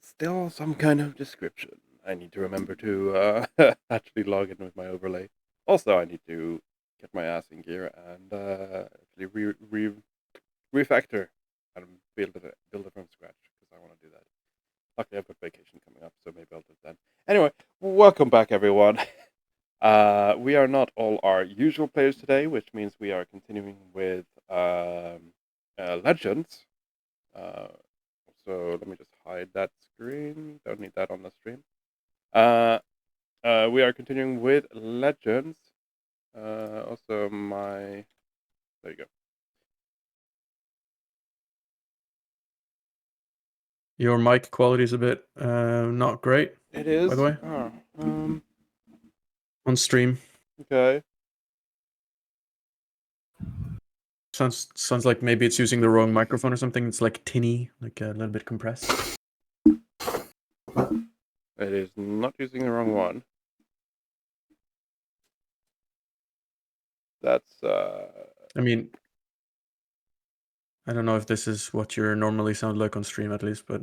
still some kind of description. I need to remember to actually log in with my overlay. Also, I need to get my ass in gear and actually refactor and build it from scratch because I want to do that. Luckily, I've got vacation coming up, so maybe I'll do it then. Anyway, welcome back, everyone. We are not all our usual players today, which means we are continuing with Legends. So let me just hide that screen. Don't need that on the stream. We are continuing with Legends. Also, there you go. Your mic quality is a bit not great. It is, by the way. On stream. Okay. Sounds like maybe it's using the wrong microphone or something. It's like tinny, like a little bit compressed. It is not using the wrong one. That's I mean, I don't know if this is what you normally sound like on stream, at least, but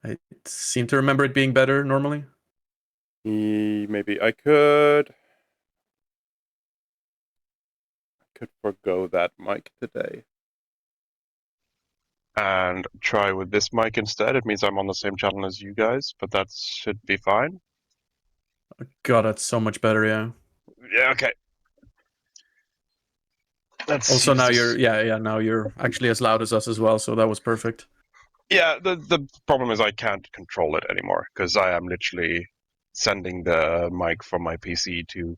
I seem to remember it being better normally. Maybe I could forgo that mic today and try with this mic instead. It means I'm on the same channel as you guys, but that should be fine. God, that's so much better, yeah. Yeah, okay. Also, now now you're actually as loud as us as well, so that was perfect. Yeah, the problem is I can't control it anymore because I am literally sending the mic from my PC to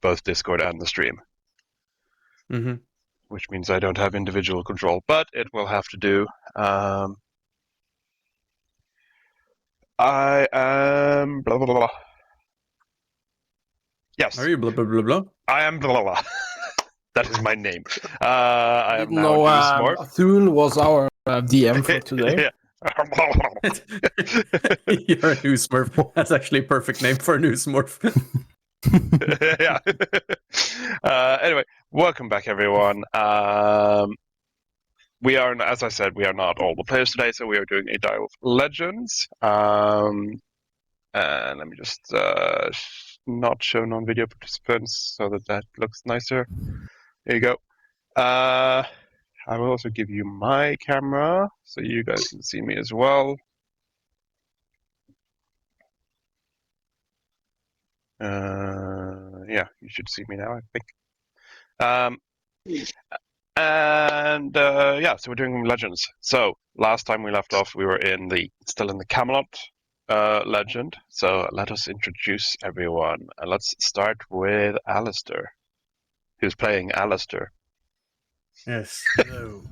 both Discord and the stream. Mm-hmm. Which means I don't have individual control, but it will have to do. I am blah blah blah. Yes. Are you blah blah blah blah? I am blah blah blah. That is my name. I am now Thule was our DM for today. You're a new Smurf. That's actually a perfect name for a new Smurf. Yeah. Anyway, welcome back, everyone. We are, as I said, we are not all the players today, so we are doing a DIREWOLF Legends. And let me just not show non-video participants so that looks nicer. There you go. I will also give you my camera so you guys can see me as well. Yeah, you should see me now, I think. So we're doing Legends. So last time we left off, we were still in the Camelot legend. So let us introduce everyone. Let's start with Alistair, who's playing Alistair. Yes. Hello.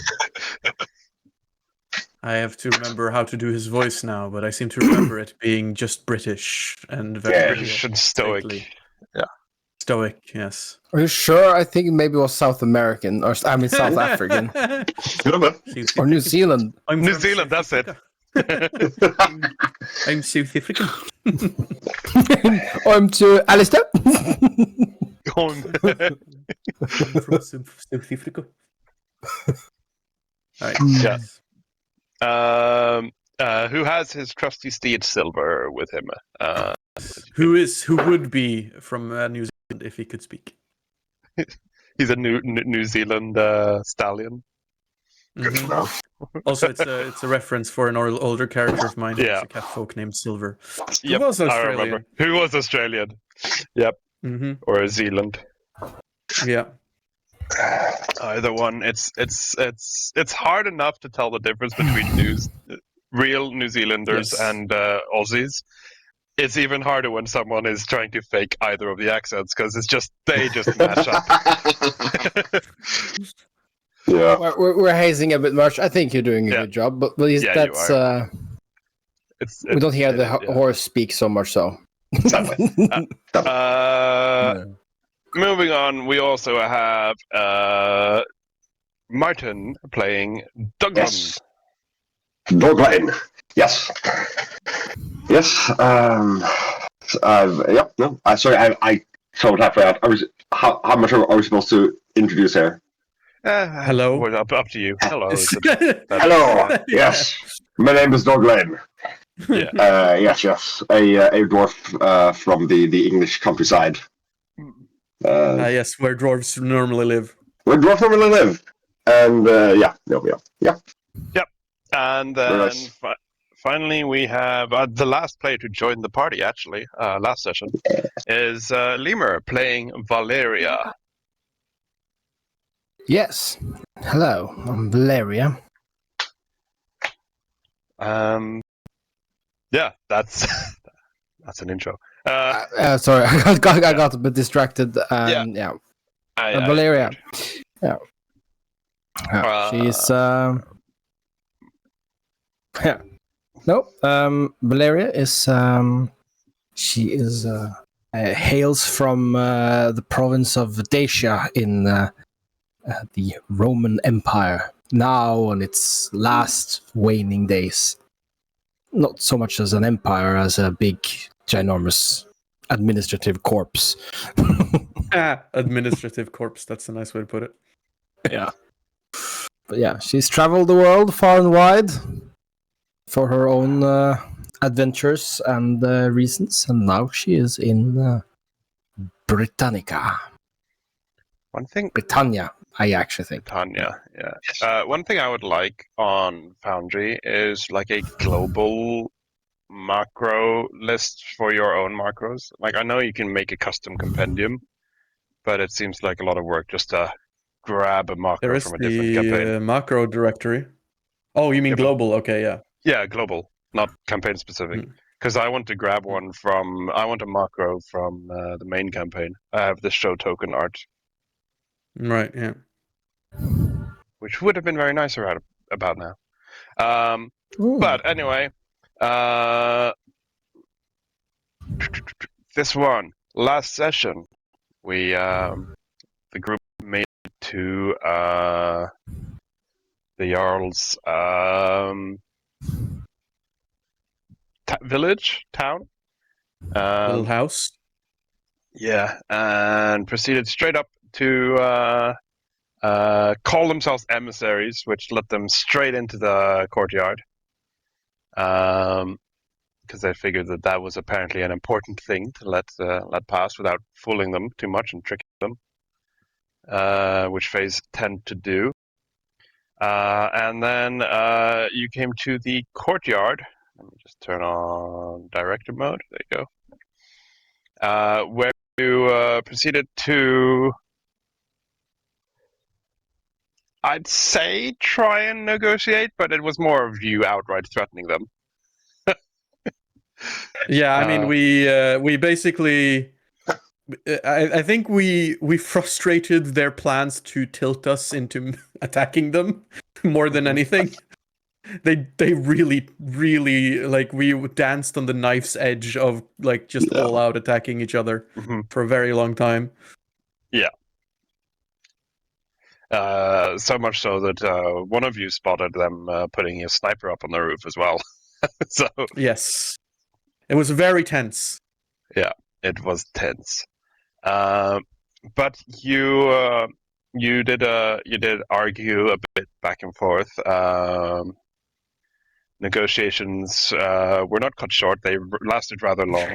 I have to remember how to do his voice now, but I seem to remember it being just British and very British and stoic. stately. Yeah. Stoic, yes. Are you sure? I think maybe it was South American, or I mean South African, or New Zealand. I'm New Zealand. That's it. I'm South African. I'm to Alistair. I'm from South Africa. Right. Yes. Who has his trusty steed Silver with him? Who would be from New Zealand if he could speak? He's a New Zealand stallion. Mm-hmm. Also, it's a reference for an older character of mine. Yeah, a catfolk named Silver. Yep, Who was Australian? I remember. Who was Australian? Yep. Mm-hmm. Or Zealand. Yeah. Either one. It's hard enough to tell the difference between real New Zealanders and Aussies. It's even harder when someone is trying to fake either of the accents because they just mash up. Yeah, we're hazing a bit much. I think you're doing a good job, but we don't hear the horse speak so much. So moving on, we also have Martin playing Douglas. Yes. Douglas. Yes. Yes. Sorry, I told halfway out. How much are we supposed to introduce here? Hello. Up to you. Hello. Hello. Yes. My name is Douglas. Yeah. Yes. A dwarf from the English countryside. Yes, where dwarves normally live. Where dwarves normally live. And yeah. Yep. And then finally we have the last player to join the party, actually, last session, is Lemur playing Valeria. Yes. Hello, I'm Valeria. Yeah, that's an intro. Sorry, I got a bit distracted. Yeah. Valeria. Yeah. She's yeah. No. Valeria is she is hails from the province of Dacia in the Roman Empire. Now on its last waning days. Not so much as an empire as a big, ginormous administrative corpse. Administrative corpse. That's a nice way to put it. Yeah. But yeah, she's traveled the world far and wide for her own adventures and reasons, and now she is in Britannica. Britannia, I actually think. Britannia, yeah. One thing I would like on Foundry is like a global macro list for your own macros. Like, I know you can make a custom compendium, but it seems like a lot of work just to grab a macro from a different campaign. There is the macro directory. Oh, you mean global? Okay, yeah. Yeah, global, not campaign specific. Because I want to grab one from. I want a macro from the main campaign. I have the show token art. Right. Yeah. Which would have been very nice about now. But anyway, this one last session, we the group made it to the Jarl's village, town, little house. Yeah, and proceeded straight up to call themselves emissaries, which let them straight into the courtyard. Because they figured that was apparently an important thing to let pass without fooling them too much and tricking them, which Fays tend to do. And then you came to the courtyard. Let me just turn on director mode. There you go. Where you proceeded to, I'd say, try and negotiate, but it was more of you outright threatening them. Yeah, I mean, we basically, I think we frustrated their plans to tilt us into attacking them more than anything. They really like, we danced on the knife's edge of like just all out attacking each other for a very long time. Yeah. So much so that one of you spotted them putting a sniper up on the roof as well. So yes, it was very tense. Yeah, it was tense. But you did argue a bit back and forth. Negotiations were not cut short; they lasted rather long.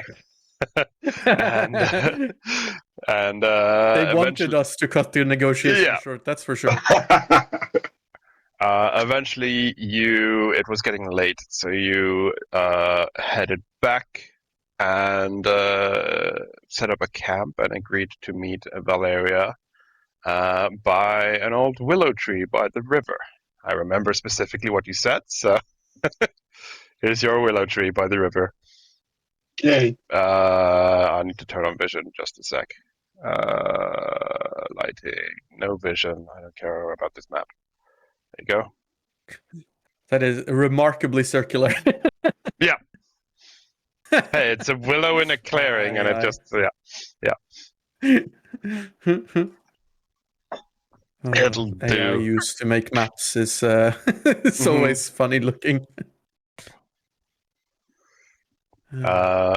and they wanted us to cut the negotiations short. That's for sure. Eventually, it was getting late, so you headed back and set up a camp and agreed to meet Valeria by an old willow tree by the river. I remember specifically what you said, so here's your willow tree by the river. Yay. I need to turn on vision just a sec. Lighting, no vision. I don't care about this map. There you go. That is remarkably circular. Yeah. Hey, it's a willow in a clearing, and it just It'll do. AI used to make maps is it's always funny looking. And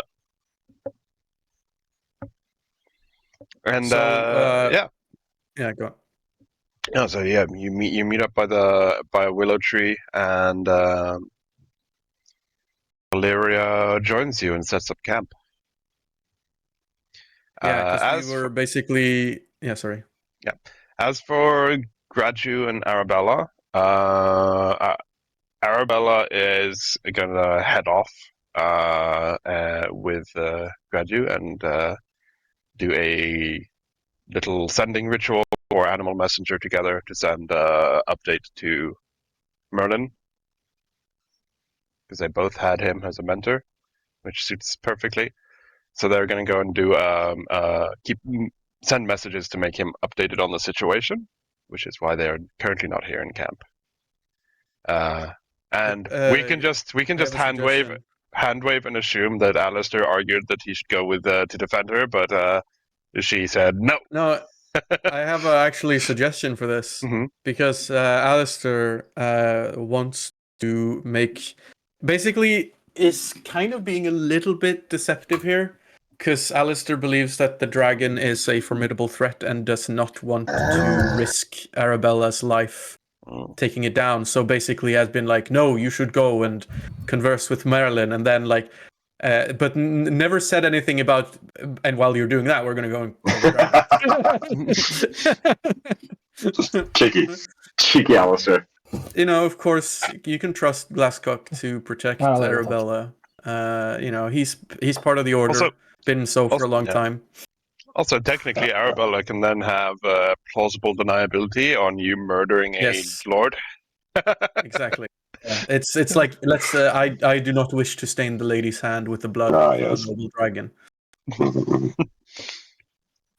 yeah, go on. No, so yeah, you meet up by a willow tree, and Valeria joins you and sets up camp. Yeah, because as we were for- basically. Yeah, sorry. As for Gradu and Arabella, Arabella is gonna head off with Gradu and do a little sending ritual or animal messenger together to send update to Merlin, because they both had him as a mentor, which suits perfectly. So they're going to go and do send messages to make him updated on the situation, which is why they're currently not here in camp. And we can just I have a hand wave suggestion. and assume that Alistair argued that he should go with to defend her, but she said no. No, I have actually a suggestion for this. Mhm. Because Alistair wants to make... Basically, is kind of being a little bit deceptive here. Because Alistair believes that the dragon is a formidable threat and does not want to risk Arabella's life taking it down. So basically has been like, no, you should go and converse with Merlin. And then like, but never said anything about, and while you're doing that, we're going to go and kill the dragon. Cheeky Alistair. You know, of course, you can trust Glasscock to protect I like that. Arabella. You know, he's part of the order. Also- Been so for a long yeah. time. Also, technically, Arabella can then have plausible deniability on you murdering Yes. a lord. Exactly. It's like let's. I do not wish to stain the lady's hand with the blood Ah, of yes. the noble dragon.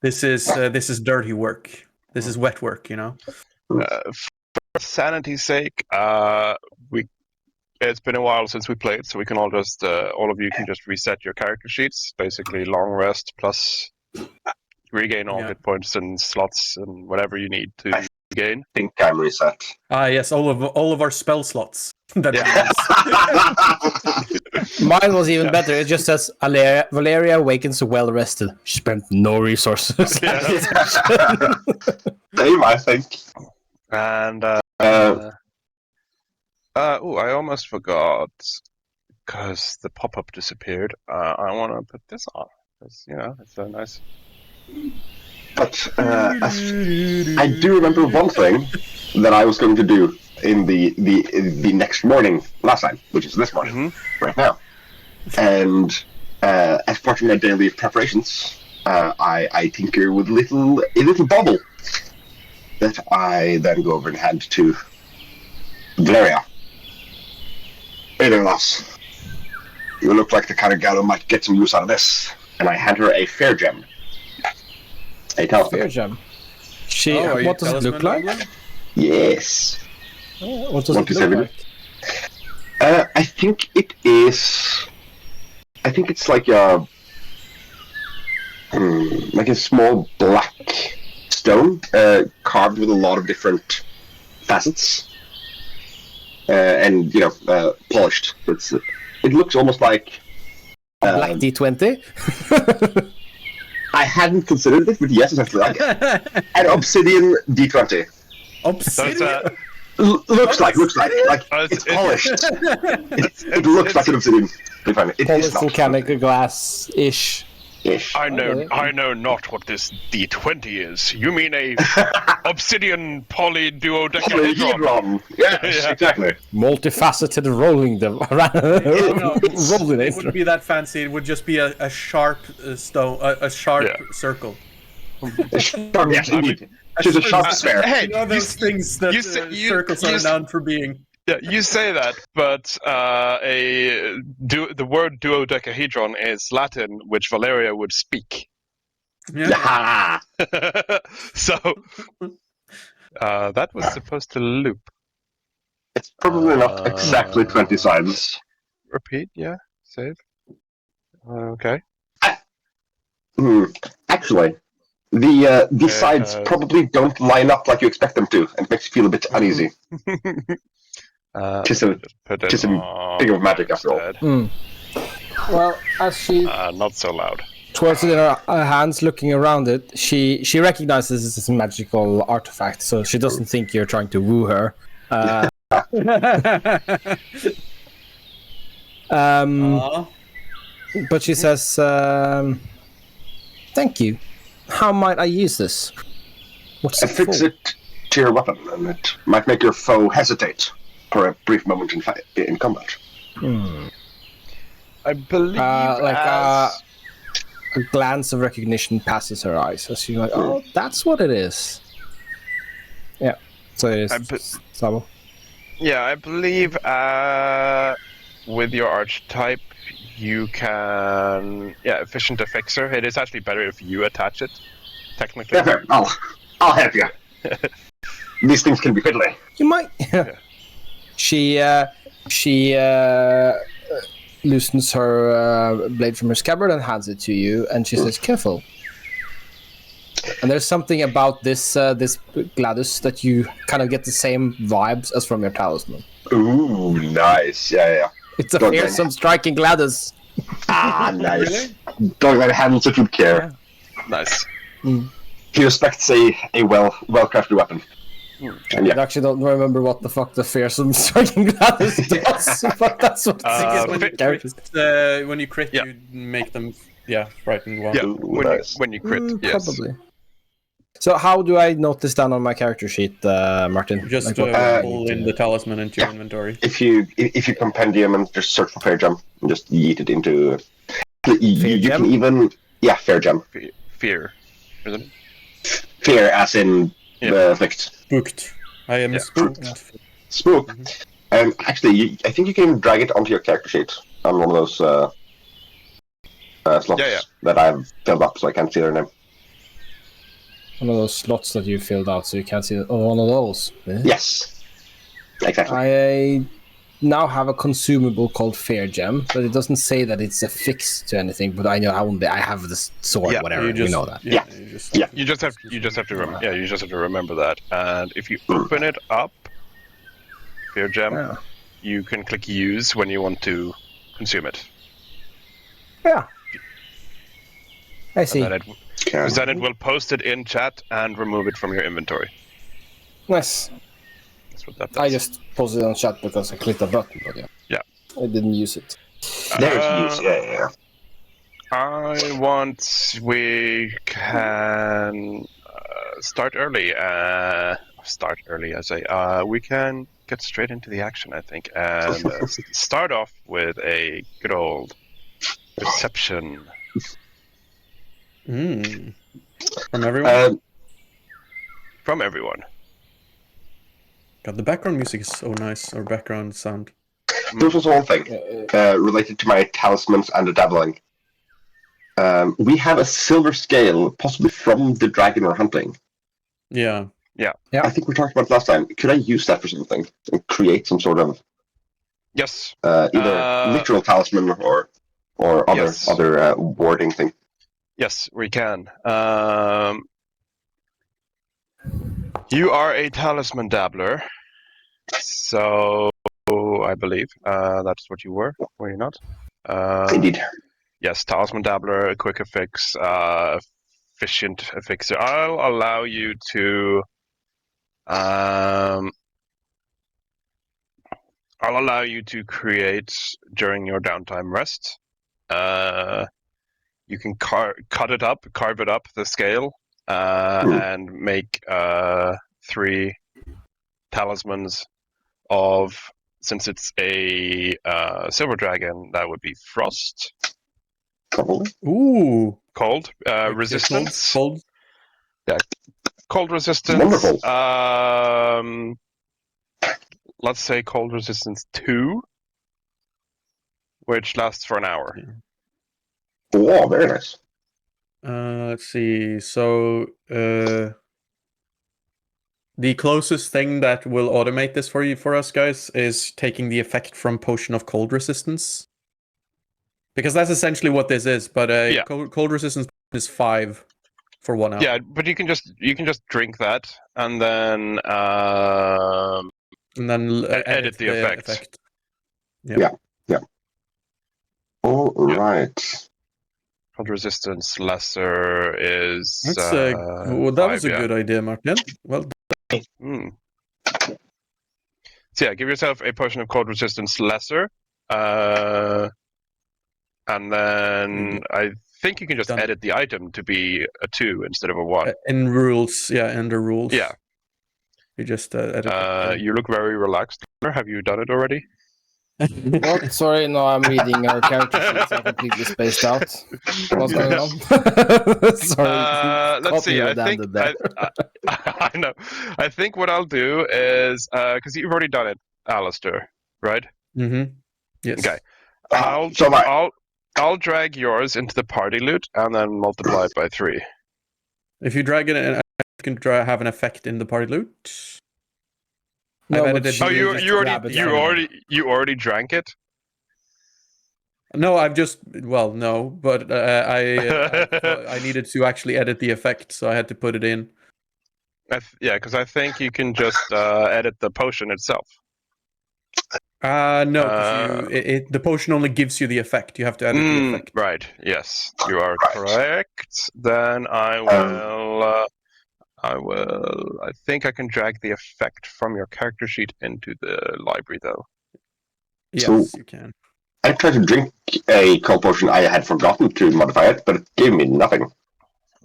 This is dirty work. This is wet work. You know. For sanity's sake, it's been a while since we played, so we can all just all of you can just reset your character sheets. Basically, long rest plus regain all Yeah. hit points and slots and whatever you need to gain. I think I'm reset. Ah, yes, all of our spell slots. That Mine was even better. It just says Valeria awakens well rested. She spent no resources. Same, I think. And I almost forgot because the pop-up disappeared. I want to put this on. It's, you know, it's so nice. But I do remember one thing that I was going to do in the next morning last time, which is this morning, right now. And as part of my daily preparations, I tinker with a little bauble that I then go over and hand to Valeria. Hey there, lass. You look like the kind of gal who might get some use out of this. And I hand her a fair gem. A talisman. Fair gem. are you What does it look talisman like? goblin? Yes. What does Want it to say look it? like? I think it is. I think it's like a small black stone carved with a lot of different facets, and polished. It looks almost like Black D20? I hadn't considered it, but yes, it's actually like an obsidian D20. Obsidian. Looks like it's polished. It looks like an obsidian. It is Polished not. volcanic glass-ish. Ish. I know not what this D20 is. You mean a obsidian polydodecahedron? Polyhedron. Yes, Yeah. exactly. Multifaceted rolling No, rolling it wouldn't be that fancy. It would just be a sharp stone, a sharp circle. Yes, indeed. She's a sharp spare. Hey, You know those things that circles are known for being. Yeah, you say that, but the word duodecahedron is Latin, which Valeria would speak. Yeah. So that was supposed to loop. It's probably not exactly 20 sides. Repeat, yeah, save. Okay. Actually, the sides probably don't line up like you expect them to, and it makes you feel a bit uneasy. Just a thing of magic, after all. Well, as she not so loud. twirls it in her hands, looking around it, she recognizes this is a magical artifact, so she doesn't think you're trying to woo her. But she says, "Thank you. How might I use this? What's it Affix for?" it to your weapon, and it might make your foe hesitate for a brief moment in combat. I believe A glance of recognition passes her eyes as she's like, "Oh, that's what it is." Yeah. So it is Sabo. Yeah, I believe with your archetype, you can... Yeah, efficient affixer. It is actually better if you attach it, technically. Yeah, fair. I'll help you. These things can be fiddly. You might. Yeah. She loosens her blade from her scabbard and hands it to you, and she says, "Careful." And there's something about this Gladys that you kind of get the same vibes as from your talisman. Ooh, nice. Yeah. It's a Don't fearsome striking Gladys. Ah, nice. Really? Dog that handles it with care. Nice. He respects a well-crafted weapon. And I actually don't remember what the fuck the fearsome striking Gladys does, but that's what When you crit, you make them frightened one. Yeah, Ooh, when you crit, yes. Probably. So how do I note this down on my character sheet, Martin? Just Like, pull in the talisman into your inventory. If you compendium and just search for fair gem and just yeet it into, you gem? can even fair gem. Fear, isn't it? Fear as in the afflict. Spooked. I am spooked. Spook. Actually, I think you can drag it onto your character sheet on one of those slots that I've filled up, so I can't see their name. one of those slots that you filled out, so you can't see one of those. Yes, exactly. I now have a consumable called Fair Gem, but it doesn't say that it's affixed to anything. But I know I have the sword, Yeah, whatever. You know that. Yeah. You just have to remember. Yeah, you just have to remember that. And if you open it up, Fear Gem, you can click Use when you want to consume it. Yeah. I see. And then it will post it in chat and remove it from your inventory. Nice. That's what that does. I just posted it on chat because I clicked a button, but yeah. I didn't use it. There's use. Yeah. We can start early. Start early, I say. We can get straight into the action, I think, and start off with a good old reception. From everyone? From everyone. God, the background music is so nice, or background sound. This was one thing related to my talismans and the dabbling. We have a silver scale, possibly from the dragon we're hunting. Yeah. I think we talked about it last time. Could I use that for something and create some sort of Yes. either literal talisman or other warding thing? Yes, we can. You are a talisman dabbler, so I believe that's what you were you not? Indeed. Yes, talisman dabbler, a quick affix, efficient affixer. I'll allow you to. I'll allow you to create during your downtime rest. You can carve it up, the scale, and make 3 talismans of. Since it's a silver dragon, that would be frost. Ooh. Cold. Resistance. Cold. Yeah. Cold resistance. Wonderful. Let's say cold resistance 2, which lasts for an hour. Oh, very nice. Let's see. So the closest thing that will automate this for us guys is taking the effect from Potion of Cold Resistance, because that's essentially what this is. But cold resistance is 5 for 1 hour. Yeah, but you can just drink that and then edit the effect. Yeah. All right. Cold resistance lesser is. That's that 5, was a good idea, Martin. Well done. So yeah, give yourself a potion of cold resistance lesser, And then I think you can just Done. edit the item to be a 2 instead of a 1. In rules, under rules. Yeah. You just edit it. You look very relaxed. Have you done it already? What? Sorry, no, I'm reading our character sheets. I'm completely spaced out. What's going on? Sorry. Let's see. I think think I know. I think what I'll do is because you've already done it, Alistair, right? Mm-hmm. Yes. Okay. I'll drag yours into the party loot and then multiply it by 3. If you drag it, you can have an effect in the party loot. No, I've but edited. she- You already drank it. No, I've just no, but I needed to actually edit the effect, so I had to put it in. Yeah, because I think you can just edit the potion itself. No, because the potion only gives you the effect. You have to edit the effect. Right. Yes, you are correct. Then I will. I think I can drag the effect from your character sheet into the library, though. Yes, So- you can. I tried to drink a cold potion. I had forgotten to modify it, but it gave me nothing.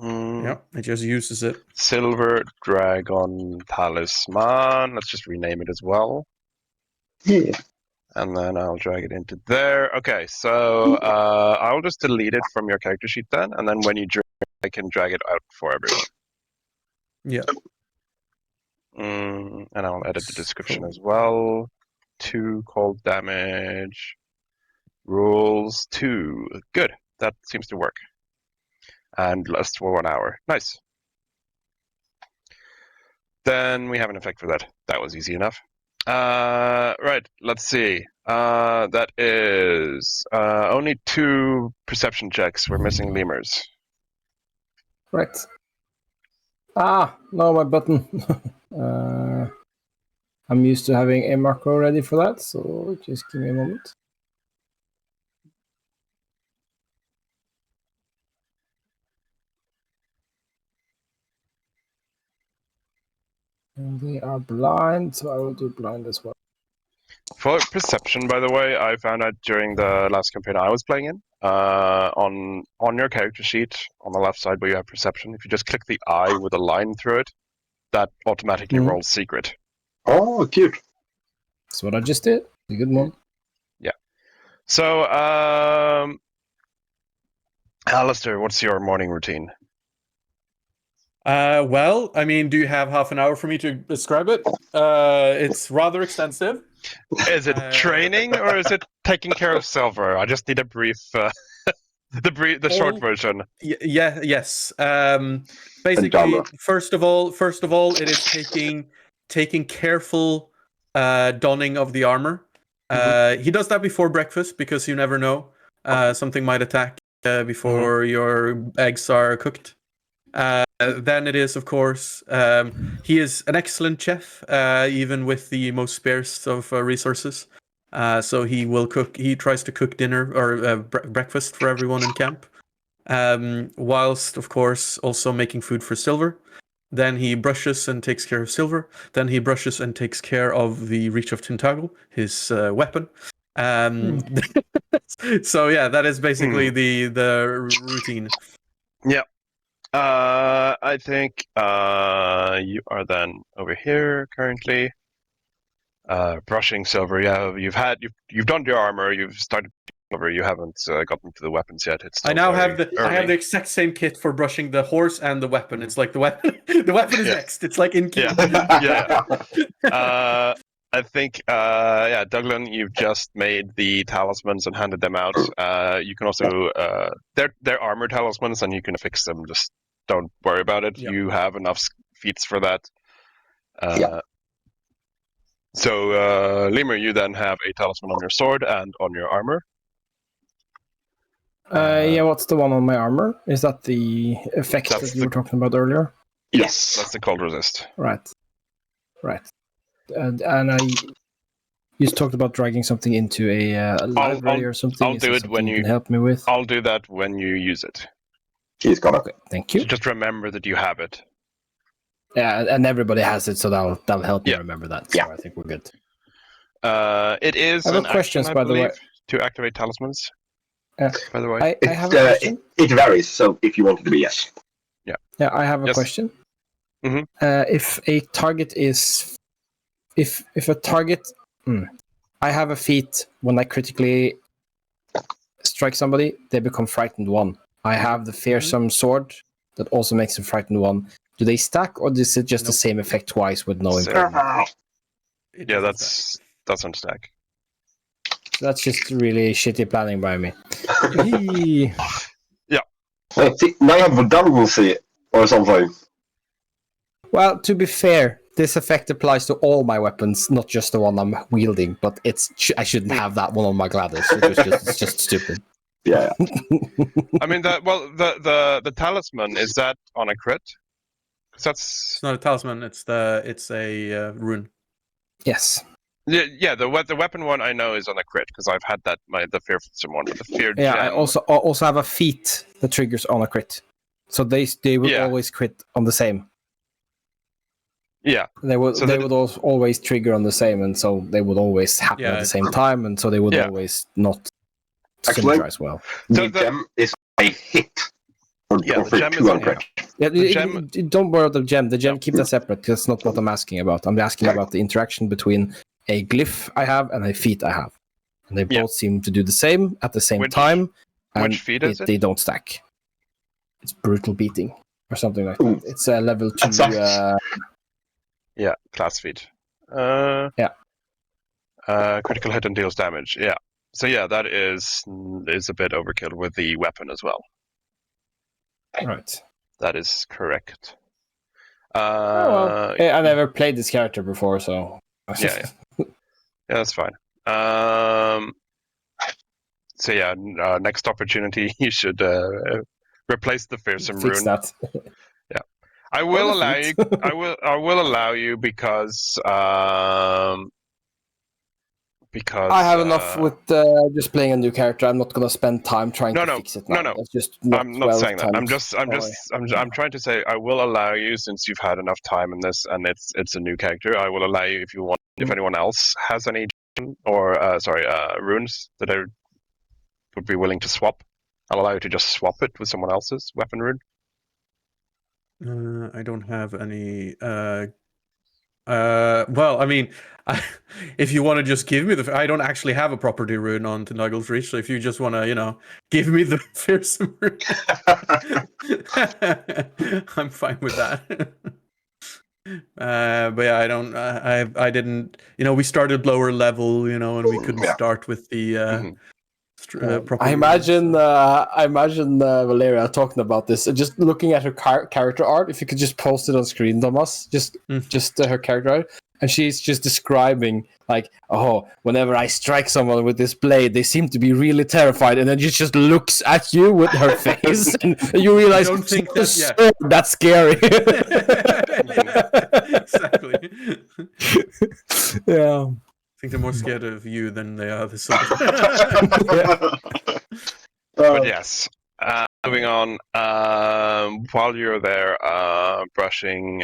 Yeah, it just uses it. Silver Dragon Talisman. Let's just rename it as well. Yeah. And then I'll drag it into there. Okay, so I'll just delete it from your character sheet then, and then when you drag it, I can drag it out for everyone. Yeah. And I'll edit the description Cool. as well. 2 cold damage. Rules 2. Good. That seems to work. And lasts for 1 hour. Nice. Then we have an effect for that. That was easy enough. Right, let's see. That is only 2 perception checks. We're missing lemurs. Right. Ah, no, my button. I'm used to having a macro ready for that, so just give me a moment. And they are blind, so I will do blind as well. For perception, by the way, I found out during the last campaign I was playing in, on your character sheet on the left side where you have perception, if you just click the eye with a line through it, that automatically rolls secret. Oh, cute. That's what I just did. A good one. Yeah. So, Alistair, what's your morning routine? Well, I mean, do you have half an hour for me to describe it? It's rather extensive. Is it training or is it taking care of silver? I just need a brief, the short version. Yes. Basically, genre. first of all, it is taking careful donning of the armor. He does that before breakfast because you never know. Something might attack before your eggs are cooked. Then it is, of course, he is an excellent chef, even with the most sparse of resources. So he will cook. He tries to cook dinner or breakfast for everyone in camp, whilst, of course, also making food for Silver. Then he brushes and takes care of Silver. Then he brushes and takes care of the Reach of Tentacle, his weapon. So yeah, that is basically the routine. Yeah. I think you are then over here currently. Brushing Silver. Yeah, you've done your armor. You've started Silver. You haven't gotten to the weapons yet. It's still I now very have the early. exact same kit for brushing the horse and the weapon. It's like the weapon. The weapon is Yeah. next. It's like in queue. Yeah. I think, Douglan, you've just made the talismans and handed them out. You can also, they're armor talismans, and you can fix them. Just don't worry about it. Yeah. You have enough feats for that. Yeah. So, Lemur, you then have a talisman on your sword and on your armor. Yeah, what's the one on my armor? Is that the effect That's that you were talking about earlier? Yes. That's the cold resist. Right. And you talked about dragging something into a library or something. I'll Is do there it when something you can help me with. I'll do that when you use it. He's got it. Okay, thank you. So just remember that you have it. Yeah, and everybody has it, so that'll help me Yeah. remember that. So Yeah. I think we're good. It is I got an questions, action, I by the way. believe. to activate talismans? Yeah. By the way, I have a question. It varies. So if you want it to be yes. Yeah, I have a Yes. question. Mhm. If a target is, if a target, I have a feat when I critically strike somebody, they become frightened 1. I have the fearsome sword that also makes them frightened 1. Do they stack, or is it just the Nope. same effect twice with no Same. improvement? It yeah, doesn't stack. that's on stack. So that's just really shitty planning by me. Yee. See, now you have redundancy or something. Well, to be fair, this effect applies to all my weapons, not just the one I'm wielding. But I shouldn't have that one on my Gladys. It's just stupid. Yeah. I mean, the talisman, is that on a crit? 'Cause that's It's not a talisman. It's a rune. Yes. yeah. The weapon one I know is on a crit because I've had that the fearsome one, but the fear Yeah. gem. I also have a feat that triggers on a crit, so they will Yeah. always crit on the same. Yeah, They would So they that- would always trigger on the same, and so they would always happen Yeah, at the same time, and so they would Yeah. always not Actually- synergize well. So The gem is a hit. Or the for gem is 2 on on crit. Yeah, The gem- don't worry about the gem. The gem, No. keep that separate. That's not what I'm asking about. I'm asking about the interaction between a glyph I have and a feat I have, and they Yeah. both seem to do the same at the same Which- time. And which feat is it? They don't stack. It's brutal beating or something like Ooh. that. It's a level 2. That's yeah, class feat. Yeah. Critical hit and deals damage. Yeah. So yeah, that is a bit overkill with the weapon as well. Right. That is correct. I never played this character before, so Yeah. Yeah, that's fine. So yeah, next opportunity you should replace the fearsome fix rune. that. I will What a allow you. feat. I will allow you because I have enough with just playing a new character. I'm not gonna spend time trying to fix it now. no. That's just I'm not saying that. timed. I'm trying to say I will allow you, since you've had enough time in this and it's a new character. I will allow you if you want. If anyone else has any or runes that I would be willing to swap, I'll allow you to just swap it with someone else's weapon rune. I don't have any. Well, I mean, if you want to just give me I don't actually have a property rune on Tentacle's Reach, so if you just want to, give me the fearsome rune, I'm fine with that. But yeah, I don't. I didn't. We started lower level, and we couldn't Yeah. start with the proper. I imagine Valeria talking about this. Just looking at her character art. If you could just post it on screen, Thomas, just her character art, and she's just describing like, oh, whenever I strike someone with this blade, they seem to be really terrified, and then she just looks at you with her face, and you realize don't think that- yeah. that's scary. Exactly. Yeah. I think they're more scared of you than they are the sword. But yes, moving on. While you're there, brushing.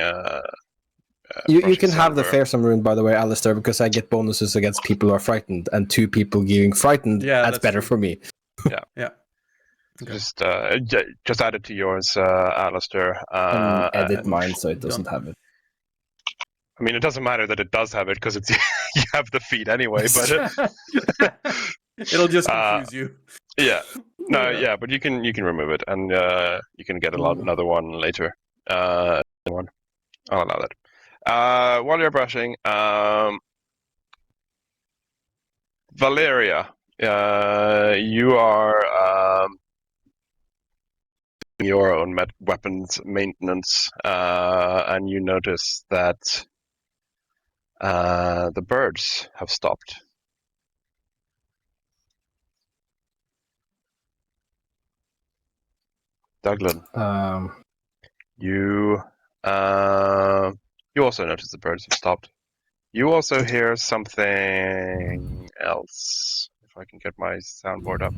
You brushing can have the silver. fearsome rune, by the way, Alistair, because I get bonuses against people who are frightened, and 2 people giving frightened, Yeah, that's that's better true. for me. Yeah. Just add it to yours, Alistair. Edit mine so it doesn't have it. I mean, it doesn't matter that it does have it because it's you have the feed anyway. But It'll just confuse you. yeah, no, yeah, but you can remove it, and you can get another one later. One, I'll allow that. While you're brushing, Valeria, you are your own weapons maintenance, and you notice that the birds have stopped. Douglas, you also notice the birds have stopped. You also hear something else. If I can get my soundboard up.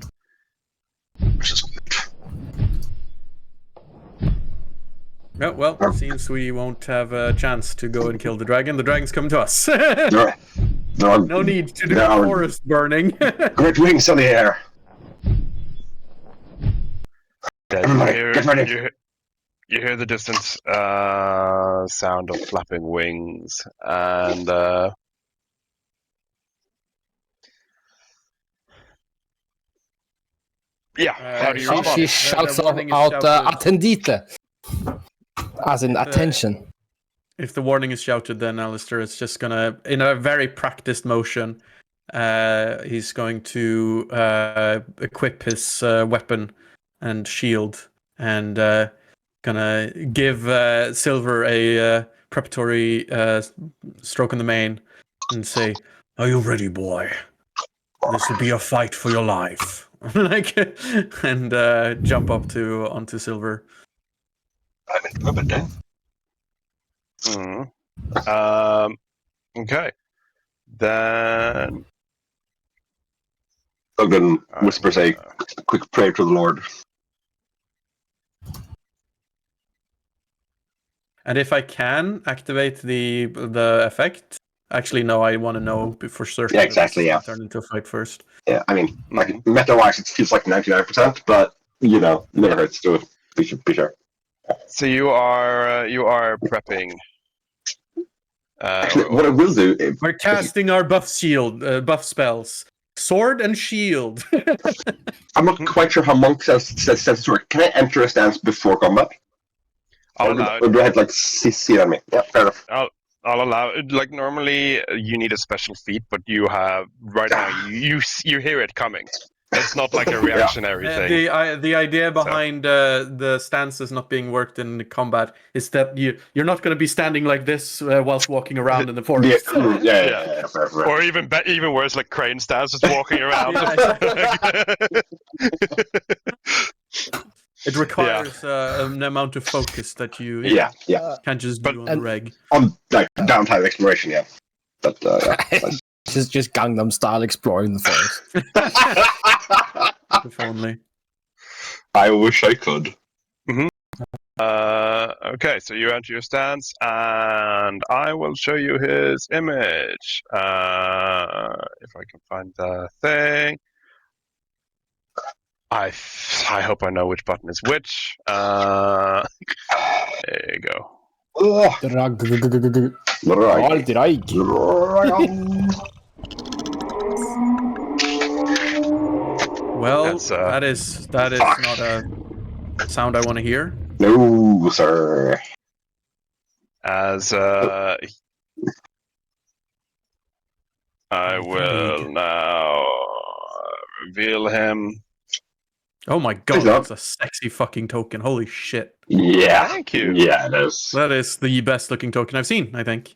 Yeah, well, seems we won't have a chance to go and kill the dragon. The dragon's coming to us. Yeah. There are No need to do there are forest burning. great wings on the air. Yeah, Get ready. you hear the distance sound of flapping wings, and how do you respond? She shouts The warning is out shouted. attendite, as in attention. If the warning is shouted, then Alistair is just gonna, in a very practiced motion, he's going to equip his weapon and shield, and gonna give Silver a preparatory stroke in the mane, and say, "Are you ready, boy? This will be a fight for your life." and jump up onto Silver. I'm in the moment, then. Okay. Then Ogden whispers a quick prayer to the Lord. And if I can activate the effect, actually, no, I want to know for certain. Yeah, exactly, that yeah. it's Turn into a fight first. Yeah, I mean, like meta-wise, it feels like 99%, but never hurts to be sure. So you are prepping. Actually, what I will do, We're casting our buff spells, sword and shield. I'm not quite sure how monk says to work. Can I enter a stance before combat? I'll allow Or do I have like see on me? Yeah, fair enough. I'll allow it. Like normally, you need a special feat, but you have right now. You hear it coming. It's not like a reactionary thing. The idea behind the stances not being worked in combat is that you're not going to be standing like this whilst walking around in the forest. Yeah. Fair. Or even worse, like crane stance, just walking around. It requires an amount of focus that you can't just do on the reg. On like downtime exploration, yeah. But just Gangnam style exploring the forest. If only. I wish I could. Okay, so you enter your stance, and I will show you his image. If I can find the thing. I hope I know which button is which. There you go. Well, that is not a sound I want to hear. No, sir. As I will now reveal him. Oh my god, that's a sexy fucking token. Holy shit. Yeah. Thank you. Yeah, it is. That is the best looking token I've seen, I think.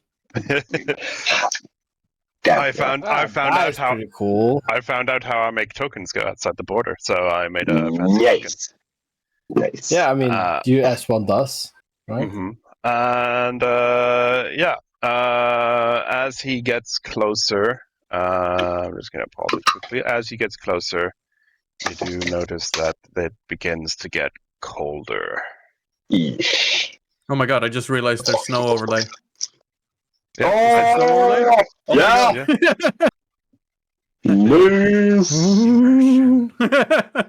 I found out how pretty cool. I found out how I make tokens go outside the border, so I made a fancy token. Nice. Yeah, I mean, you S1 does, right? And as he gets closer, I'm just gonna pause it quickly. As he gets closer, you do notice that it begins to get colder. Eesh. Oh my god, I just realized there's snow overlay. Yeah. Yeah. Nice.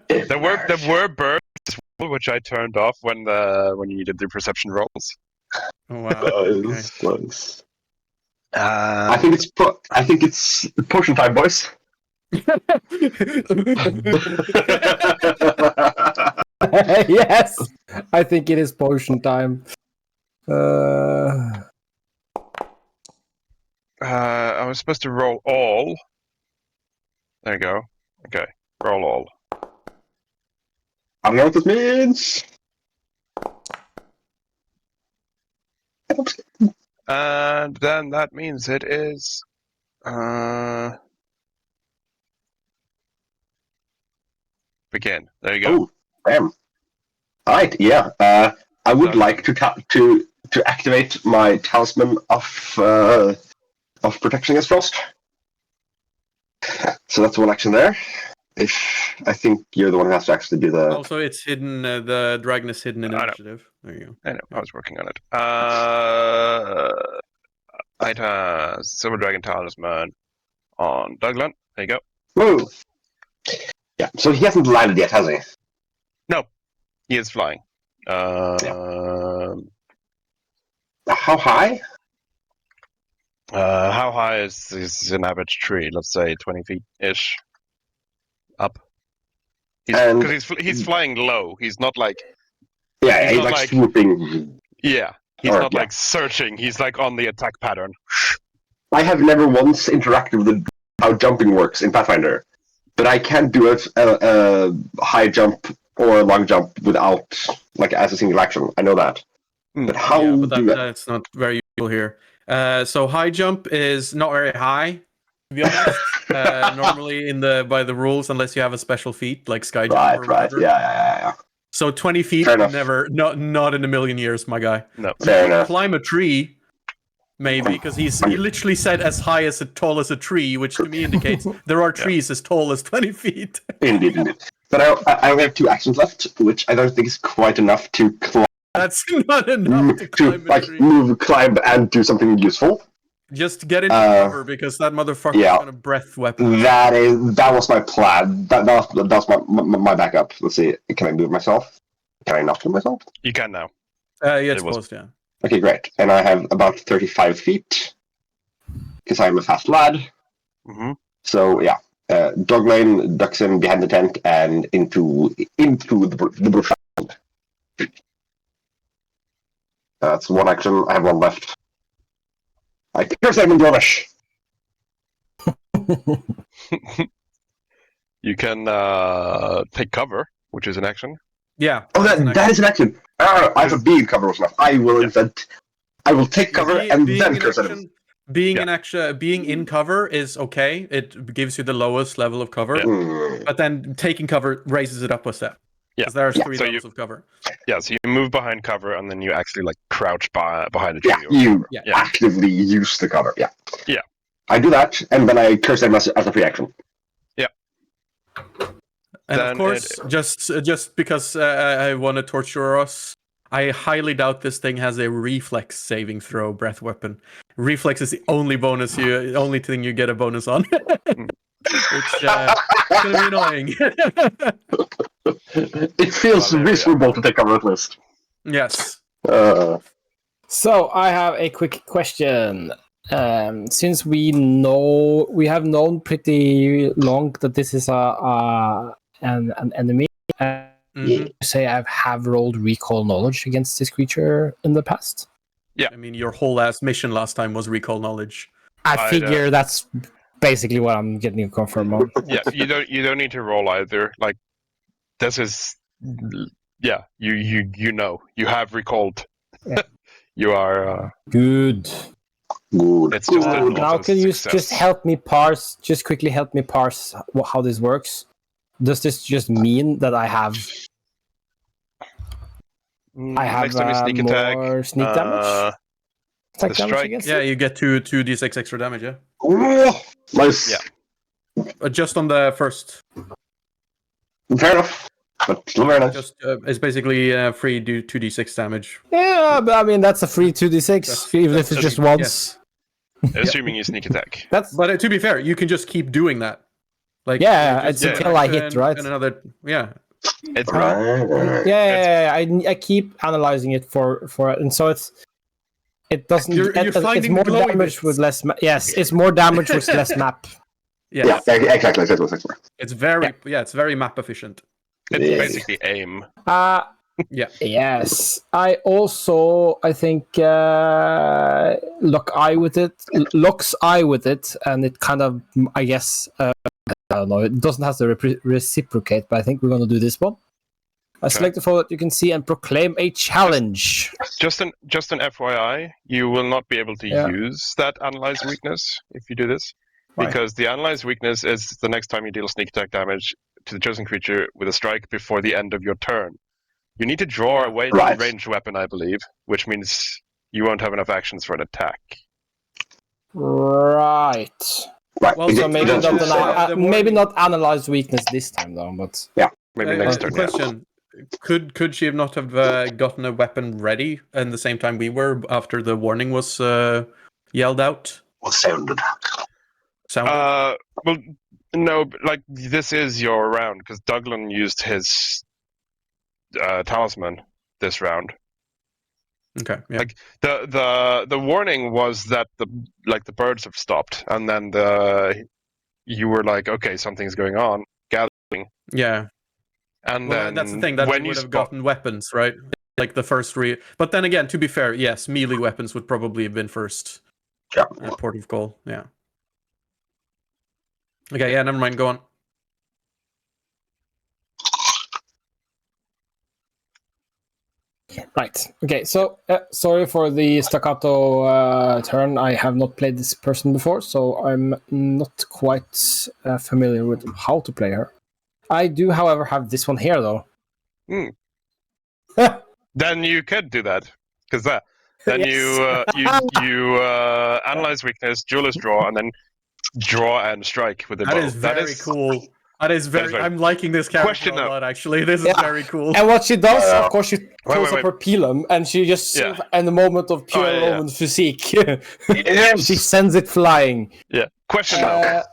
There were birds, which I turned off when you did the perception rolls. Oh wow. Okay. Nice. I think it's potion time, boys. Yes, I think it is potion time. I was supposed to roll all. There you go. Okay, roll all. I don't know what this means. And then that means it is. Begin. There you go. Oh, damn. Alright, yeah. I would like to activate my talisman of protection against frost. So that's one action there. If I think you're the one who has to actually do the. Also, it's hidden. The dragon is hidden in initiative. There you go. I know. I was working on it. Silver Dragon Talisman. on Douglas. There you go. Woo! Yeah, so he hasn't landed yet, has he? He is flying. How high? How high is an average tree? Let's say 20 feet ish up. Because he's flying low. He's not like Yeah, he's not like like- swooping. yeah. He's Or, not yeah. like searching. He's like on the attack pattern. I have never once interacted with how jumping works in Pathfinder, but I can't do a high jump or a long jump without, like, as a single action. I know that. But how Yeah, but do that's not very useful here. So high jump is not very high, to be honest. Normally by the rules, unless you have a special feat like sky jump or Right, whatever. yeah. So 20 feet, Fair enough. never, not in a million years, my guy. No. Fair enough. Climb a tree, maybe, because he literally said as high as tall as a tree, which to me indicates there are trees as tall as 20 feet. Indeed. But I only have 2 actions left, which I don't think is quite enough to climb, That's not enough to climb a tree. move, climb, and do something useful. Just get into cover because that motherfucker is gonna breath weapon. That was my plan. That was my backup. Let's see. Can I move myself? Can I not move myself? You can now. Yeah, It it's was- supposed to. Okay, great. And I have about 35 feet because I'm a fast lad. Mm-hmm. So yeah, dog lane, ducks in behind the tent, and into the bush. That's 1 action. I have 1 left. I curse them in Dwarvish. You can take cover, which is an action. Yeah. Oh, that's an that is an action. I have being cover was enough. I will take cover and then curse them. Being in cover is okay. It gives you the lowest level of cover, but then taking cover raises it up a step. Yeah. Because there's Yeah. 3 So levels of cover. Yeah, so you move behind cover and then you actually like crouch behind a tree. Yeah, or you whatever. Yeah. actively use the cover. Yeah. Yeah. I do that, and then I curse them as a free action. And Then of course, just because I want to torture us, I highly doubt this thing has a reflex saving throw breath weapon. Reflex is the only only thing you get a bonus on. Which is going to be annoying. It feels Well, there we reasonable to take cover at least. Yes. So I have a quick question. Since we have known pretty long that this is an enemy, you say I have rolled recall knowledge against this creature in the past. Yeah. I mean, your whole ass mission last time was recall knowledge. I figure that's basically what I'm getting a confirm on. Yeah, you don't need to roll either. Like this is you know. You have recalled. Yeah. You are Good. Good. It's just a- Now can you just quickly help me parse how this works? Does this just mean that I have next time you sneak attack. more sneak damage? Attack the damage strike- against Yeah, it? you get 2d6 extra damage, yeah? Nice. Yeah. Just on the first. Fair enough. But still very nice. Just it's basically free 2d6 damage. Yeah, but I mean that's a free 2d6, That's- even if it's just once. Yes. Assuming you sneak attack. That's But to be fair, you can just keep doing that. Like Yeah, you it's just do until an I action hit, right? And another, yeah. It's Right. yeah. I keep analyzing it for and so it doesn't. You're it's finding more glowy damage bits. with less. Yes, it's more damage with less map. Yes. Yeah, exactly. It's very it's very map efficient. It's Yeah. basically aim. Yeah. Yes. I think locks eye with it, and it kind of I guess I don't know. It doesn't have to reciprocate, but I think we're going to do this one. I select the foe that you can see and proclaim a challenge. Just an FYI, you will not be able to Yeah. use that analyze weakness if you do this. Why? Because the analyze weakness is the next time you deal sneak attack damage to the chosen creature with a strike before the end of your turn. You need to draw a Right. ranged weapon, I believe, which means you won't have enough actions for an attack. Right. Right. Well, So maybe does- maybe not analyze weakness this time though, but Maybe next turn. Yeah. Question: Could she have not have gotten a weapon ready in the same time we were after the warning was yelled out? was sounded. sounded. Well, no, like this is your round because Douglin used his talisman this round. Okay, yeah. Like the warning was that the birds have stopped, and then you were like, okay, something's going on, gathering. Yeah. And Well, then that's the thing, that when they would you have gotten weapons, right? Like the first But then again, to be fair, yes, melee weapons would probably have been first. Yeah. Port of call, yeah. Okay, yeah, never mind, go on. Right. Okay. So sorry for the staccato turn. I have not played this person before, so I'm not quite familiar with how to play her. I do, however, have this one here, though. Then you could do that because then Yes. you analyze weakness, duelist draw, and then draw and strike with the bow. That is very cool. That is very. I'm liking this character Question a now. lot, actually. This is very cool. And what she does, of course, she pulls wait. up her pilum, and she just, in the moment of pure Roman physique, she sends it flying. Yeah. Question now.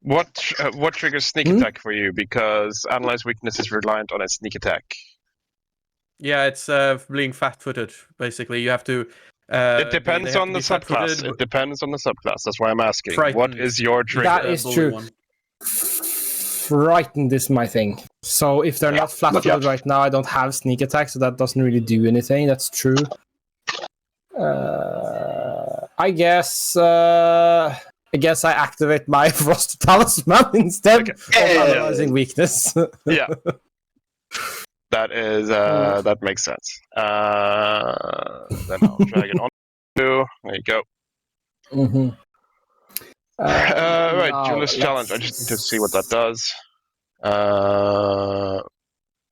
What triggers sneak attack for you? Because analyze weakness is reliant on a sneak attack. Yeah, it's being fat-footed. Basically, you have to. It depends on the subclass. It depends on the subclass. That's why I'm asking. Frightened. What is your trigger? That is true. Frightened is my thing. So if they're not flat-footed right now, I don't have sneak attack, so that doesn't really do anything. That's true. I guess I activate my Frost Talisman instead of analyzing weakness. Yeah. That is that makes sense. Then I'll drag it on. There you go. Mm-hmm. Right, Duelist Challenge. I just need to see what that does.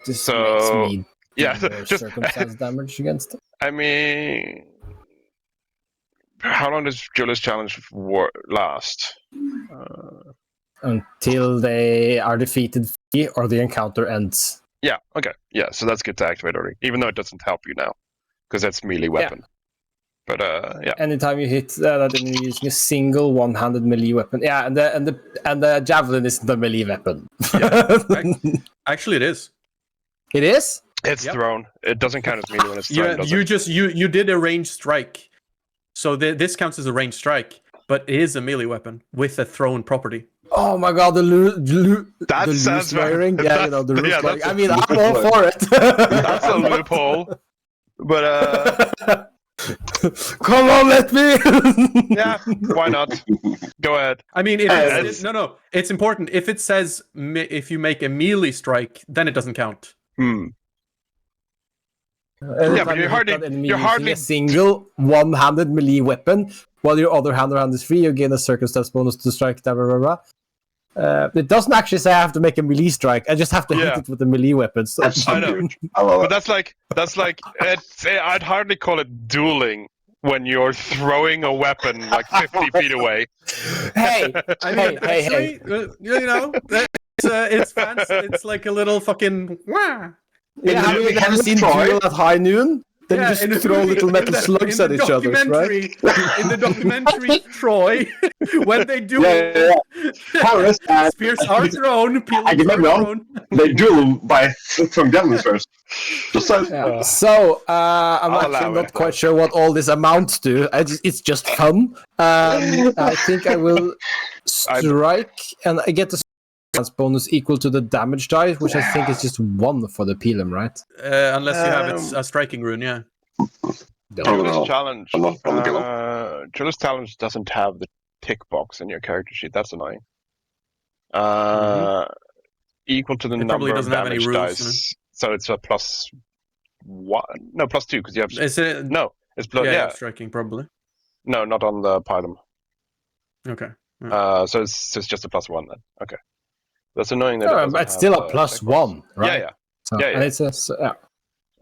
This makes me just circumstance damage against it. I mean, how long does Duelist Challenge last? Until they are defeated or the encounter ends. Yeah, okay. Yeah, so that's good to activate already, even though it doesn't help you now, because that's melee weapon. But yeah. Anytime you hit that, then you're using a single one-handed melee weapon. Yeah, and the javelin isn't a melee weapon. Actually, it is. It is? It's thrown. It doesn't count as melee when it's thrown. You did a ranged strike, so this counts as a ranged strike, but it is a melee weapon with a thrown property. Oh my god, the loose wiring. Yeah, the loose wiring. I mean, I'm all for it. That's a loophole. But come on, let me. Yeah, why not? Go ahead. I mean, it's important. If it says if you make a melee strike, then it doesn't count. But you're hardly a single one-handed melee weapon, while your other hand is free. You gain a circumstance bonus to strike. Blah, blah, blah, blah. It doesn't actually say I have to make a melee strike. I just have to hit it with a melee weapon. So. I know, but that's like I'd hardly call it dueling when you're throwing a weapon like 50 feet away. Hey, hey. You know, it's fancy. It's like a little fucking. Wah. Yeah, have you ever seen Duel at high noon? Then you just throw little metal slugs at each other, right? In the documentary Troy, when they do spears are thrown, they duel by from javelins first. So I'm actually not quite sure what all this amounts to. It's just fun. I think I will strike, and I get the bonus equal to the damage die, which I think is just 1 for the Pelum, right? Unless you have a striking rune, yeah. Duelist Challenge doesn't have the tick box in your character sheet. That's annoying. Equal to the number of damage dice. So it's a +1. No, +2 because you have. Is it? No, it's plus. Yeah, striking probably. No, not on the Pelum. Okay. So it's just a +1 then. Okay. That's annoying that but it's still a +1, right? Yeah. So, yeah. And it's I'm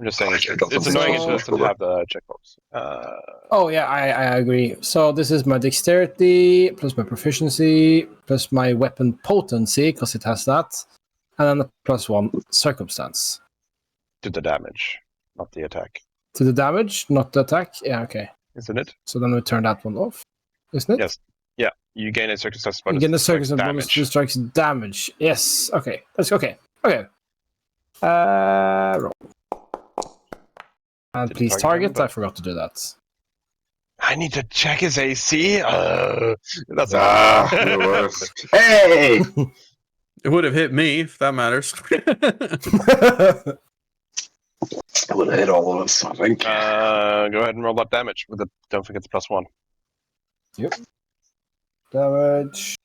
just saying it's annoying it doesn't have the checkbox. I agree. So this is my dexterity plus my proficiency plus my weapon potency because it has that, and then a +1 circumstance To the damage, not the attack. to the damage, not the attack. Yeah, okay. Isn't it? So then we turn that one off, isn't it? Yes. You gain a circumstance You bonus. get a to strike circumstance bonus to strikes damage. Yes. Okay. Let's go. Okay. Roll. And Didn't please target target. him, but- I forgot to do that. I need to check his AC. That's the worst. Hey! It would have hit me, if that matters. I would have hit all of us, I think. Go ahead and roll that damage. Don't forget the +1. Damage.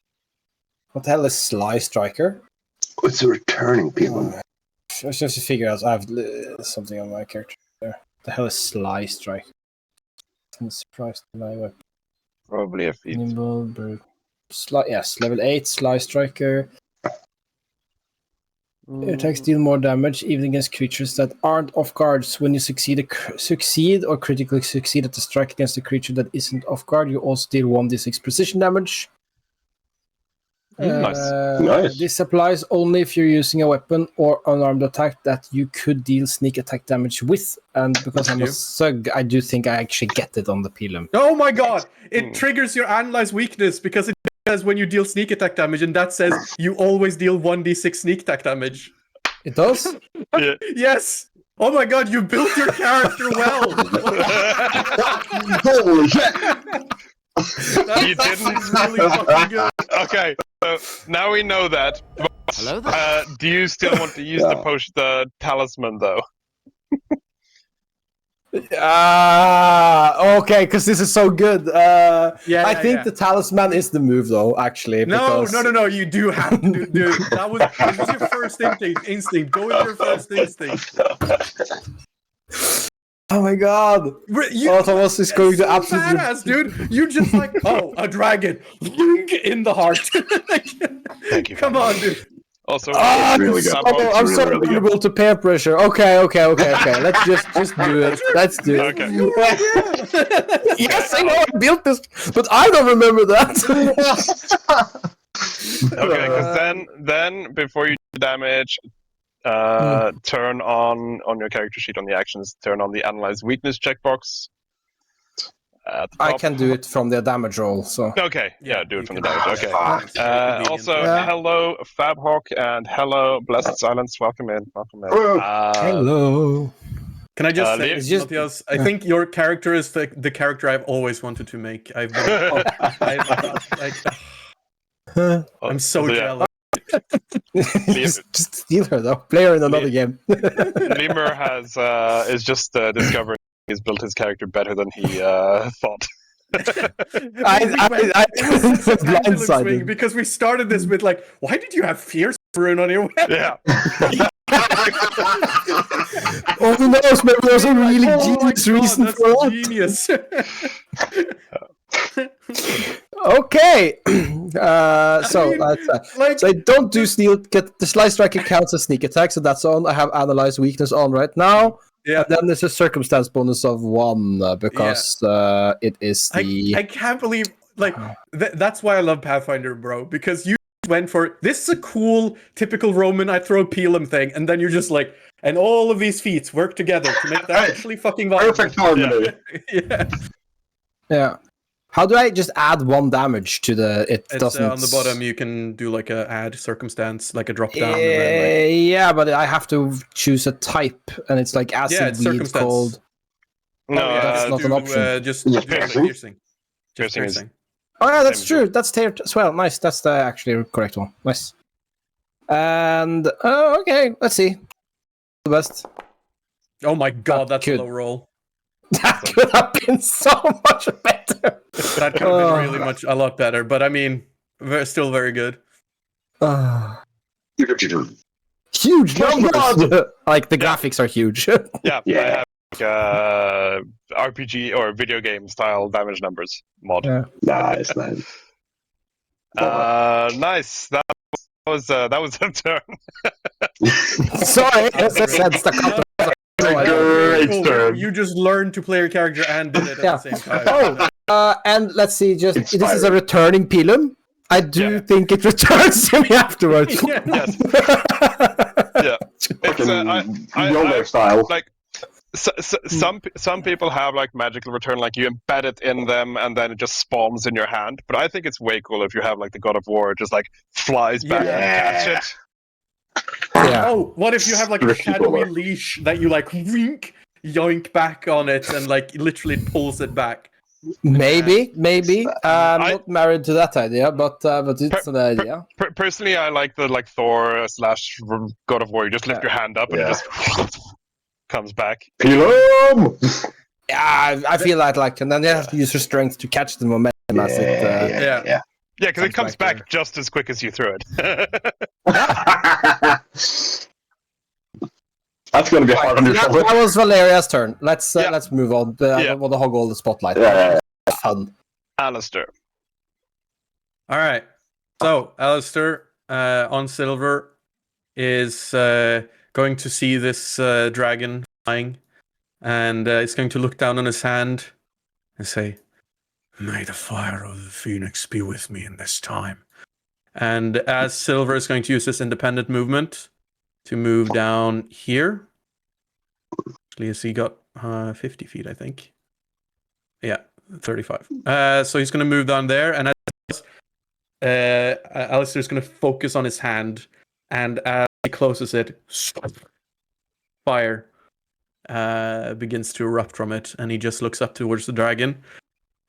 What the hell is Sly Striker? It's a returning people. I should have to figure out. I have something on my character there. The hell is Sly Striker? I'm surprised by my weapon. Probably a feat. Nimble, bird. Yes, level 8, Sly Striker. Attacks deal more damage, even against creatures that aren't off guards. When you succeed or critically succeed at the strike against a creature that isn't off guard, you also deal 1d6 precision damage. Nice. This applies only if you're using a weapon or unarmed attack that you could deal sneak attack damage with. And because I'm a Sug, I do think I actually get it on the Pelum. Oh my god! It triggers your analyze weakness because it says when you deal sneak attack damage, and that says you always deal 1d6 sneak attack damage. It does? Yeah. Yes! Oh my god, you built your character well! Holy shit! You didn't. Really fucking good. Okay, so now we know that. Hello there. Do you still want to use the talisman though? Okay, because this is so good. I think the talisman is the move, though, actually. No, because... you do have to do it. That was your first instinct. Go with your first instinct. Oh my god! Thomas is going to absolutely badass, dude. You just like, oh, a dragon in the heart. Thank you. Come on, dude. Also, really good. I'm so vulnerable to peer pressure. Okay. Let's just do it. Let's do it. Okay. Yes, I know I built this, but I don't remember that. Okay, because then before you do damage, turn on your character sheet on the actions. Turn on the analyze weakness checkbox. At the top. I can do it from the damage roll. So Okay, yeah, do it from the damage. Okay. Also, Yeah. hello Fabhawk and hello Blessed Silence. Welcome in. hello. Can I just say, It's just- Matthias, I think your character is the character I've always wanted to make. I'm so jealous. just steal her though. Play her in another game. Lemur is just discovering he's built his character better than he thought. I Blindsided. Because we started this with like, why did you have fierce rune on your weapon? Yeah. Oh, who knows? Maybe there's a really genius reason that's for it. genius. Okay. So I don't do steal. Get the slice striker counts as sneak attack, so that's on. I have analyze weakness on right now. Yeah. And then there's a circumstance bonus of 1 because it is the. I can't believe that's why I love Pathfinder, bro. Because you went for this is a cool typical Roman I throw Pelum thing, and then you're just like, and all of these feats work together to make that actually fucking viable. Perfect harmony. Yeah. How do I just add 1 damage to the? It It's doesn't. on the bottom. You can do like a add circumstance, like a drop down. And then, Yeah, but I have to choose a type, and it's like acid, it's bleed, circumstance. cold. No, that's not an option. Just piercing. piercing. Just Piercing is- piercing. Oh yeah, that's Same true. That's tailored as well. Nice. That's the actually correct one. Nice. And okay, let's see. The best. Oh my god, that's a could- low roll. That could have been so much better. That could have been really a lot better. But I mean, still very good. Huge Oh, numbers. Like the graphics are huge. Yeah, Yeah. I have RPG or video game style damage numbers mod. Yeah. Nice. Nice. That was a turn. Sorry, as I said, staccato. Great turn. You just learned to play your character and did it at the same time. And let's see. This is a Inspiring. returning Pelum. I do think it returns to me afterwards. Yes. Yeah. It's Fucking I YOLO style. like some people have like magical return, like you embed it in them and then it just spawns in your hand. But I think it's way cool if you have like the God of War just like flies back and catch it. Yeah. Oh, what if you have like a Tricky shadowy boy. leash that you like wink, yoink back on it and like literally pulls it back? Maybe. I'm I- not married to that idea, but it's an idea. Personally, I like the like Thor / God of War. You just lift your hand up and it just comes back. Pilum! Yeah, I feel like, and then you have to use your strength to catch the momentum as it. Yeah. Yeah, because it Comes comes back back just as quick as you threw it. That's going to be hard on your That shoulder. was Valeria's turn. Let's Yeah. let's move on. I don't want to hog all the spotlight. Yeah. Fun. Alistair. All right. So Alistair on silver is going to see this dragon flying, and it's going to look down on his hand and say, "May the fire of the phoenix be with me in this time." And as silver is going to use this independent movement to move down here. Actually, has he got 50 feet, I think. Yeah, 35. So he's going to move down there, and Alistair's going to focus on his hand, and as he closes it, fire begins to erupt from it, and he just looks up towards the dragon.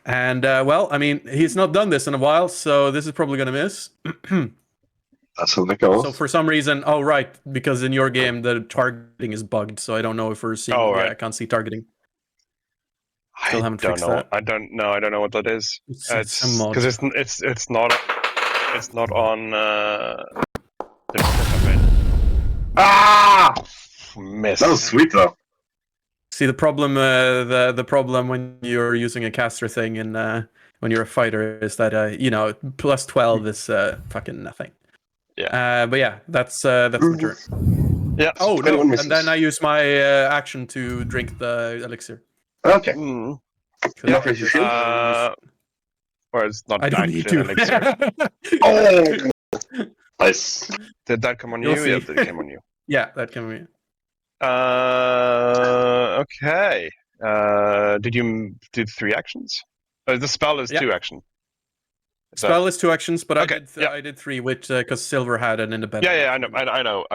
And, well, I mean, he's not done this in a while, so this is probably going to miss. That's how it goes. So for some reason, oh right, because in your game the targeting is bugged, so I don't know if we're seeing. Oh, Yeah, right. I can't see targeting. I Still haven't don't fixed know. that. I don't know. I don't know what that is. It's a mod. Because it's not on. The campaign. Ah! Miss. That was sweet, though. See the problem. The problem when you're using a caster thing and when you're a fighter is that plus 12 is fucking nothing. Yeah. But yeah, that's my turn. Yeah. Oh If no! anyone misses. And then I use my action to drink the elixir. Okay. Mm. 'Cause You're not I raise your just- shield? Or it's not I don't need actually an elixir. to. Oh! Nice. Did that come on You'll you? see. Yeah, it came on you. Yeah, that can be. Okay. Did you do 3 actions? The spell is Yeah. 2 action. Is Spell is 2 actions, but Okay, I did 3, which because Silver had an independent. Yeah, I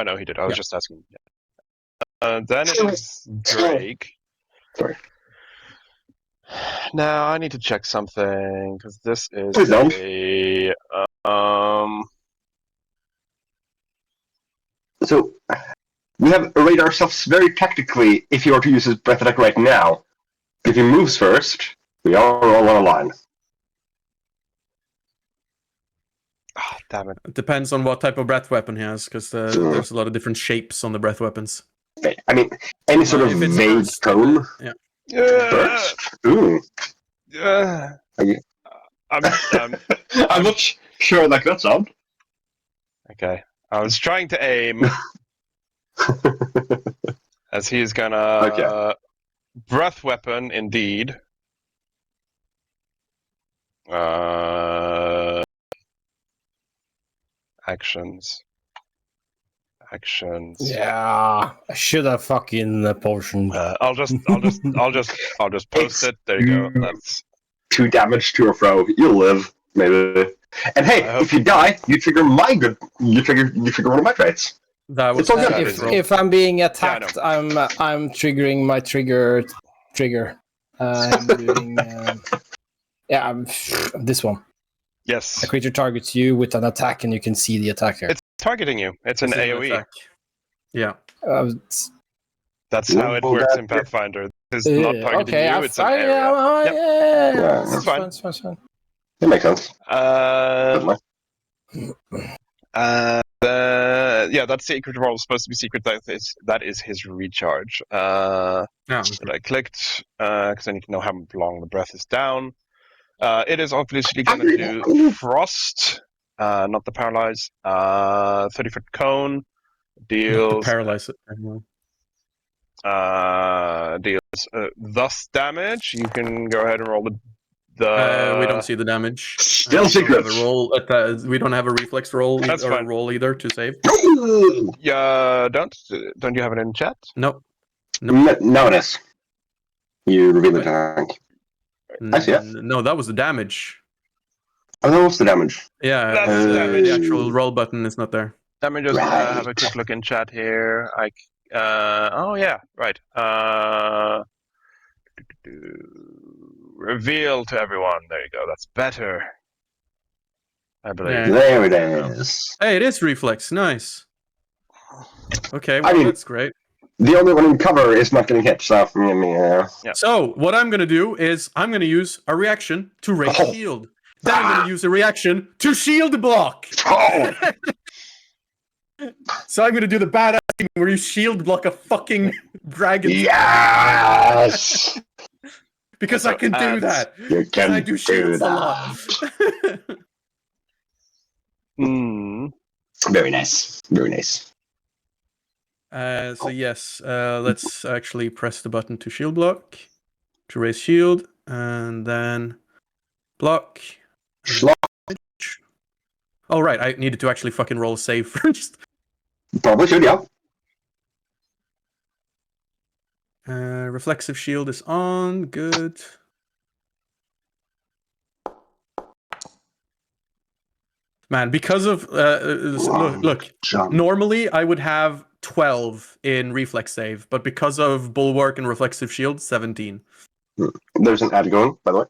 know he did. I was Yeah. just asking. Yeah. Then it is Drake. Sorry. Now I need to check something because this is Please don't. a So, we have arrayed ourselves very tactically if you were to use his breath attack right now. If he moves first, we are all on a line. damn it. It depends on what type of breath weapon he has, because there's a lot of different shapes on the breath weapons. I mean, any sort of If it's vague burst, tone. yeah. Burst? Ooh. Are you- I'm I'm not sure like that sound. okay. I was trying to aim as he's gonna Okay. breath weapon indeed. Actions. Yeah, I should have fucking potion. I'll just post it. There you go. That's 2 damage to a throw. You'll live, maybe. And hey, I hope- if you die, you trigger my good. You trigger one of my traits. That was It's all good. that If, roll. if I'm being attacked, Yeah, I'm triggering my trigger. I'm doing. I'm this one. yes. A creature targets you with an attack, and you can see the attacker. It's targeting you. It's an It's an AOE. attack. Yeah. That's how it Well, works that- in Pathfinder. It's not targeting okay, you. It's an area. Yep. Yeah, That's fine. That's fine. That makes sense. Yeah, that secret roll is supposed to be secret. That is his recharge. Yeah. That I clicked because I need to know how long the breath is down. It is obviously going to do frost, not the paralyze. 30-foot cone To deals paralyze it. thus damage. You can go ahead and roll the. We don't see the damage. Still We don't secret. have a roll. We don't have a reflex roll That's or fine. a roll either to save. Yeah, don't you have it in chat? Nope. No, it is. You reveal the tank. I see it. No, that was the damage. Oh, that was the damage. Yeah, That's the actual roll button is not there. Let me just have a Right. quick look in chat here. Oh yeah, right. Reveal to everyone. There you go. That's better. I believe. Yeah. There it is. Hey, it is reflex. Nice. Okay, I well, mean- that's great. The only one in cover is not getting hit, so Yeah. So what I'm gonna do is I'm gonna use a reaction to raise Oh. shield. Then I'm gonna use a reaction to shield block. Oh! So I'm gonna do the badass thing where you shield block a fucking dragon. Yes! Because I can do that. You And can I do shields a lot. Hmm. Very nice. Very nice. So yes, let's actually press the button to shield block, to raise shield, and then block. Schlock. Oh right, I needed to actually fucking roll a save first. Probably should, yeah. Reflexive shield is on. Good. Man, because of look. Jump. Normally I would have 12 in reflex save, but because of bulwark and reflexive shield, 17. There's an ad going, by the way.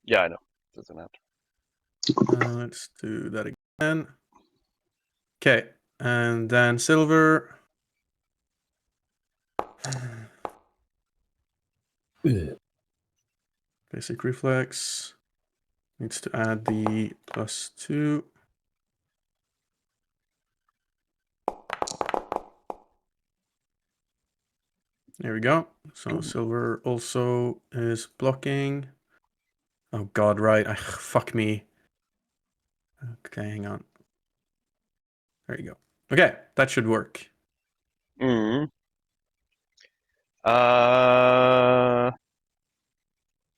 Yeah, I know. Doesn't matter. Let's do that again. Okay, and then silver. Basic reflex. Needs to add the +2. There we go. So silver also is blocking. Oh god, right. Fuck me. Okay, hang on. There you go. Okay, that should work. Hmm.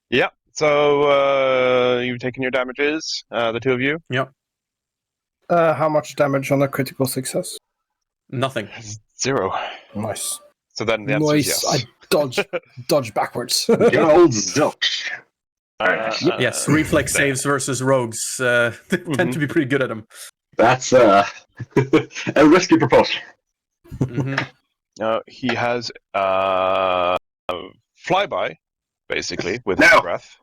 Yeah. So you've taken your damages, the two of you. How much damage on a critical success? Nothing. 0. Nice. So then the answer is Nice. yes. I dodge backwards. Good old zilch. Yes, reflex saves versus rogues tend to be pretty good at them. That's a risky proposal. He has flyby, basically, with No. his breath,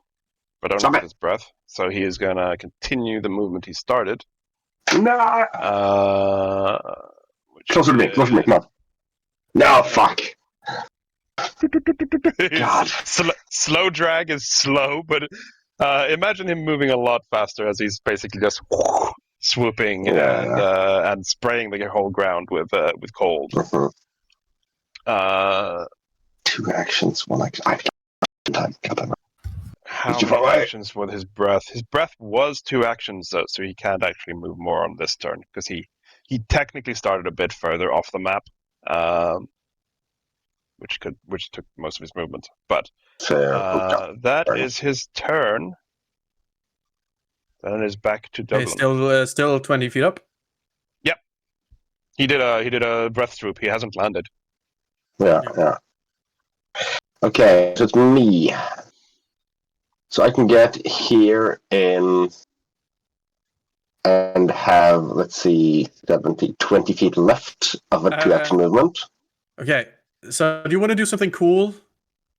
but only Stop with it. his breath. So he is going to continue the movement he started. No. Closer to me. Closer to me. Come on. No, fuck. God. Slow drag is slow, but imagine him moving a lot faster as he's basically just swooping and spraying the whole ground with cold. Mhm. 2 actions, 1 action. I have time. How Did you many follow it? actions with his breath? His breath was 2 actions, though, so he can't actually move more on this turn because he technically started a bit further off the map, which took most of his movement. But that is his turn. Then it is back to Okay, Dublin. still 20 feet up. Yep, he did a breath swoop. He hasn't landed. Yeah. Okay, so it's me. So I can get here in and have, let's see, 20 feet left of a 2-action movement. Okay, so do you want to do something cool?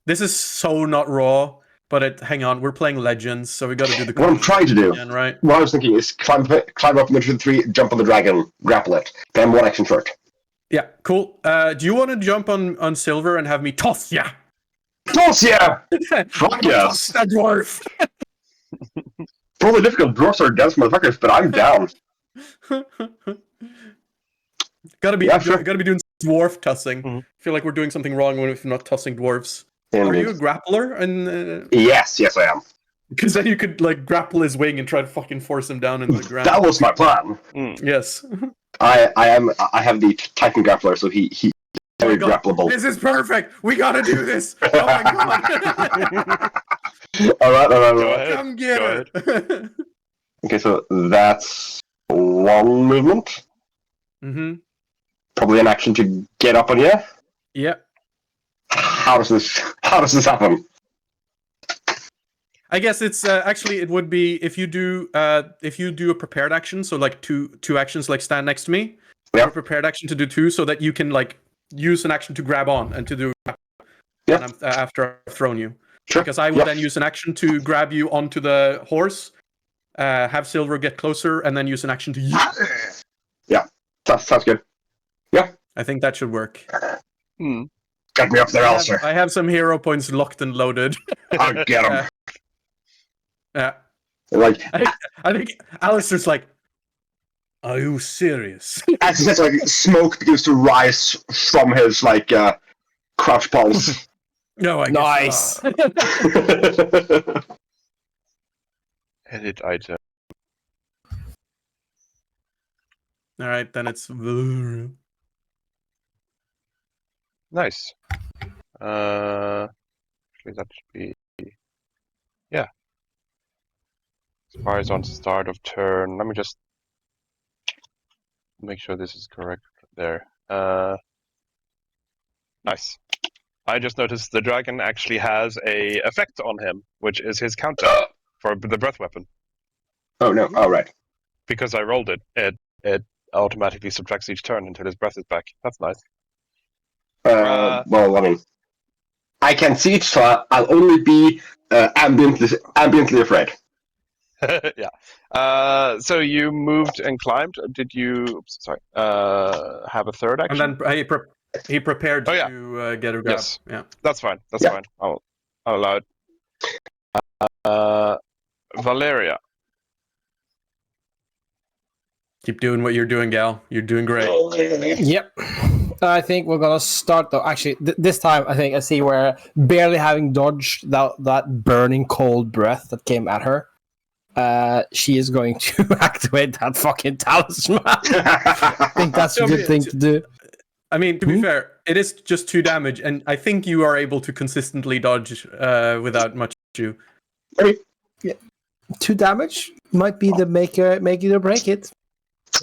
This is so not raw, but hang on, we're playing Legends, so we got to do the. What I'm trying to do, again, right? what I was thinking is climb up in the tree, jump on the dragon, grapple it. Then I'm 1 action short. Yeah, cool. Do you want to jump on silver and have me toss? Yeah. Toss, yeah! Fuck yes! Toss that dwarf. Probably difficult. Dwarfs are dense motherfuckers, but I'm down. Gotta be doing dwarf tossing. Mhm. I feel like we're doing something wrong when we're not tossing dwarves. Indeed. Are you a grappler? And Yes, I am. because then you could like grapple his wing and try to fucking force him down into the ground. That was my plan. Yes. I have the Titan grappler, so he's very grappleable. This is perfect. We gotta do this. Oh my god. All right. Go ahead. Come get Go it. Okay, so that's 1 movement. Mm-hmm. Probably an action to get up on you. Yeah. How does this happen? I guess it's actually it would be if you do a prepared action, so like two actions, like stand next to me. Yeah. A prepared action to do 2, so that you can like use an action to grab on and to do Yeah. after I've thrown you. Sure. Because I would then use an action to grab you onto the horse, have Silver get closer, and then use an action to use. Yeah, sounds good. Yeah. I think that should work. Get me up there, Alistair. I have some hero points locked and loaded. I'll get him. Yeah. Like, I think Alistair's like, are you serious? as he says, like, smoke begins to rise from his, like, crouch pulse. No, I guess Nice. not. Edit item. All right, then it's Nice. Actually, that should be. Yeah. Expires on start of turn. Let me just make sure this is correct there. Nice. I just noticed the dragon actually has a effect on him, which is his counter for the breath weapon. Oh, no. Oh, right. Because I rolled it, it automatically subtracts each turn until his breath is back. That's nice. Well, I mean, I can see it, so I'll only be ambiently afraid. Yeah. So you moved and climbed. Did you? Oops, sorry. Have a third action? and then he prepared Oh, yeah. to get a grab. Yes. Yeah. That's fine. That's Yeah. fine. I'll allow it. Valeria. Keep doing what you're doing, gal. You're doing great. Yep. I think we're gonna start though. Actually, this time I think I see where barely having dodged that burning cold breath that came at her, she is going to activate that fucking talisman. I think that's a good thing to do. I mean, to be fair, it is just 2 damage, and I think you are able to consistently dodge without much issue. 2 damage might be the make it or break it.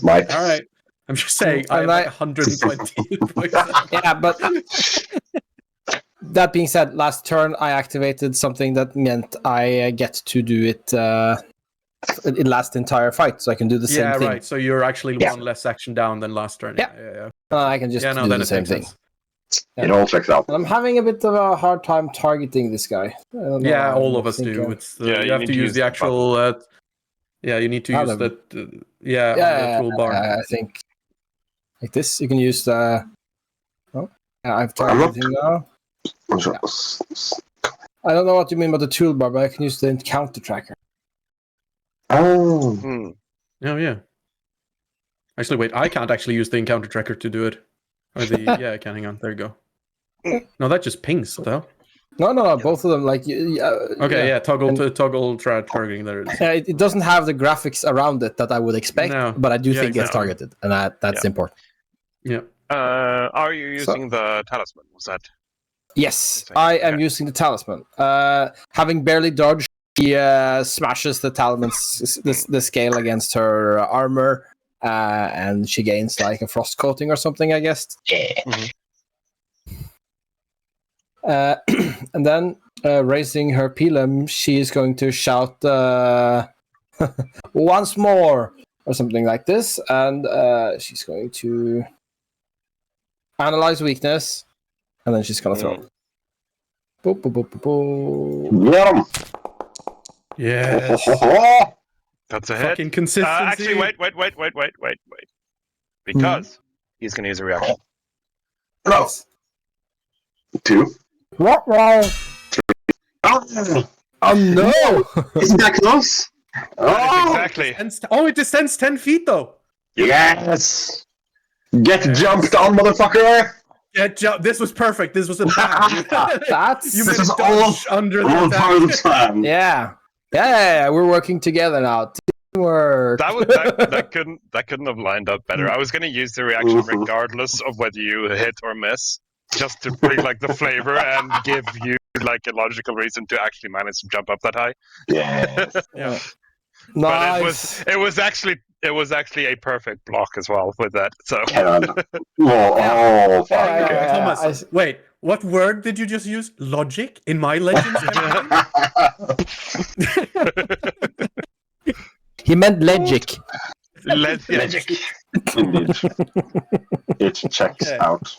Might. All right. I'm just saying, I have like 120 points. Yeah, but that being said, last turn I activated something that meant I get to do it. It lasts the entire fight, so I can do the same thing. Yeah, right. So you're actually Yeah. 1 less action down than last turn. Yeah. I can just do then the it same makes thing. sense. It all checks out. And I'm having a bit of a hard time targeting this guy. I don't know, Yeah, I all don't of us think, do. It's Yeah, you you have need to to use use the the actual. You need to use the- that. On the toolbar. I think like this. You can use the. Oh, yeah, I've targeted him now. I'm sorry. I don't know what you mean by the toolbar, but I can use the encounter tracker. Oh. Oh yeah. Actually, wait. I can't actually use the encounter tracker to do it. Or the yeah, I can. Hang on. There you go. No, that just pings though. No, both of them. Like, Okay, yeah. Toggle targeting. There it is. It doesn't have the graphics around it that I would expect, No. but I do Yeah, think it's exactly. targeted, and that's important. Yeah. Are you using the talisman? Was that? Yes, Interesting. I am Okay. using the talisman. Having barely dodged, he smashes the talisman's the scale against her armor, and she gains like a frost coating or something, I guess. Yeah. And then raising her pilum, she is going to shout once more or something like this, and she's going to analyze weakness, and then she's gonna throw. Boop, boop, boop, boop, boop. Get him! Yes. That's a hit. Fucking consistency. Actually, wait. Because he's going to use a reaction. No. 2. What? Wow. Oh, Oh no! isn't that close? Oh, Exactly. It descends 10 feet though. yes! Get jumped on, motherfucker! This was perfect. This was a plan. That's You This made is a dodge under the all part of the attack. plan. yeah. We're working together now. Teamwork. That couldn't have lined up better. I was going to use the reaction Mhm. regardless of whether you hit or miss, just to bring like the flavor and give you like a logical reason to actually manage to jump up that high. Yeah. Yeah. But Nice. it was actually it was actually a perfect block as well with that. So Cannot. Oh, fuck. Yeah. Thomas, wait, what word did you just use? Logic in my Legends campaign? He meant legic. Magic. Indeed. It checks Okay. out.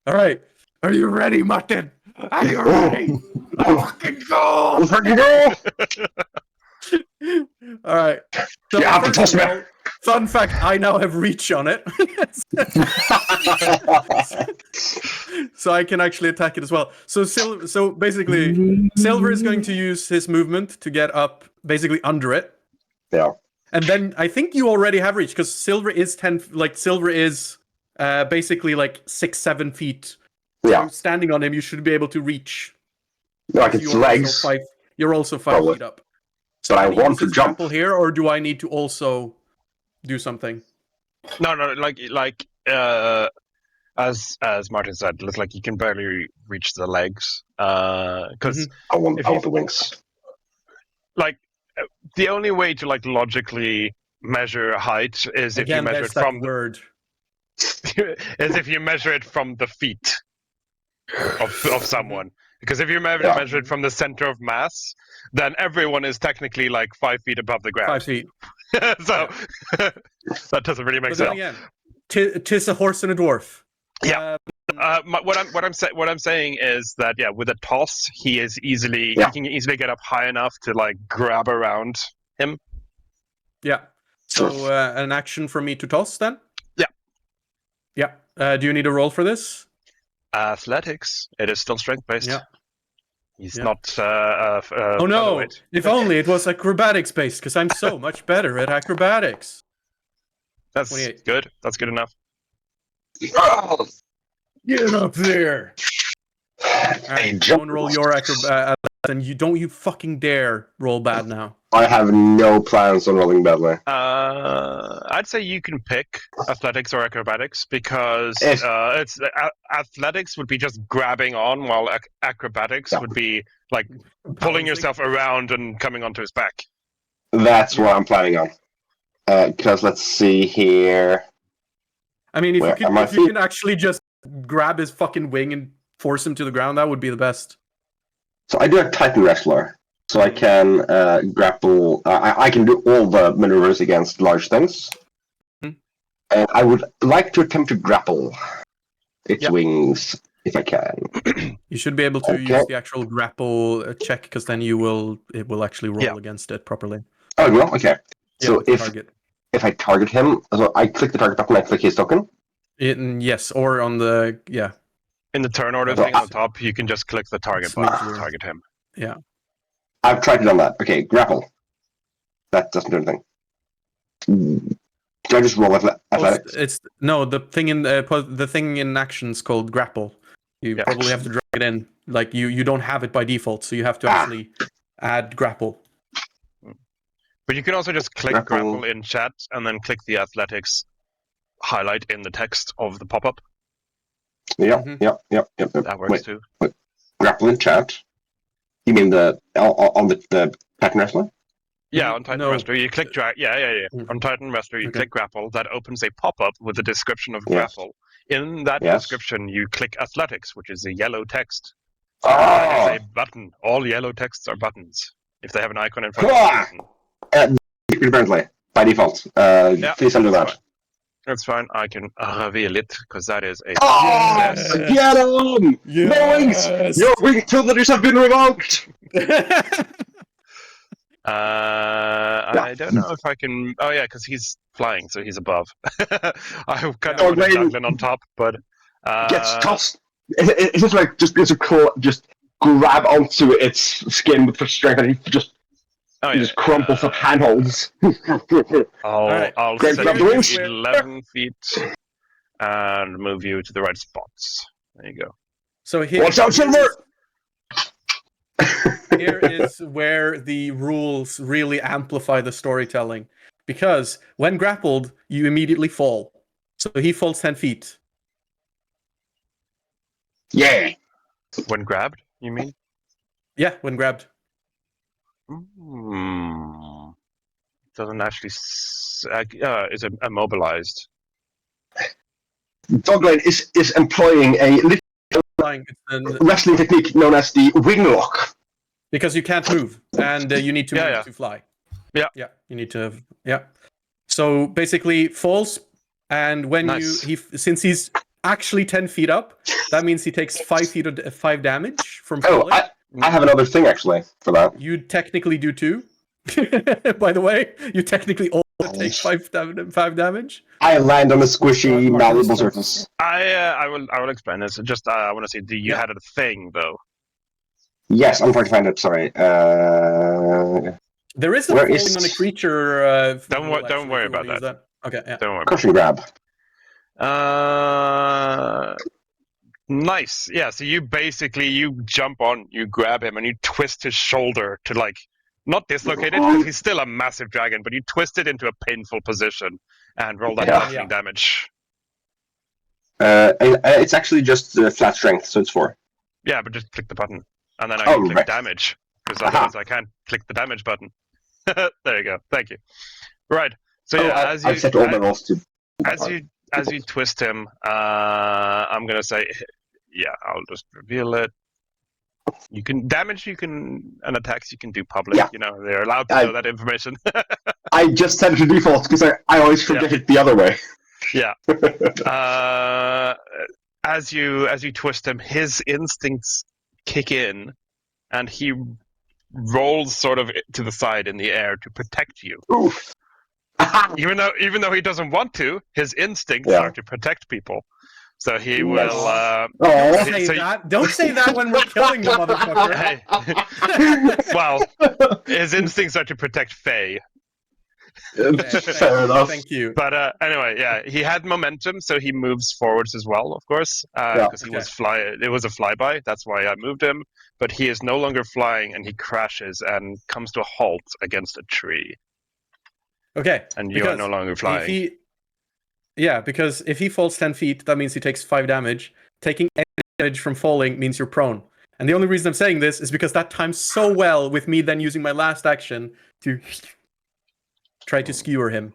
All right, are you ready, Martin? Are you ready? Fucking go! Let's fucking go! All right. So You have to first toss of me. all, fun fact: I now have reach on it, so I can actually attack it as well. So basically, Silver is going to use his movement to get up, basically under it, Yeah. and then I think you already have reach because Silver is 10. Like Silver is basically like 6-7 feet. Yeah. So standing on him, you should be able to reach. Like its legs. You're also 5 Probably. feet up. But I can he want use to his jump. grapple here, or do I need to also do something? no, as Martin said, it's like you can barely reach the legs because I want If you- the wings. like the only way to like logically measure height is if you Again, measure there's it that from word. is if you measure it from the feet of someone. Because if you Yeah. measure it from the center of mass, then everyone is technically like 5 feet above the 5 ground. feet. So that doesn't really make But then sense. again, tis a horse and a dwarf. Yeah. What I'm saying is that with a toss, he can easily get up high enough to like grab around him. Yeah. So an action for me to toss then? Yeah. Yeah. Do you need a roll for this? Athletics. It is still strength based. Yeah. He's Yeah. not. Oh no! featherweight. If only it was acrobatics based, because I'm so much better at acrobatics. That's 28. good. That's good enough. Get up there! Alright, jump don't roll your acrobat, and you fucking dare roll bad now. I have no plans on rolling badly. I'd say you can pick athletics or acrobatics because If- athletics would be just grabbing on, while acrobatics Yeah. would be like pulling Balancing. yourself around and coming onto his back. That's what I'm planning on. Because let's see here. I mean, if Where you are my feet? can actually just grab his fucking wing and force him to the ground, that would be the best. So I do have Titan Wrestler. So I can grapple. I can do all the maneuvers against large things. Mhm. And I would like to attempt to grapple its Yep. wings if I can. You should be able to Okay. use the actual grapple check, because then it will actually roll Yeah. against it properly. Oh, well, okay. Yeah, So with the target. if I target him, so I click the target button, I click his token. Yes, or on the In the turn order Well, thing on the top, you can just click the target It's button to easier. target him. I've tried it on that. Okay, grapple. That doesn't do anything. Do I just roll athletics? It's no, the thing in action's called grapple. You Yeah. probably have to drag it in. Like you don't have it by default, so you have to actually add grapple. But you can also just click Grapple. grapple in chat and then click the athletics highlight in the text of the pop-up. Yep. That works Wait, too. grapple in chat. You mean on the Titan Wrestler? Yeah, Mhm. on Titan No. Wrestler, you click drag. Yeah. Mhm. On Titan Wrestler, you Okay. click grapple. That opens a pop-up with a description of Yes. grapple. In that Yes. description, you click athletics, which is a yellow text. Oh! That is a button. All yellow texts are buttons. If they have an icon in front of Ah! them. Apparently, by default. Please undo that. That's fine. I can reveal it because that is a. Oh! Yes. Get him! No wings! Your wing abilities have been revoked! I don't know if I can. Oh yeah, because he's flying, so he's above. I kind Yeah. of wanted Oh, Duglin on top, but Gets tossed. It's just like just grab onto its skin with the strength and he just crumples up handholds. Alright. I'll Great set job, you Bruce. 11 feet and move you to the right spots. There you go. So here, Watch out, Silver! here is where the rules really amplify the storytelling, because when grappled, you immediately fall. So he falls 10 feet. Yeah. When grabbed, you mean? Yeah, when grabbed. Hmm. doesn't actually is immobilized. Doglane is employing a Flying, and wrestling technique known as the wing lock. because you can't move, and you need to Yeah, move yeah. to fly. Yeah. Yeah, you need to. Yeah. So basically, falls, and when Nice. since he's actually 10 feet up, that means he takes 5 damage from Oh, falling. I have another thing actually for that. You technically do too. By the way, you technically also take 5 damage. I land on a squishy, Marcus, malleable thanks. surface. I will explain this. Just I want to see. Do you Yeah. had a thing though? Yes, I'm trying to find it. Sorry. There is a Where falling is- on a creature. Don't rule, don't actually, worry if you wanna about use that. Okay, yeah. Don't worry. crushing grab. Nice. Yeah. So you jump on, you grab him, and you twist his shoulder to like not dislocate it because he's still a massive dragon, but you twist it into a painful position and roll that Yeah. bludgeoning damage. It's actually just flat strength, so it's 4. Yeah, but just click the button, and then I Oh, can click right. damage because Aha. otherwise I can't click the damage button. There you go. Thank you. Right. So yeah, I've set all my rolls to. as you twist him, I'm gonna say, yeah, I'll just reveal it. You can and attacks you can do public. Yeah. You know, they're allowed to know that information. I just set it to default because I always forget it the other way. Yeah. As you twist him, his instincts kick in, and he rolls sort of to the side in the air to protect you. Oof. Even though he doesn't want to, his instincts Yeah. are to protect people. So he Nice. will. Oh. Say So- that. Don't say that when we're killing the motherfucker. Hey. Well, his instincts are to protect Faye. Fair enough. Thank you. But anyway, yeah, he had momentum, so he moves forwards as well, of course, because he was It was a flyby. That's why I moved him. But he is no longer flying, and he crashes and comes to a halt against a tree. Okay. And you are no longer flying. Because if he falls 10 feet, that means he takes 5 damage. Taking any damage from falling means you're prone. And the only reason I'm saying this is because that times so well with me then using my last action to try to skewer him.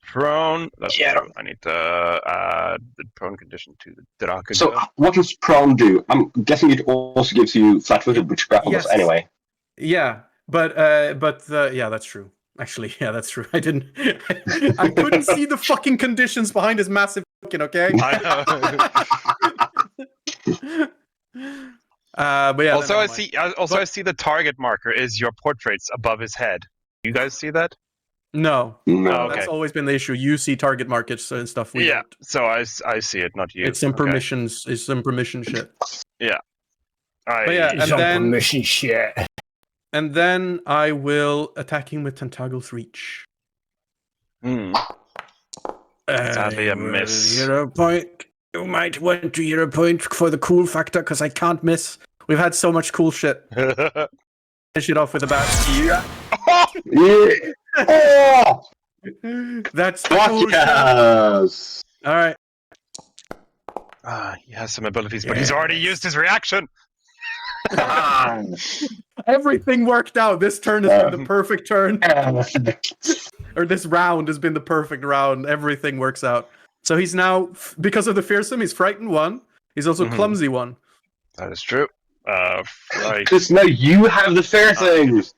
Prone. That's true. I need to add the prone condition to the Draco. So, what does prone do? I'm guessing it also gives you flat-footed, which grapple does Yes. anyway. Yeah, but yeah, that's true. Actually, yeah, that's true. I couldn't see the fucking conditions behind his massive fucking, okay? I know. But yeah. Also, I see the target marker is your portraits above his head. You guys see that? No, No. Oh, okay. that's always been the issue. You see target markets and stuff. We Yeah. don't. So I see it, not you. It's some Okay. permissions. It's some permission shit. But yeah, and then I will attack him with Tentagle's Reach. Sadly, a miss. 0 point. You might want to 0 point for the cool factor because I can't miss. We've had so much cool shit. Finish it off with a bat. Yeah. Oh! That's the Fuck cool yes! shit. All right. He has some abilities, but he's already used his reaction. Everything worked out. This turn has been the perfect turn. Or this round has been the perfect round. Everything works out. So he's now, because of the fearsome, he's frightened 1. He's also clumsy 1. That is true. Right. Because now you have the fair things.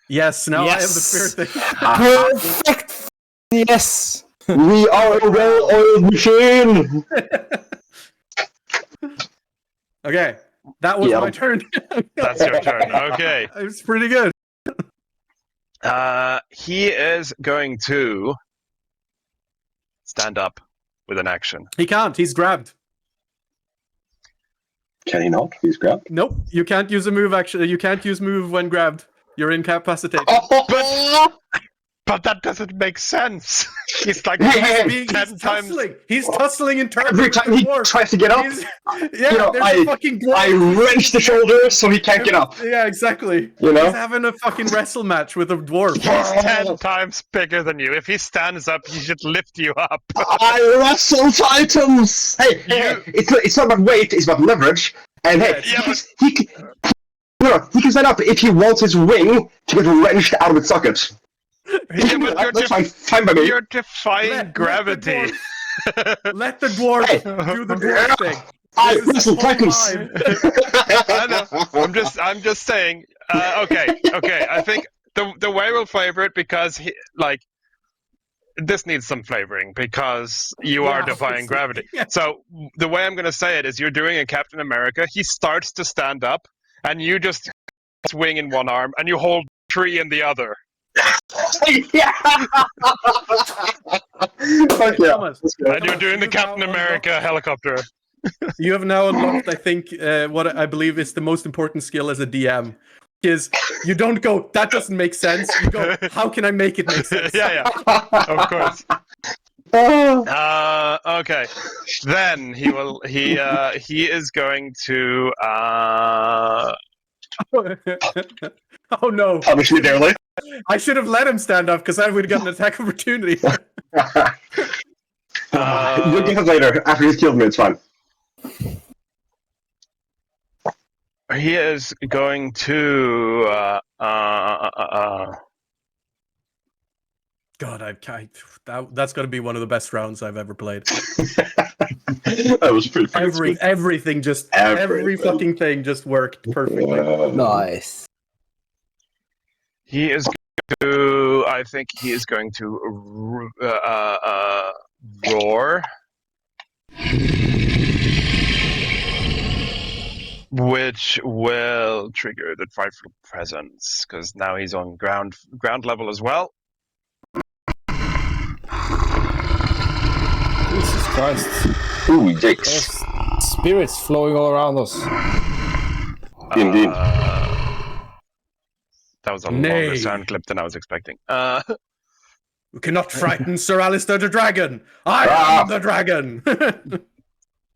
Yes, now Yes. I have the fear thing. Perfect. Yes. We are a well-oiled machine. Okay, that was Yeah. my turn. That's your turn. Okay. It's pretty good. He is going to stand up with an action. He can't. He's grabbed. Can he not? He's grabbed. Nope. You can't use a move action. You can't use move when grabbed. You're incapacitated. But that doesn't make sense. He's like He's 10 times. tussling. He's tussling in turn. Every time he tries to get up, Yeah, there's a fucking dwarf. I wrench the shoulder so he can't get up. Yeah, exactly. You know? He's having a fucking wrestle match with a dwarf. He's 10 times bigger than you. If he stands up, he should lift you up. I wrestle titans. Hey, it's not about weight; it's about leverage. And hey, Yeah, he can stand up if he wants his wing to get wrenched out of its socket. Yeah, but That's fine by me. you're defying Let the gravity. Let the dwarf Hey. do the dwarf thing. I This is wrestle the whole titans. vibe. I know. I'm just saying. Okay. I think the way we'll flavor it because this needs some flavoring because you are Yeah, defying obviously. gravity. Yeah. So the way I'm going to say it is, you're doing a Captain America. He starts to stand up, and you just swing in one arm, and you hold tree in the other. Yeah. Fuck yeah. Thomas, And you're doing the you've now Captain America helicopter. You have now unlocked, I think, what I believe is the most important skill as a DM. Is you don't go, that doesn't make sense. You go, how can I make it make sense? Yeah, of course. Okay. Then he is going to Oh no. Punish me dearly. I should have let him stand up because I would have gotten an attack opportunity. You'll get it later after he's killed me. It's fine. he is going to God, that's going to be one of the best rounds I've ever played. That was pretty Every Everything. fucking thing just worked perfectly. Nice. he is to I think he is going to roar, which will trigger the frightful presence because now he's on ground level as well. Jesus Christ. Ooh, yikes. There's spirits flowing all around us. Indeed. That was a Nay. longer sound clip than I was expecting. We cannot frighten Sir Alistair the Dragon. I am the dragon.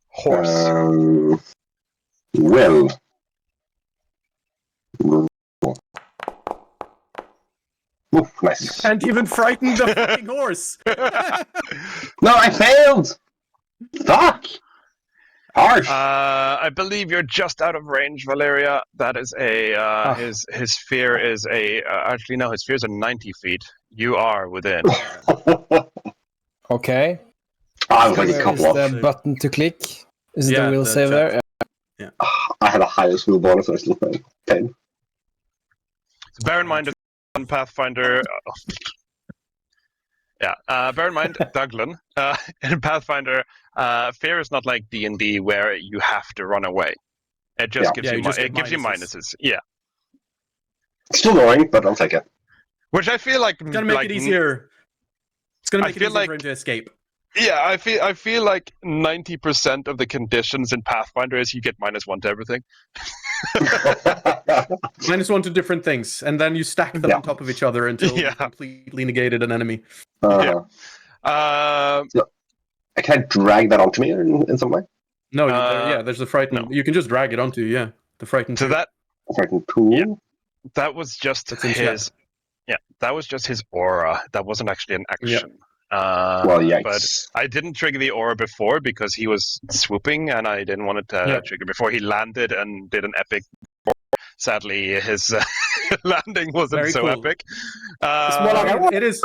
Horse. Well. Ooh, nice. Can't even frighten the fucking horse. No, I failed! Fuck! Harsh! I believe you're just out of range, Valeria. That is his fear is actually no, his fear is 90 feet. You are within. Okay. I was Where like a is couple of. the button to click? Is Yeah, the will the save chat. there? I had a highest will bonus, I still failed. 10. Bear in mind, on Pathfinder. Bear in mind, Douglin, in Pathfinder, fear is not like D&D where you have to run away. It just gives you just it get gives you minuses. minuses. Yeah, Still annoying, but I'll take it. which I feel like It's gonna make it easier. It's gonna make it feel easier like- for him to escape. Yeah, I feel like 90% of the conditions in Pathfinder is you get -1 to everything. -1 to different things, and then you stack them Yeah. on top of each other until Yeah. you completely negated an enemy. Uh, I can't drag that onto me in some way. No, there's the frightened. no. You can just drag it onto the frightened. So that If I can tool. Yeah. that was just That's in his. Yeah, that was just his aura. That wasn't actually an action. Well, yikes. But I didn't trigger the aura before because he was swooping, and I didn't want it to trigger before he landed and did an epic. Sadly, his landing wasn't Very so cool. epic. It is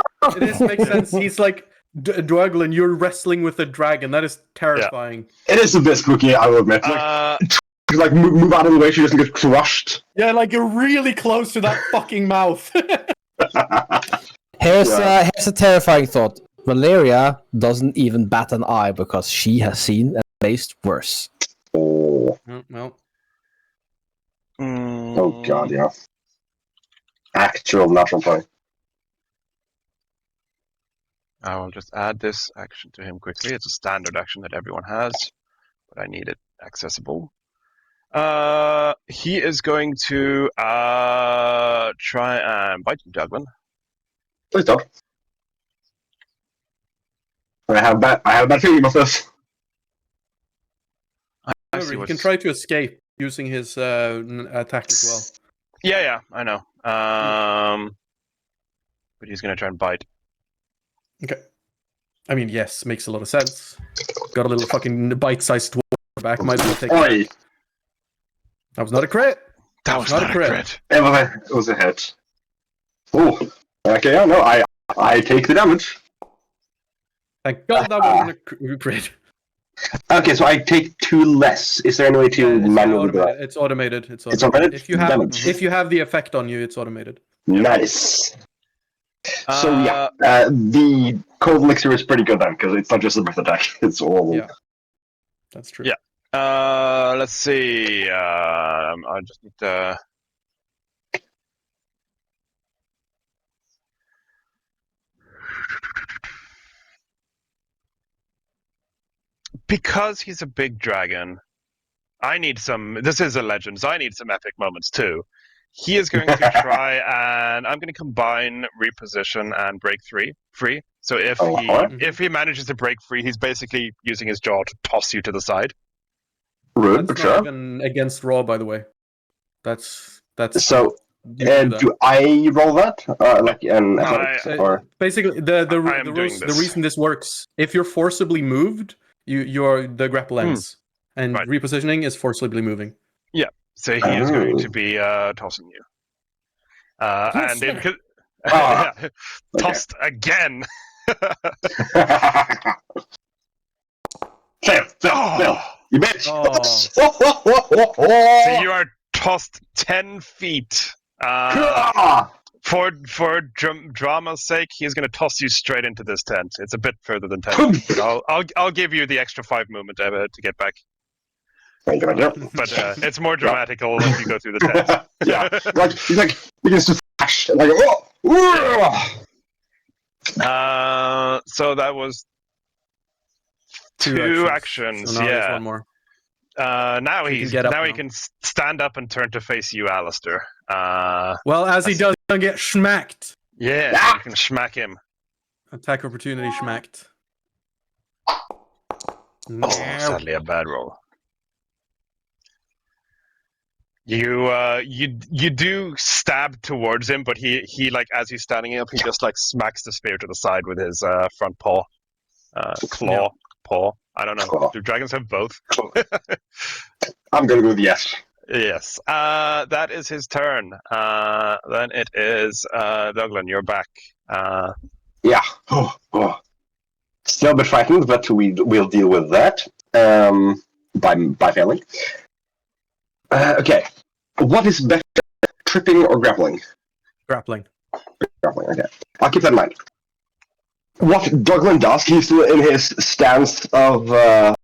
makes sense. He's like Dwaglin, you're wrestling with a dragon. That is terrifying. It is a bit spooky, I will admit. Like move out of the way, she doesn't get crushed. Yeah, like you're really close to that fucking mouth. Here's a terrifying thought. Valeria doesn't even bat an eye because she has seen and faced worse. Oh. Well, Oh god, yeah. Actual natural play. I will just add this action to him quickly. It's a standard action that everyone has, but I need it accessible. He is going to try and bite you, Douglin. Please don't. I have a bad feeling about this. however, you can try to escape using his attack as well. Yeah, I know. But he's going to try and bite. Okay. I mean, yes, makes a lot of sense. Got a little fucking bite-sized dwarf back. Might as well take Oi! That was not a crit. That was not a crit. It was a hit. Oh. Okay, yeah, no, I take the damage. Thank God that wasn't a crit. Okay, so I take 2 less. Is there any way to Yeah, manually do that? It's automated. It's It's automated? If you have Damage. if you have the effect on you, it's automated. Nice. So yeah, the cold elixir is pretty good then, because it's not just a breath attack; it's all. Yeah, that's true. Yeah. Let's see. I just need to. Because he's a big dragon, I need some. This is a legend, so I need some epic moments too. He is going to try, and I'm going to combine reposition and break free. So if he manages to break free, he's basically using his jaw to toss you to the side. Rude, but That's not sure. even against raw, by the way. That's So, you do that. do I roll that? Like an No, athletics, or Basically, the doing rules, the this. reason this works, if you're forcibly moved, you're the grapple ends, and Right. repositioning is forcibly moving. So he is going to be tossing you. Yes, And sir. tossed again. Fail! You bitch! Oh. So you are tossed 10 feet. For drama's sake, he's going to toss you straight into this tent. It's a bit further than 10 feet. I'll give you the extra 5 movement to get back. Thank you. But it's more dramatical if you go through the tent. Yeah, like begins to flash, like So that was two actions. So now there's Yeah. one more. Now So he can stand up and turn to face you, Alistair. Well, as he does, he'll get schmacked. Yeah, you can smack him. Attack opportunity schmacked. No. Oh, sadly, a bad roll. You do stab towards him, but he like as he's standing up, he just like smacks the spear to the side with his front paw, paw. I don't know. Claw. Do dragons have both? I'm gonna go with yes. Yes. That is his turn. Then it is Douglas. You're back. Yeah. Still a bit frightened, but we'll deal with that. By failing. Okay. What is better, tripping or grappling? Grappling. Grappling. Okay. I'll keep that in mind. What Douglas does, he's still in his stance of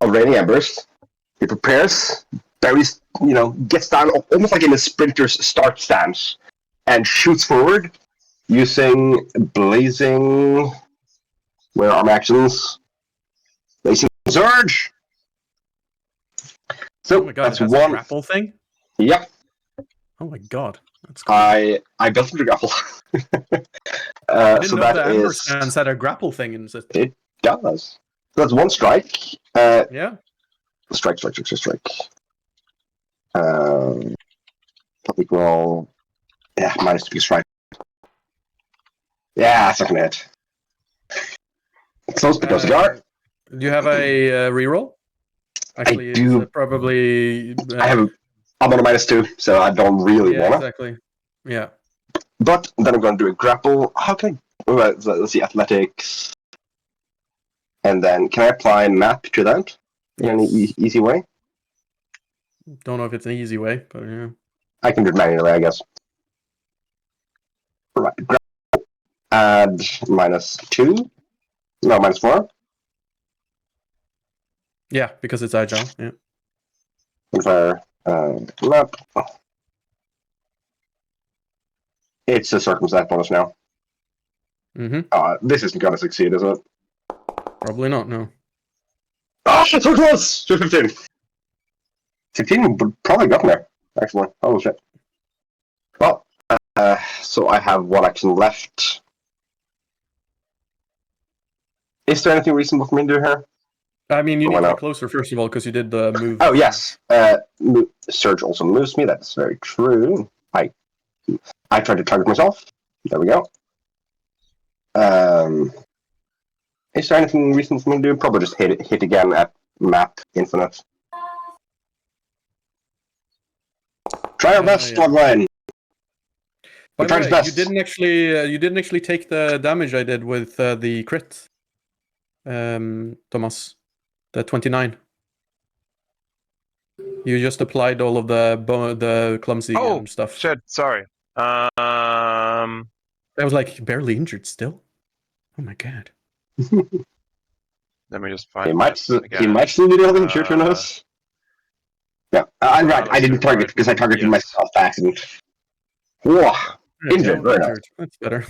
raining embers. He prepares, buries, gets down almost like in a sprinter's start stance, and shoots forward using blazing. Where are my actions? Blazing surge. So Oh my god, that's it has one a grapple thing? Yep. Oh my god. That's cool. I built him to grapple. I didn't so know that the Ember is stance had a grapple thing in it. it does. So that's one strike. Yeah. Strike. Public roll. Yeah, -2 strike. Yeah, that's not gonna hit. Close but no cigar. Do you have a reroll? Actually, I do. It's probably. I'm on a -2, so I don't really yeah, wanna. exactly. Yeah. But then I'm gonna do a grapple. How can I? Let's see, athletics. And then can I apply map to that in any easy way? Don't know if it's an easy way, but yeah. I can do it manually, I guess. Right. Grapple. Add -2. No, -4. Yeah, because it's agile. Yeah. Compare map. It's a circumstance bonus now. Mm-hmm. This isn't gonna succeed, is it? Probably not. No. Oh, so close! 15. 16 would probably gotten there, actually. Holy shit. Well, so I have one action left. Is there anything reasonable for me to do here? I mean, you need to get closer, first of all, because you did the move. Oh, yes. Surge also moves me. That's very true. I tried to target myself. There we go. Is there anything reasonable for me to do? Probably just hit again at map infinite. Try our best, Logline. By He the tried his way, best. you didn't actually take the damage I did with the crit, Thomas. The 29. You just applied all of the clumsy Oh, and stuff. shit, sorry. I was like barely injured still. Oh my god. Let me just He find might, that again. he might still be the other shirt, who knows? Yeah, I'm right. I didn't target because I targeted Yes. myself by accident. Whoa, injured, very nice. Injured. That's better.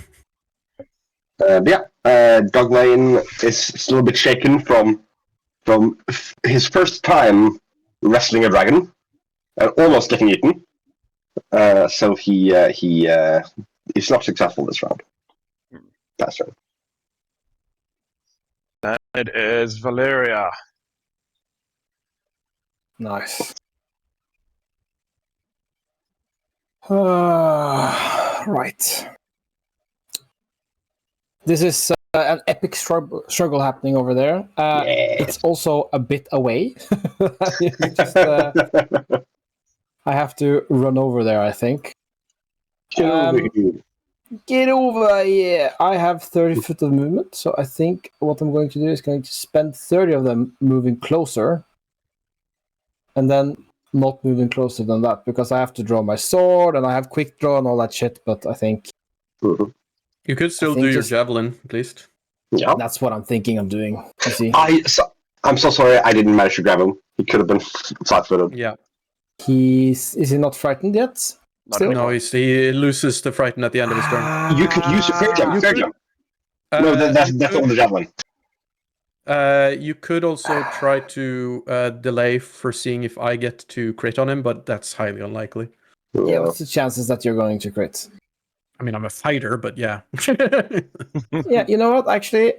Doglane is still a bit shaken from his first time wrestling a dragon, almost getting eaten. So he's not successful this round. That's right. Then it is Valeria. Nice. Right. This is an epic struggle happening over there. It's also a bit away. I have to run over there, I think. Get over here. Get over, yeah. I have 30 foot of movement, so I think what I'm going to do is going to spend 30 of them moving closer, and then not moving closer than that, because I have to draw my sword, and I have quick draw and all that shit, but I think... You could still do your javelin, at least. Yeah. That's what I'm thinking of doing, you see. I'm so sorry I didn't manage to grab him. He could have been flat-footed. Yeah. Is he not frightened yet? Still? No, he loses the frighten at the end of his turn. You could use your fair jump. No, that's all the javelin. You could also try to delay for seeing if I get to crit on him, but that's highly unlikely. Yeah, what's the chances that you're going to crit? I mean, I'm a fighter, but yeah. Yeah, you know what? Actually,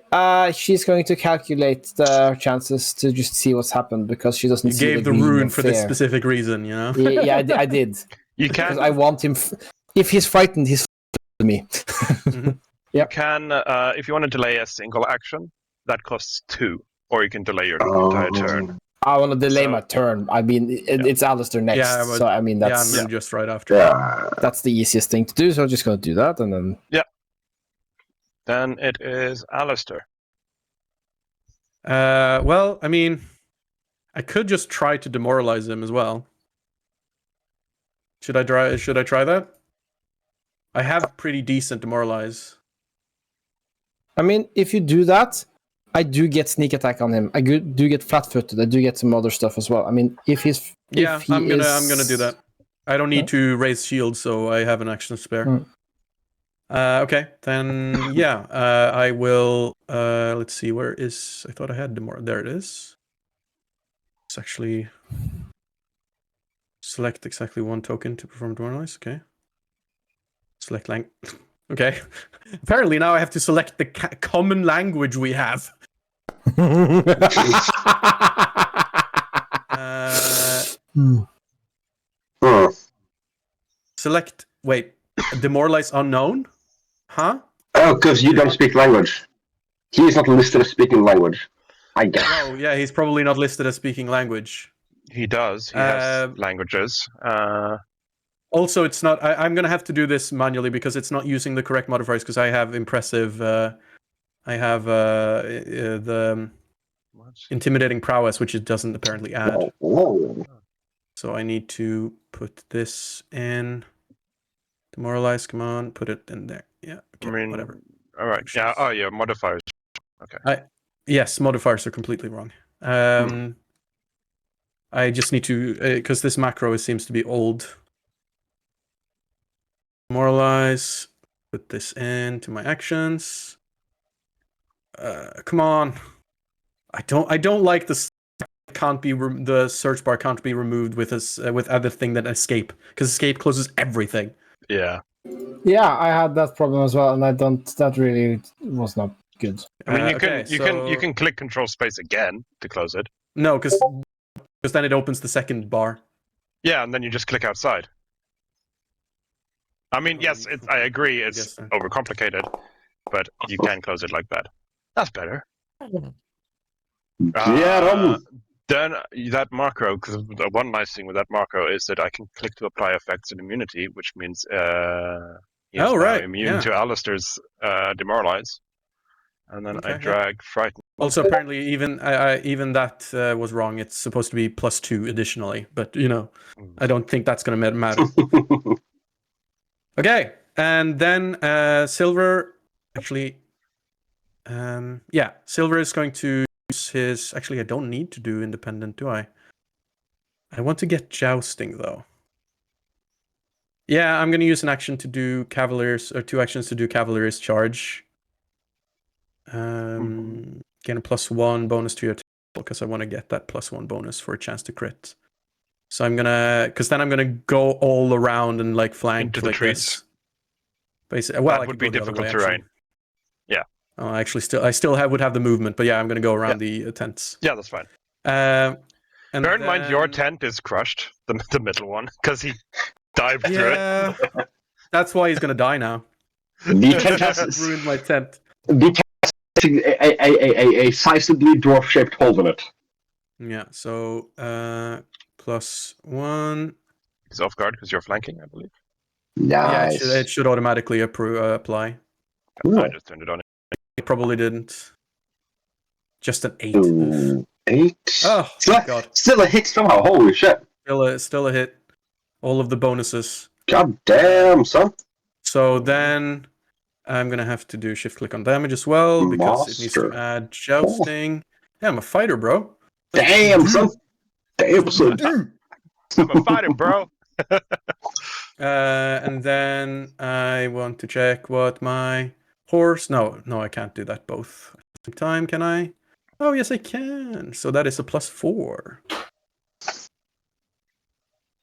she's going to calculate the chances to just see what's happened, because she doesn't see gave the rune for this specific reason, you know? Yeah, I did. You can. Because I want him... if he's frightened, he's to me. Mm-hmm. You can, if you want to delay a single action, that costs 2, or you can delay your entire turn. I want to delay my turn. I mean, it's Alistair next, so I mean that's I'm just right after. That's the easiest thing to do. So I'm just going to do that, and then Then it is Alistair. Well, I mean, I could just try to demoralize him as well. Should I try that? I have pretty decent demoralize. I mean, if you do that, I do get sneak attack on him. I do get flat-footed. I do get some other stuff as well. I mean, if he's I'm gonna do that. I don't need to raise shield, so I have an action to spare. Okay, then I will. Let's see, where is? I thought I had demor. There it is. It's actually select exactly one token to perform demoralize. Okay. Select lang. Okay. Apparently now I have to select the common language we have. Select. Wait. Demoralize unknown? Huh? Oh, because you don't speak language. He is not listed as speaking language. I guess. Oh, yeah, he's probably not listed as speaking language. He does. He has languages. Also, it's not. I'm gonna have to do this manually because it's not using the correct modifiers. Because I have impressive. I have the intimidating prowess, which it doesn't apparently add. So I need to put this in. Demoralize. Come on, put it in there. Yeah. Okay, I mean, whatever. All right. Yeah. Oh, yeah. Modifiers. Okay. Yes, modifiers are completely wrong. I just need to because this macro seems to be old. Demoralize. Put this into my actions. Come on. I don't like this. Can't be the search bar can't be removed with other thing than escape, because escape closes everything. Yeah. Yeah, I had that problem as well, and that really was not good. I mean, you can click Control Space again to close it. No, because then it opens the second bar. Yeah, and then you just click outside. I mean, yes, I agree. It's overcomplicated, but you can close it like that. That's better. Then that macro, because one nice thing with that macro is that I can click to apply effects and immunity, which means He is Oh, now right, immune yeah. to Alistair's demoralize. And then Okay, I yeah. drag frighten. Also, apparently, even that was wrong. It's supposed to be +2 additionally, but I don't think that's going to matter. Okay, and then Silver actually, Silver is going to use his. Actually, I don't need to do independent, do I? I want to get jousting though. Yeah, I'm going to use an action to do Cavaliers, or 2 actions to do Cavaliers charge. Gain a +1 bonus to your attack because I want to get that +1 bonus for a chance to crit. So I'm gonna, because then I'm gonna go all around and like flank Into the like trees. this. Basically, well, That I would could be go the other difficult way, terrain. actually. Yeah. Oh, actually, I still would have the movement, but yeah, I'm gonna go around the tents. Yeah, that's fine. And Bear in mind, your then- tent is crushed, the middle one, because he dived through it. Yeah, that's why he's gonna die now. The tent has Ruined my tent. the tent has a sizably dwarf-shaped hole in it. Yeah. So +1. He's off guard because you're flanking, I believe. Nice. Yeah, it should automatically apply. Cool. I just turned it on. It probably didn't. Just an 8. Ooh, 8. Oh god. Still a hit somehow. Holy shit. Still a hit. All of the bonuses. God damn, son. So then I'm gonna have to do shift click on damage as well because it needs to Monster. add jousting. Yeah, I'm a fighter, bro. Damn, son. Damn, son. I'm a fighter, bro. And then I want to check what my horse. No, I can't do that both at the same time. Can I? Oh yes, I can. So that is a +4.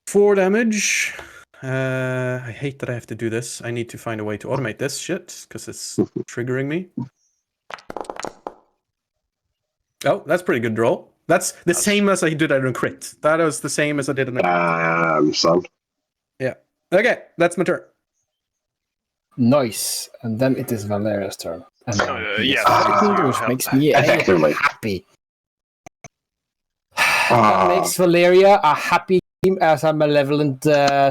4 damage. I hate that I have to do this. I need to find a way to automate this shit because it's triggering me. Oh, that's pretty good roll. That's the same as I did on a crit. That was the same as I did on a crit. Damn, son. Yeah. Okay, that's my turn. Nice. And then it is Valeria's turn. And yes. which makes me Effectively. happy. That makes Valeria a happy team as a malevolent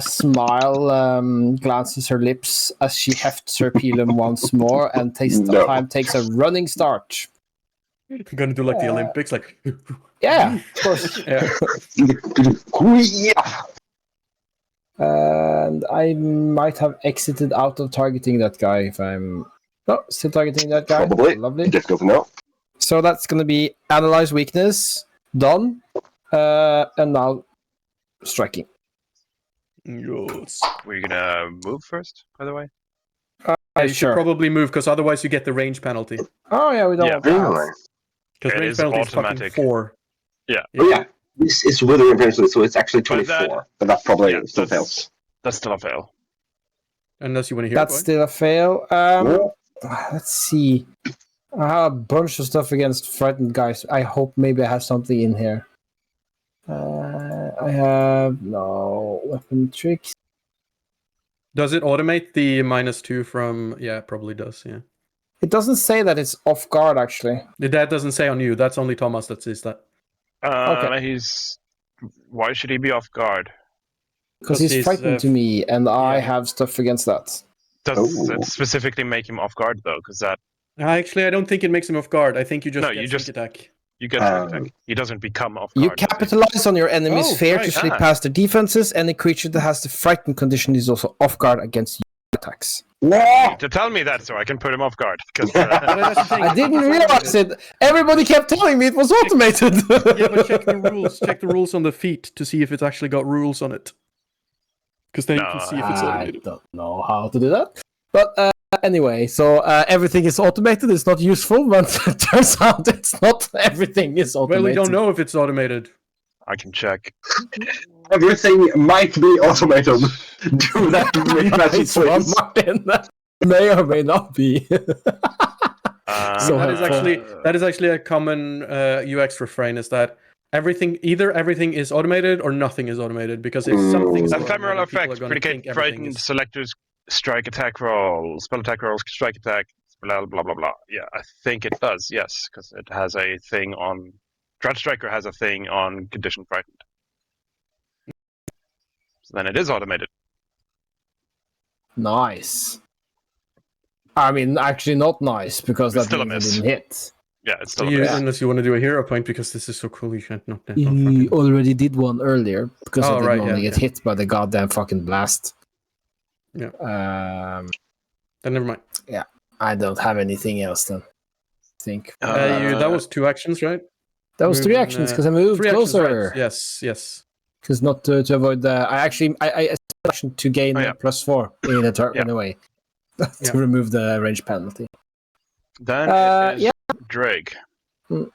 smile glances her lips as she hefts her pilum once more and takes a running start. I'm gonna do like the Olympics, like Yeah, of course. yeah. And I might have exited out of targeting that guy if I'm... No, still targeting that guy. Probably. Lovely. Difficult to know. So that's going to be Analyze Weakness, done, and now striking. Yes. Were you gonna move first, by the way? You should probably move because otherwise you get the range penalty. Oh, yeah, we don't Yeah. want that. Really? Because It range is penalty is fucking automatic. 4. Yeah. Oh, yeah. This is withering intensely, so it's actually But 24. But that probably still that's- fails. That's still a fail. Unless you want to hear That's it. still a fail. Let's see. I have a bunch of stuff against frightened guys. I hope maybe I have something in here. I have no weapon tricks. Does it automate the -2 from? Yeah, it probably does. Yeah. It doesn't say that it's off guard, actually. That doesn't say on you. That's only Thomas that says that. Okay. Why should he be off guard? Because he's frightened to me, and I yeah. have stuff against that. Does it specifically make him off guard though? Because that Actually, I don't think it makes him off guard. I think you just get sneak attack. you get sneak attack. He doesn't become off guard. You capitalize on your enemy's fear to slip past their defenses. Any creature that has the frightened condition is also off guard against your attacks. To tell me that so I can put him off guard. Because I didn't realize it. Everybody kept telling me it was automated. Yeah, but check the rules. Check the rules on the feat to see if it's actually got rules on it. Because then you can see if it's I automated. don't know how to do that. But anyway, so everything is automated. It's not useful, but it turns out it's not everything is automated. Well, we don't know if it's automated. I can check. Everything might be automated. Do that Nice one, Martin. May or may not be. So that is actually a common UX refrain: is that everything is automated or nothing is automated. Because if something's ephemeral automated, people are effects gonna think predicate everything frightened is... selectors strike attack roll, spell attack rolls, strike attack, blah blah blah blah. Yeah, I think it does. Yes, because it has a thing on. Drought Striker has a thing on condition frightened. So then it is automated. Nice. I mean, actually not nice, because It's that still a means miss. it didn't hit. Yeah, it's still a miss. Unless you want to do a hero point, because this is so cool, you can't not He fucking... already did one earlier, because I Oh, didn't right, only yeah, get hit by the goddamn fucking blast. Yeah. Then never mind. Yeah, I don't have anything else then. I think. That was 2 actions, right? That was 3 moving, actions, because I moved 3 actions, closer. right. Yes. Because not to avoid the... I action to gain +4 in in a way. To remove the range penalty. Then it is Drake. Drake,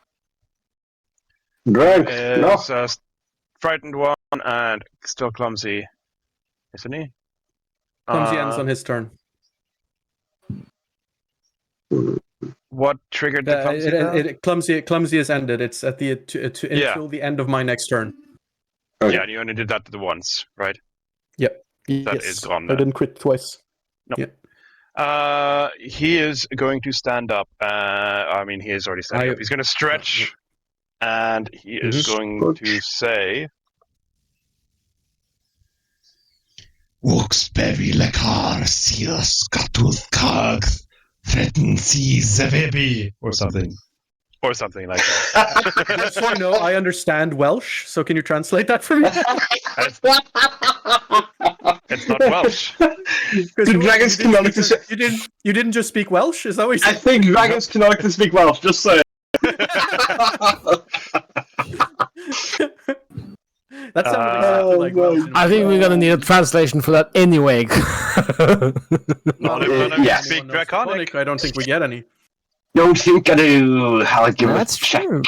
no. Is a frightened one and still clumsy, isn't he? Clumsy ends on his turn. What triggered the clumsy? Clumsy is ended. It's at the until the end of my next turn. Okay. Yeah, and you only did that once, right? Yep. That is gone then. I didn't crit twice. No. Yeah. He is going to stand up. I mean, he is already standing up. He's going to stretch, and he is going to say, Wilkes-Barre Lakar Sears Skatooth Karg Threaten See Zevebi or something. Or something like that. Just so you know, I understand Welsh, so can you translate that for me? It's not Welsh. The dragons canonically... You didn't just speak Welsh? Is that what you said? I think dragons canonically speak Welsh, just say. That sounded exactly like Welsh. I think we're gonna need a translation for that anyway. Not if none of you speak Draconic. I don't think we get any. Don't think I do. I'll give That's it a check. true.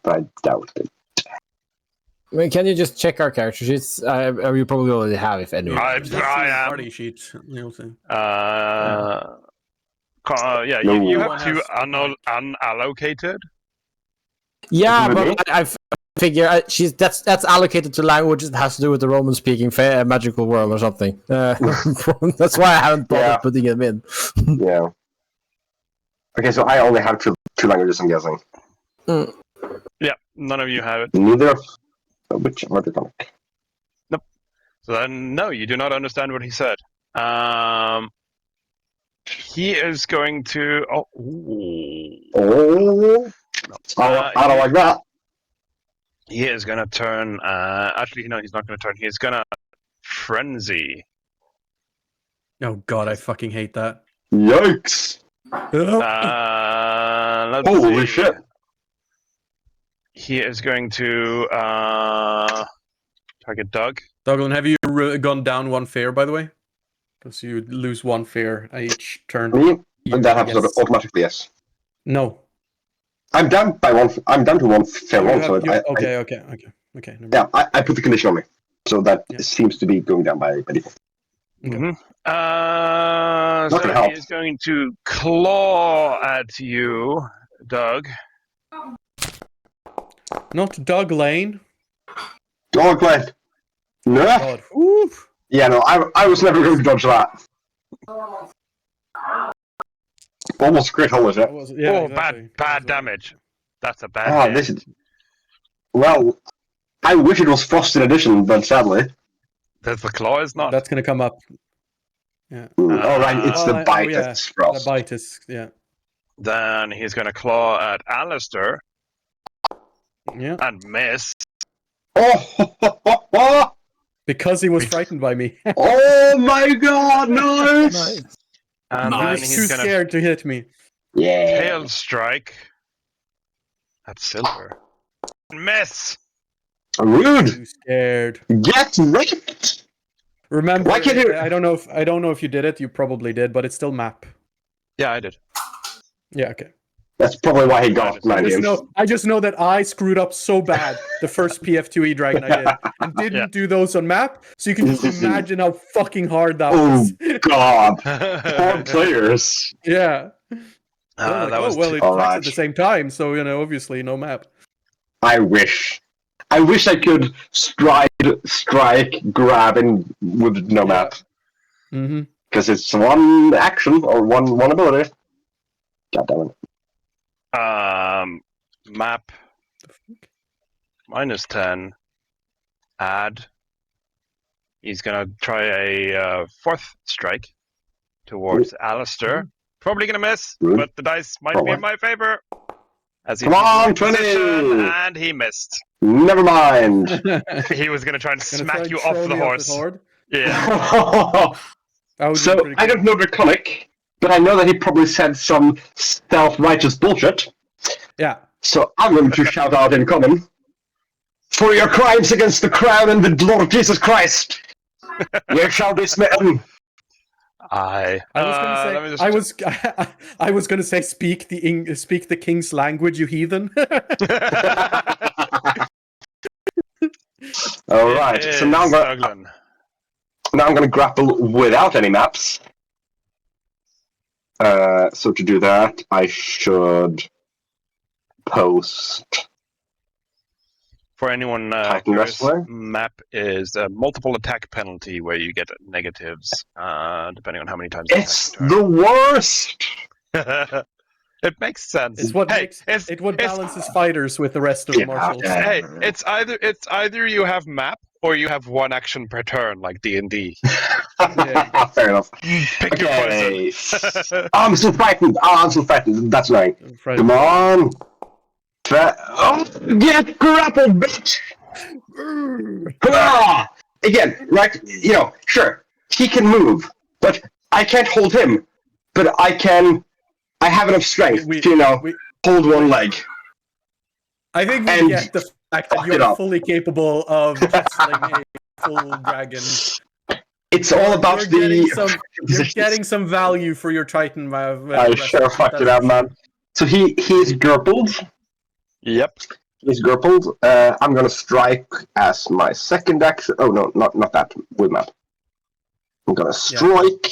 But I doubt it. I mean, can you just check our character sheets? Or you probably already have, if anyone. I am. Party sheet. You'll see. Yeah, No. you have 2 unallocated. Yeah, but I figure that's allocated to languages that has to do with the Roman-speaking magical world or something. That's why I haven't bothered putting them in. Yeah. Okay, so I only have two languages, I'm guessing. Yeah, none of you have it. Neither of which are Draconic. Nope. So then, no, you do not understand what he said. He is going to... I don't like that. He is going to turn... actually, no, he's not going to turn. He's going to frenzy. Oh god, I fucking hate that. Yikes! Let's Holy see. shit! He is going to target Doug. Douglin, have you gone down 1 fear, by the way? Because you lose 1 fear each turn. Me? That happens automatically, yes. No. I'm down by 1. I'm down to 1 fair one. So Okay. Yeah, I put the condition on me, so that seems to be going down by default. Mm-hmm. Not gonna help. He is going to claw at you, Doug. Not Doug Lane. Dog left. No. God. Oof. Yeah, no, I was never going to dodge that. Almost crit hole, is it? Exactly. Bad damage. That's a bad hit. Well, I wish it was Frosted Edition, but sadly. The claw is not. That's going to come up. Yeah. Right, it's the bite that's frost. The bite is, Then he's going to claw at Alistair. Yeah. And miss. Oh! Because he was frightened by me. Oh my god, nice! And he was too scared to hit me. Yeah. Tail strike at Silver. Miss! Rude! Too scared. Get wrecked! Remember, why can't you... I don't know if you did it. You probably did, but it's still map. Yeah, I did. Yeah, okay. That's probably why he got 9 games. I just know that I screwed up so bad the first PF2E dragon I did, and didn't do those on map. So you can just imagine how fucking hard that was. Oh god! Poor players. Yeah. it attacks at the same time, so obviously no map. I wish I could strike, grab, and with no map. Mm-hmm. Because it's one action or one ability. God damn it. Map -10. Add. He's gonna try a 4th strike towards Alistair. Probably gonna miss, Really? but the dice might be Probably. in my favor. As he Come on, chooses 20! position, and he missed. Never mind. He was gonna try and Gonna try smack and you throw off the me horse. horde? Yeah. That would be So pretty I cool. don't know the comic, but I know that he probably said some self-righteous bullshit. Yeah. So I'm going to shout out in common, "For your crimes against the crown and the Lord Jesus Christ, ye shall be smitten." I I was let me gonna just- say. I was gonna say, speak the king's language, you heathen. All right. It So now is Douglan. I'm going to grapple without any maps. So to do that, I should post. For anyone Titan curious, Wrestler? map is a multiple attack penalty where you get negatives depending on how many times It's you the worst. attack. It makes sense. It's what Hey, makes it's- it. What it's- balances fighters with the rest of the Yeah, marshals. yeah. Hey, it's either you have map or you have one action per turn like D&D. Fair enough. Pick your Okay. poison. I'm still frightened. I'm still frightened. That's right. Right. Come on. Get grappled, bitch! Ah! Again, right? You know, sure, he can move, but I can't hold him. But I have enough strength We- to, hold one leg. I think we And get the fact that fuck it you're up. fully capable of wrestling a full dragon. It's all about You're getting some value for your Titan. I sure fucked it up, man. So he's grappled. Yep. He's grappled. I'm gonna strike as my second action. Oh no, not that. With map. I'm gonna strike.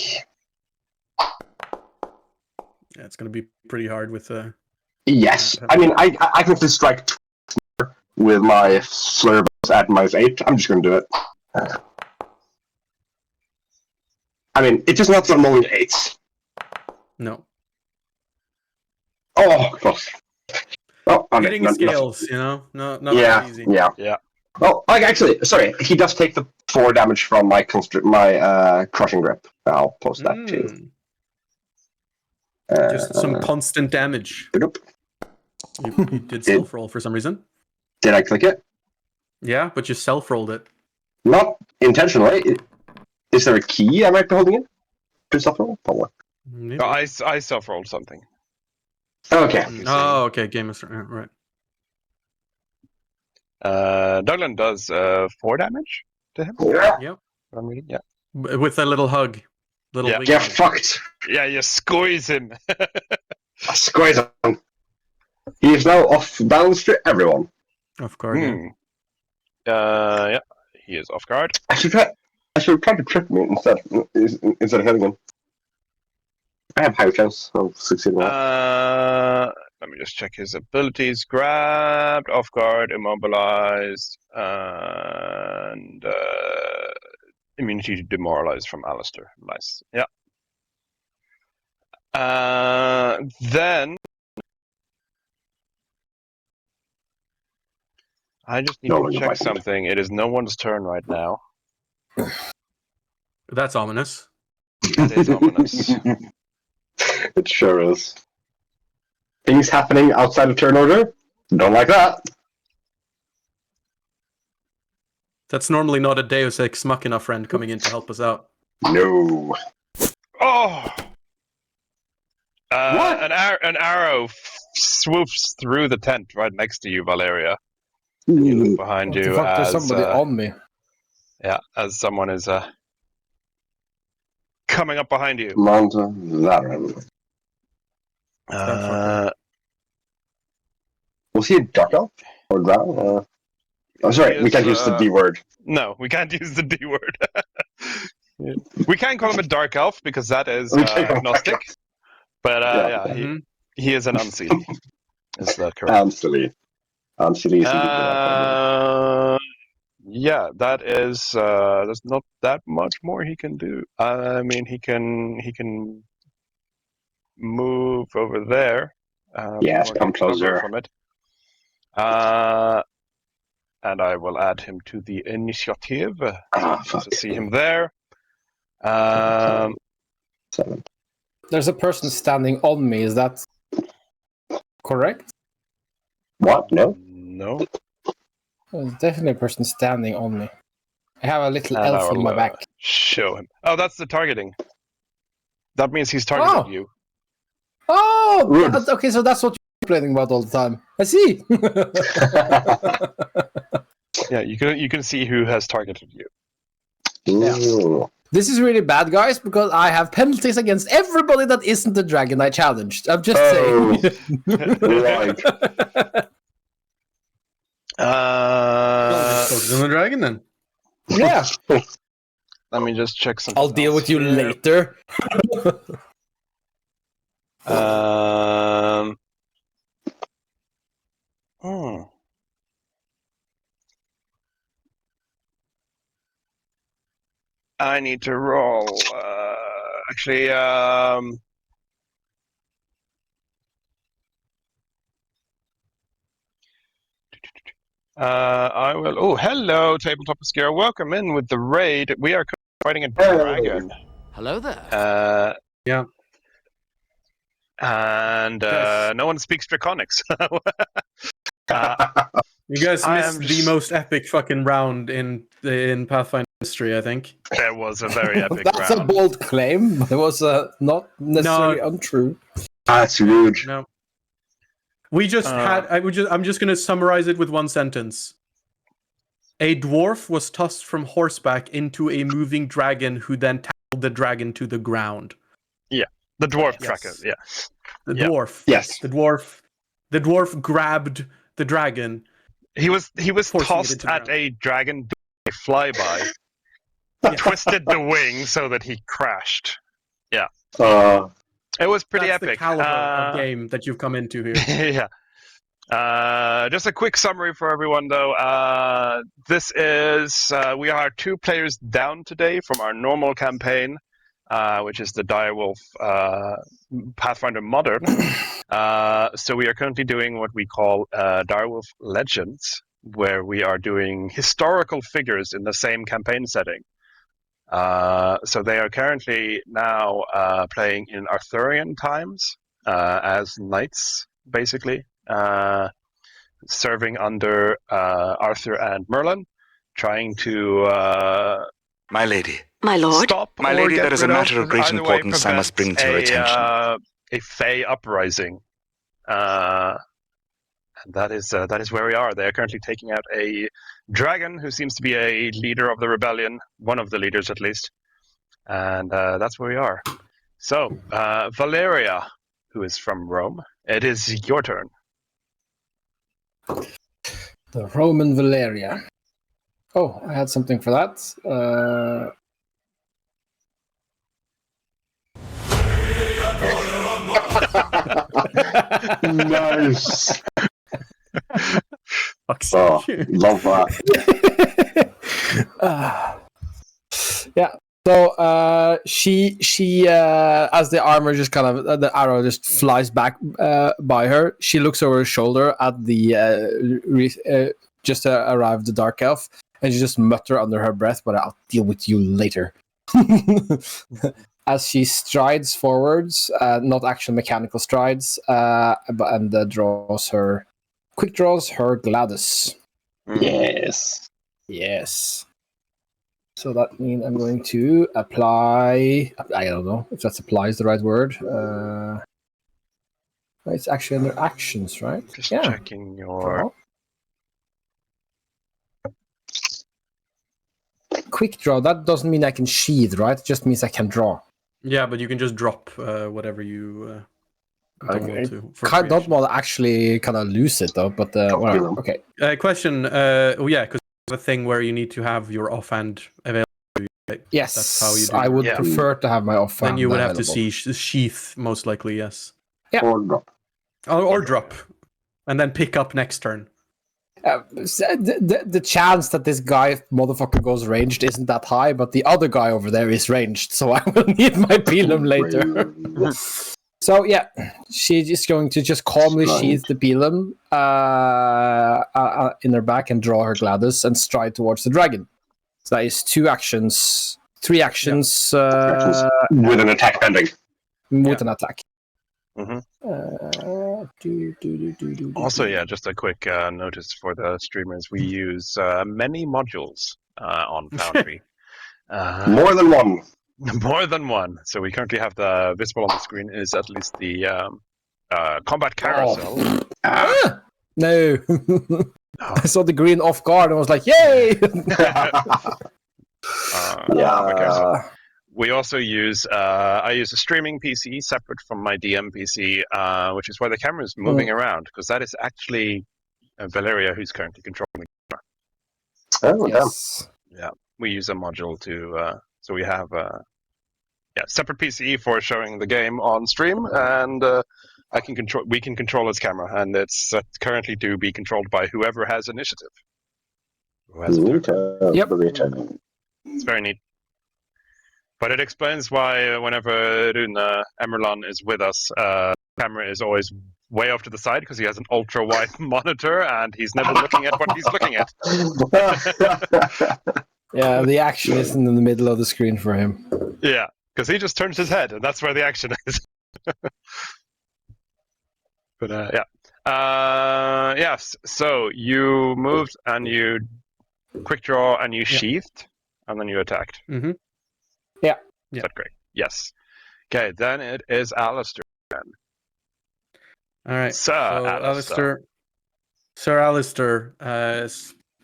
Yeah, it's gonna be pretty hard with Yes, I mean I can actually strike with my Slayer at -8. I'm just gonna do it. I mean, it does not run more than 8s. no. Oh, close. Oh, okay. Hitting scales, not Yeah, that easy. yeah. Oh, actually, sorry. He does take the 4 damage from my crushing grip. I'll post that too. Just some constant damage. Nope. You did self-roll for some reason. Did I click it? Yeah, but you self-rolled it. Not intentionally. Is there a key I might be holding in? To self-roll? Probably. Maybe. I self-rolled something. Okay. Oh, okay. Game is right. Douglan does 4 damage to him. Yeah. Yep. I'm reading, yeah. With a little hug. Little Yeah. wing Get hug. fucked. Yeah, you squeeze him. Squeeze him. He is now off balance to everyone. Of course. Yeah. Yeah, he is off guard. I should try to trip me instead of hitting him. I have higher chance of succeeding. Let me just check his abilities. Grabbed, off guard, immobilized, and immunity to demoralize from Alistair. Nice. Yeah. Then I just need to check something. It is no one's turn right now. That's ominous. That is ominous. It sure is. Things happening outside of turn order? Don't like that. That's normally not a Deus Ex Machina friend coming in to help us out. No. Oh! What? An arrow swoops through the tent right next to you, Valeria. And you look behind What the you fuck? as There's somebody on me. as someone is coming up behind you. Mount Laran. Was he a dark elf? Or drow? Oh, sorry, we can't use the D word. No, we can't use the D word. We can call him a dark elf because that is We can call him dark agnostic. But he is an unseelie. Is that correct? Unseelie. Unseelie is yeah, that is. There's not that much more he can do. I mean, he can move over there. Yes, come cover closer. from it. And I will add him to the initiative fuck. to see him there. 7. There's a person standing on me. Is that correct? What? No? No. There's definitely a person standing on me. I have a little And elf on I'll, my back. show him. Oh, that's the targeting. That means he's targeted you. Oh, Good. okay. So that's what you're complaining about all the time. I see. Yeah, you can see who has targeted you. Ooh. This is really bad, guys, because I have penalties against everybody that isn't the dragon I challenged. I'm just saying. Right. Focus on the dragon then. Yeah, Let me just check something. I'll deal else with you here. later. Hmm. I need to roll. Actually, I will. Oh, hello, Tabletop Obscure. Welcome in with the raid. We are fighting a dragon. Hello there. Yeah. And Yes. no one speaks Draconics. You guys I missed am the just- most epic fucking round in Pathfinder history, I think. There was a very epic That's round. a bold claim, but it was not necessarily untrue. That's huge. No. We just I'm just gonna summarize it with one sentence. A dwarf was tossed from horseback into a moving dragon who then tackled the dragon to the ground. The dwarf Yes. tracker, yeah. The Yeah. dwarf. Yes. The dwarf grabbed the dragon. He was Forcing it tossed into the at ground. a dragon flyby, twisted the wing so that he crashed. It was pretty That's epic. the caliber of game that you've come into here. Yeah. Just a quick summary for everyone, though. This is we are 2 players down today from our normal campaign, which is the Direwolf Pathfinder Modern. So we are currently doing what we call Direwolf Legends, where we are doing historical figures in the same campaign setting. So they are currently now playing in Arthurian times as knights, basically, serving under Arthur and Merlin, trying to My lady. My lord. stop. My or lady, get there is a rid matter of great either way, importance I must bring to your prevent attention. A Fey uprising. And that is where we are. They are currently taking out a dragon who seems to be a leader of the rebellion, one of the leaders at least. And that's where we are. So, Valeria, who is from Rome, it is your turn. The Roman Valeria. Oh, I had something for that. Nice. Fuck's Oh, sake. love that. Yeah. So she as the armor just kind of the arrow just flies back by her. She looks over her shoulder at the just arrived the dark elf, and she just mutter under her breath, "But I'll deal with you later." As she strides forwards, not actual mechanical strides, and draws her Gladys. Yes. Yes. So that means I'm going to apply. I don't know if that apply is the right word. It's actually under actions, right? Just Yeah. checking your. Quick draw. That doesn't mean I can sheath, right? It just means I can draw. Yeah, but you can just drop whatever you don't Okay. want to. For Don't creation. want to actually kind of lose it though. But whatever. them. Okay. Question. Yeah, because a thing where you need to have your offhand available. Right? Yes. That's how you do I it. would Yeah. prefer to have my offhand. Then you would have to available. see sheath, most likely, yes. Yeah. Or drop. Or drop. And then pick up next turn. The chance that this guy motherfucker goes ranged isn't that high, but the other guy over there is ranged, so I will need my pilum later. So yeah, she's just going to just calmly Stride. sheath the pilum in her back and draw her Gladys and stride towards the dragon. So that is 3 actions. With an attack pending. with an attack. Mhm. Do. Also, yeah, just a quick notice for the streamers: we use many modules on Foundry. More than one. More than one. So we currently have the visible on the screen is at least the combat carousel. Ah! No. I saw the green off guard and was like, yay! Combat carousel. We also use I use a streaming PC separate from my DM PC, which is why the camera is moving around, because that is actually Valeria who's currently controlling the camera. Oh, Yes. Yeah, we use a module to so we have separate PC for showing the game on stream, and we can control its camera, and it's currently to be controlled by whoever has initiative. Who has a turn. Yep. It's very neat. But it explains why whenever Merlin is with us, camera is always way off to the side because he has an ultra-wide monitor and he's never looking at what he's looking at. Yeah, the action isn't in the middle of the screen for him. Yeah, because he just turns his head and that's where the action is. But yes. So you moved and you quick draw and you sheathed and then you attacked. Mm-hmm. Is that great? Yes. Okay, then it is Alistair. All right. Sir Alistair. Sir Alistair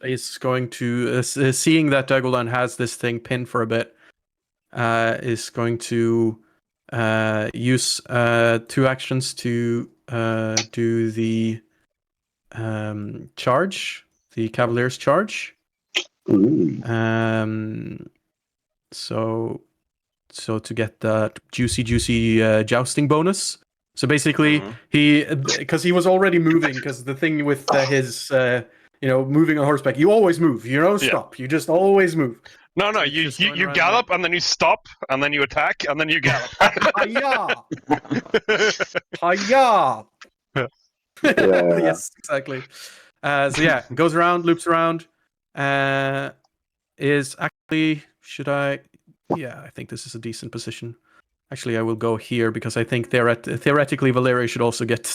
is going to, seeing that Dagolan has this thing pinned for a bit, is going to use 2 actions to do the charge, the Cavalier's charge. So to get that juicy jousting bonus. So basically, because he was already moving, because the thing with his moving on horseback, you always move. You don't stop. You just always move. No, you gallop and then you stop and then you attack and then you gallop. Hiya! Hiya! Yes, exactly. Goes around, loops around. Is actually, should I? Yeah, I think this is a decent position. Actually, I will go here because I think theoretically Valeria should also get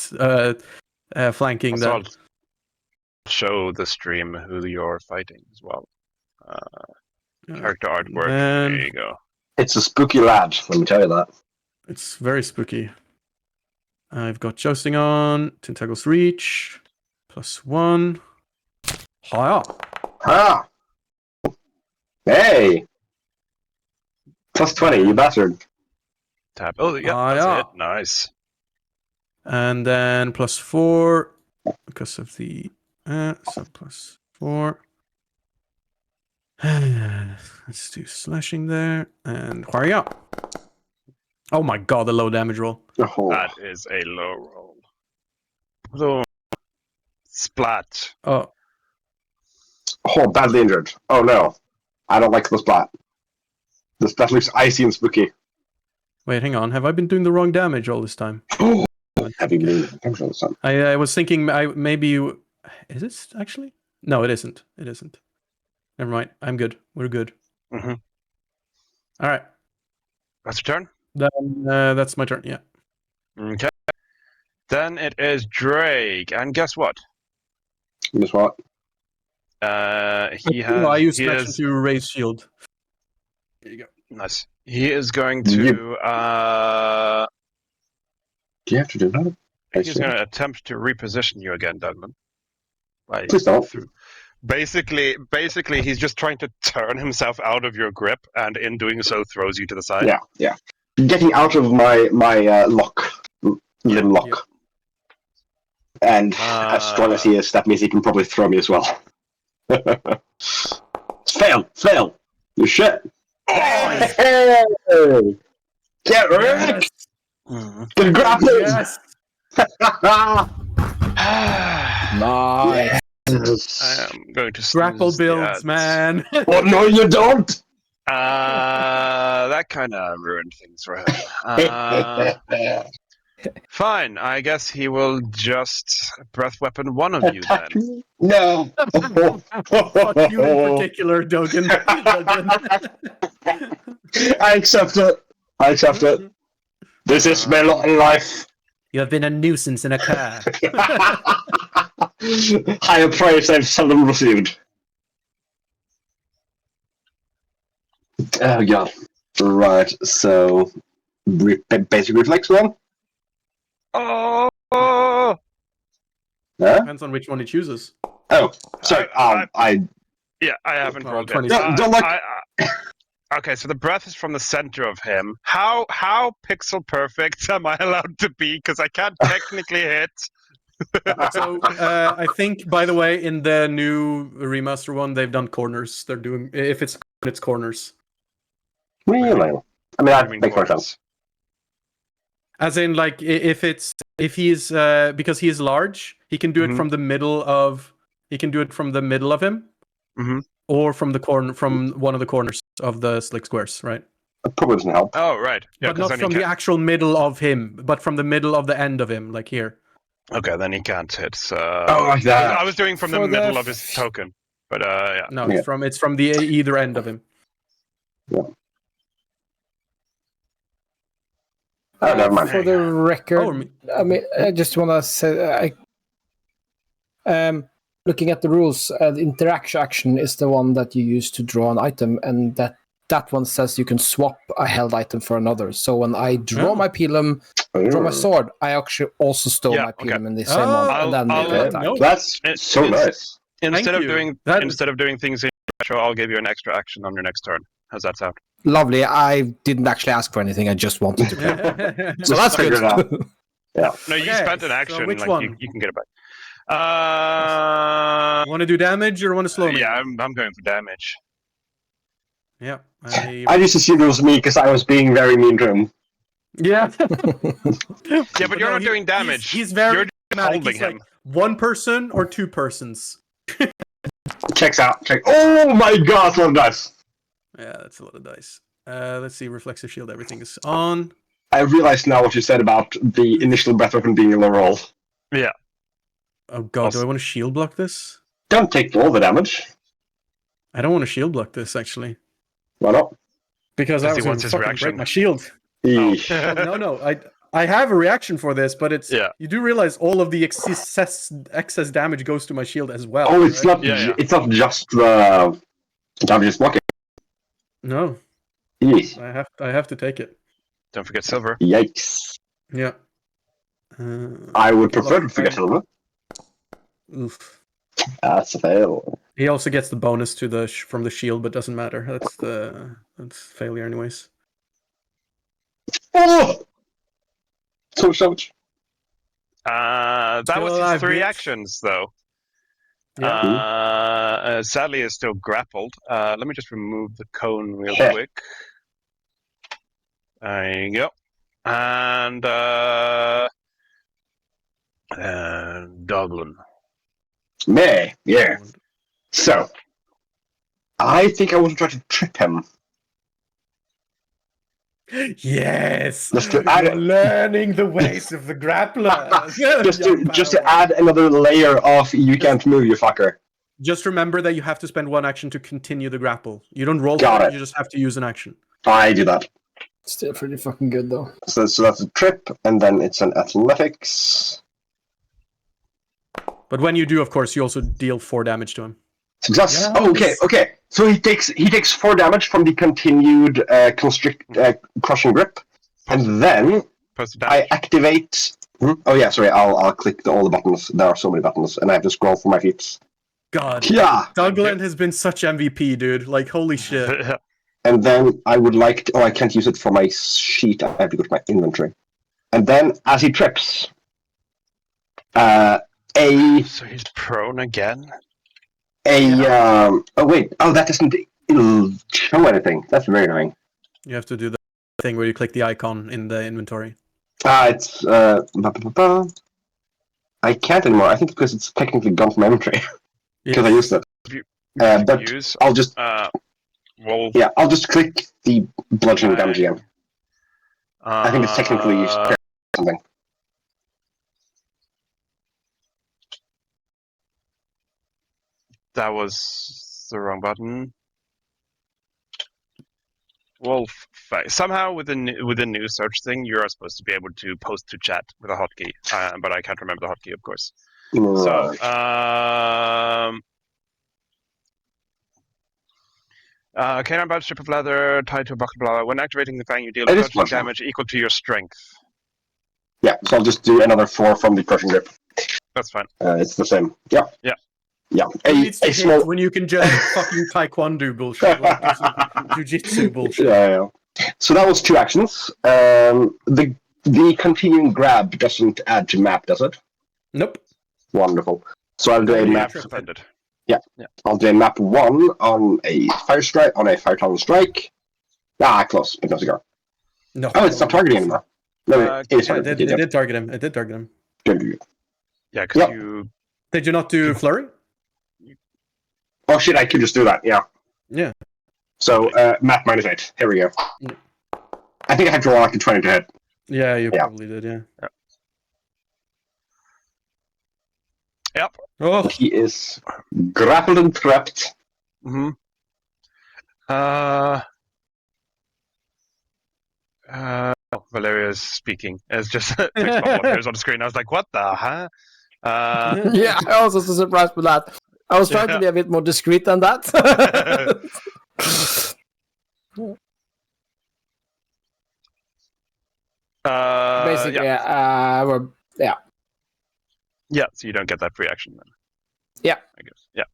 flanking. So I'll show the stream who you're fighting as well. Character artwork. There you go. It's a spooky lad, let me tell you that. It's very spooky. I've got jousting on, Tentacles reach, +1. Hiya! Ah! Hey! +20, you bastard. Tap. Oh, yeah, that's it. Nice. And then +4 because of the so +4. Let's do slashing there and hiya! Oh my god, the low damage roll. Oh. That is a low roll. So, splat. Oh, badly injured. Oh no. I don't like the splat. The splat looks icy and spooky. wait, hang on. Have I been doing the wrong damage all this time? Have you been all this time? I was thinking maybe you... Is it actually? No, it isn't. It isn't. Never mind. I'm good. We're good. Mm-hmm. All right. That's your turn? Then that's my turn, yeah. Okay. Then it is Drake. And guess what? Guess what? He has... No, I used action to raise shield. There you go. Nice. He is going to... Do you have to do that? He's going to attempt to reposition you again, Dudman. Please don't. Basically, he's just trying to turn himself out of your grip, and in doing so, throws you to the side. Yeah. Getting out of my lock. Little lock. Yep. And as strong as he is, that means he can probably throw me as well. Fail! You shit! Hey! Get wrecked! Get grappled! Yes! Nice! I am going to Grapple snooze the builds, ads. man. Oh, no, you don't! That kind of ruined things for him. Fine, I guess he will just breath weapon one of you then. No! Fuck you in particular, Dogan. I accept it. This is my lot in life. You have been a nuisance in a car. Higher praise I've seldom received. Oh god. Right, so basic reflex one? Oh! Huh? Depends on which one he chooses. Oh, sorry. I Yeah, I haven't Oh, rolled 20. it. don't look. Okay, so the breath is from the center of him. How pixel perfect am I allowed to be? Because I can't technically hit. So I think, by the way, in the new remaster one, they've done corners. They're doing if it's corners. Really? I mean, What do you that mean makes more corners? sense. As in, like, if he's because he is large, he can do it Mhm. from the middle of. He can do it from the middle of him, Mhm. or from the corner, from one of the corners of the slick squares, right? It probably doesn't help. Oh, right. Yeah, But 'cause not then from he the actual middle of him, but from the middle of the end of him, like here. Okay, then he can't hit. So Like that. I was doing from the For the middle of his token, but yeah. No, Yeah. it's from the either end of him. Oh, never mind. For the record, Oh, I mean, I just want to say, looking at the rules, the interaction action is the one that you use to draw an item, and that one says you can swap a held item for another. So when I draw Oh. my pilum, draw my sword, I actually also store Yeah, my okay. pilum in the same one, I'll- and then I'll- make an Okay. attack. No. That's It- so it's- nice. Instead of you. doing That- instead of doing things in retro, I'll give you an extra action on your next turn. How's that sound? Lovely. I didn't actually ask for anything. I just wanted to play. So that's Figure good. it out. No, you Okay, spent an so action. which like one? You can get it back. Want to do damage or want to slow me? Yeah, I'm going for damage. Yeah. I just assumed it was me because I was being very mean to him. Yeah. Yeah, but you're no, not doing damage. He's very You're dramatic. holding He's him. like one person or two persons. Checks out. Check. Oh my god, what dice. Yeah, that's a lot of dice. Let's see, reflexive shield, everything is on. I realize now what you said about the initial breath weapon being a low roll. Yeah. Oh god, do I want to shield block this? Don't take all the damage. I don't want to shield block this actually. Why not? Because Does I he was want going to his fucking reaction? break my shield. Eesh. Oh, no. I have a reaction for this, but it's Yeah. you do realize all of the excess damage goes to my shield as well. Oh, it's right? not. Yeah. It's not just the damage is blocking. No, Eesh. I have to take it. Don't forget silver. Yikes. Yeah. I would prefer to look, forget silver. Oof. That's a fail. He also gets the bonus to the from the shield, but doesn't matter. That's failure anyways. Oh! So much. That Still was his alive, 3 bitch. actions, though. Yeah. Sadly, is still grappled. Let me just remove the cone real Yeah. quick. There you go. And Doglin. May, yeah. So, I think I want to try to trip him. Yes, Just to add you're learning the ways of the grappler. just to add another layer of you can't move, you fucker. Just remember that you have to spend one action to continue the grapple. You don't roll Got for it. it. You just have to use an action. I do that. Still pretty fucking good though. So that's a trip, and then it's an athletics. But when you do, of course, you also deal 4 damage to him. Success. Yes. Oh, okay. So he takes 4 damage from the continued crushing grip, and then Post I damage. activate. Oh yeah, sorry. I'll click all the buttons. There are so many buttons, and I have to scroll for my feet. God, Yeah. Dougland has been such MVP, dude. Like, holy shit. And then I would like to. Oh, I can't use it for my sheet. I have to go to my inventory. And then, as he trips, So he's prone again? oh wait, that doesn't show anything. That's very annoying. You have to do the thing where you click the icon in the inventory. It's I can't anymore. I think because it's technically gone from my inventory because I used it. But Use. I'll just Roll. I'll just click the bludgeoning damage again. I think it's technically something. That was the wrong button. Wolf face. Somehow within new search thing, you are supposed to be able to post to chat with a hotkey, but I can't remember the hotkey, of course. Right. So, canine badge, strip of leather tied to a buckle. Blah. When activating the fang, you deal It is bludgeoning possible. damage equal to your strength. Yeah, so I'll just do another 4 from the crushing grip. That's fine. It's the same. Yeah. Yeah. Yeah. Who needs to A hit small. when you can just fucking taekwondo bullshit, like do some jujitsu bullshit. Yeah. So that was 2 actions. The continuing grab doesn't add to map, does it? Nope. Wonderful. So I'll do a map. Splendid. Yeah. I'll do a map 1 on a fire strike, on a fire talon strike. Close, but no cigar. No. Oh, it's not targeting anymore. No, it is Yeah, targeting. it did target him. It did target him. Good. Yeah, because you. Did you not do flurry? Oh shit! I could just do that. Yeah. Yeah. So map -8. Here we go. Yeah. I think I had to roll like a 20 to hit. Yeah, you probably did. Yeah. Yep. Oh. He is grappled and trapped. Mm-hmm. Valeria's speaking. It's just text bubble appears on the screen. I was like, what the huh? Yeah, I also was surprised with that. I was trying to be a bit more discreet than that. Basically, yeah. Yeah, so you don't get that free action then. Yeah. I guess. Yeah.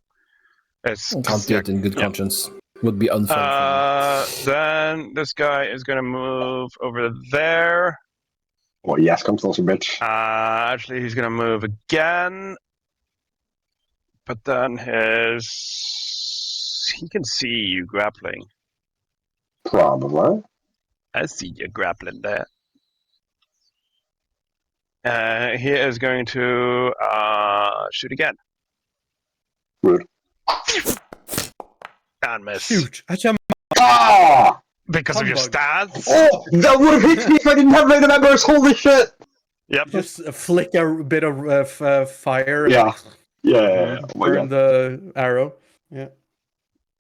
Can't do it in good conscience. Would be unfun. Then this guy is going to move over there. Oh, yes, come closer, bitch. Actually, he's going to move again. But then he can see you grappling. Probably. I see you grappling there. He is going to shoot again. Rude. And miss. Huge. Ah! Because of your stats. Oh, that would have hit me if I didn't have any members. Holy shit! Yep. Just flick a bit of fire. Yeah. Burn the arrow. Yeah.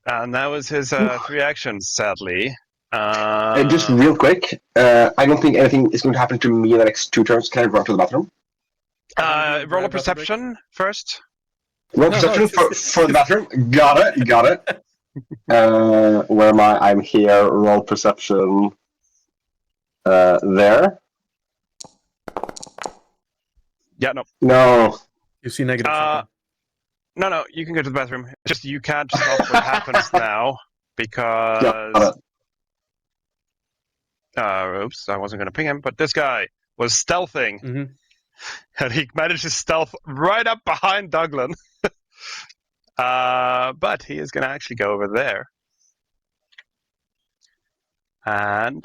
And that was his 3 actions, sadly. Just real quick, I don't think anything is going to happen to me in the next 2 turns. Can I run to the bathroom? Roll a perception first. Roll perception for the bathroom. Got it. Where am I? I'm here. Roll perception. There. Yeah, no. No. You see negative something. No, you can go to the bathroom. Just you can't stop what happens now because... oops, I wasn't going to ping him, but this guy was stealthing. Mm-hmm. And he managed to stealth right up behind Douglin. But he is going to actually go over there. And...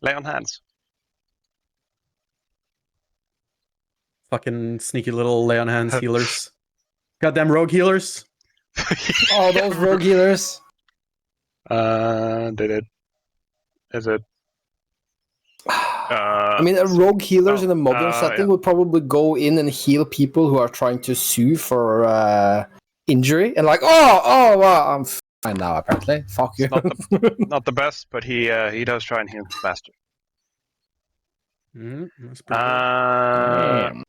lay on hands. Fucking sneaky little lay on hands healers. Goddamn rogue healers. Oh, those rogue healers. Did it? Is it? I mean, rogue healers in a modern setting would probably go in and heal people who are trying to sue for injury, and like, well, I'm fine now. Apparently, fuck you. Not the best, but he does try and heal faster. That's pretty good.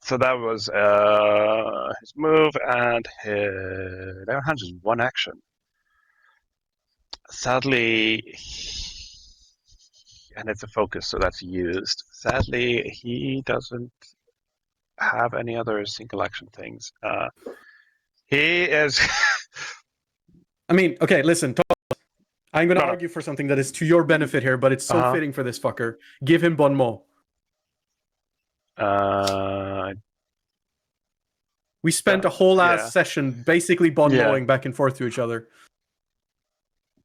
So that was his move, and his Iron Hands is 1 action. Sadly, and it's a focus, so that's used. Sadly, he doesn't have any other single action things. He is. I mean, okay, listen. I'm going to argue for something that is to your benefit here, but it's so fitting for this fucker. Give him bon mot. We spent a whole ass session basically bon moting back and forth to each other.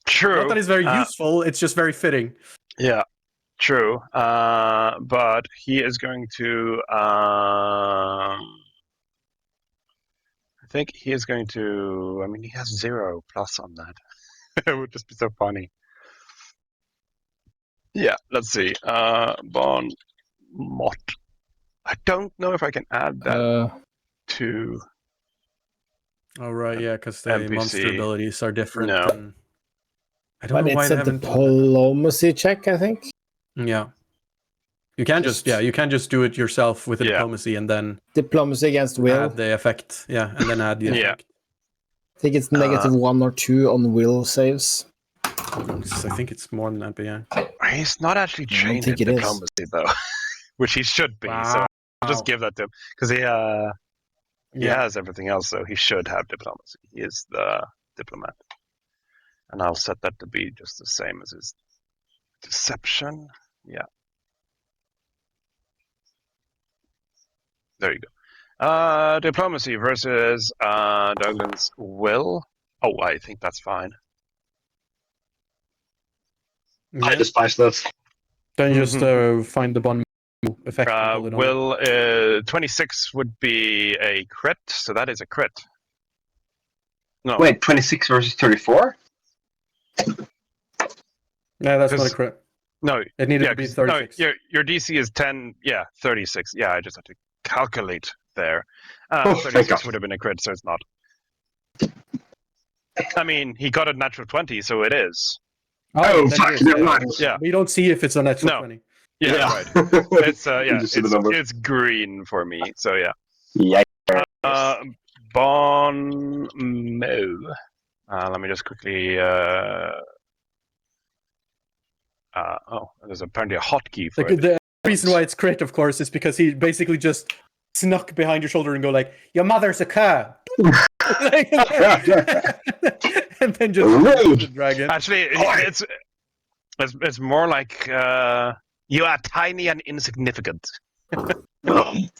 True. Not that it's very useful, it's just very fitting. Yeah, true. But he is going to... I think he is going to... I mean, he has 0+ on that. It would just be so funny. Yeah, let's see. Bon mot. I don't know if I can add that to... Oh right, yeah, because the NPC. monster abilities are different. No. And I don't But know why it's they a haven't done diplomacy check, I think. that. Yeah. You can you can just do it yourself with a diplomacy and then Diplomacy against will. add the effect. Yeah, and then add the effect. I think it's -1 or 2 on will saves. I think it's more than that, but yeah. He's not actually trained in think it is. diplomacy, though, which he should be. So I'll just give that to him because he has everything else, so he should have diplomacy. He is the diplomat, and I'll set that to be just the same as his deception. Yeah, there you go. Diplomacy versus Douglas will. Oh, I think that's fine. I despise this. Then you just find the bond effect. and pull it on. Will 26 would be a crit, so that is a crit. No. Wait, 26 versus 34? Yeah, that's not a crit. No, It needed to be 36. No, your DC is 10. Yeah, 36. Yeah, I just had to calculate there. Oh, thank 36 God. would have been a crit, so it's not. I mean, he got a natural 20, so it is. Oh, then fuck, it is, never yeah. mind. Yeah. We don't see if it's a natural No. 20. Yeah, right. It's You just see the number. it's green for me, so yeah. Yeah. Bon Mo. Let me just quickly. There's apparently a hotkey for it. The reason why it's crit, of course, is because he basically just snuck behind your shoulder and go like, "Your mother's a cur," and then just Rude. the dragon. Actually, it's more like you are tiny and insignificant.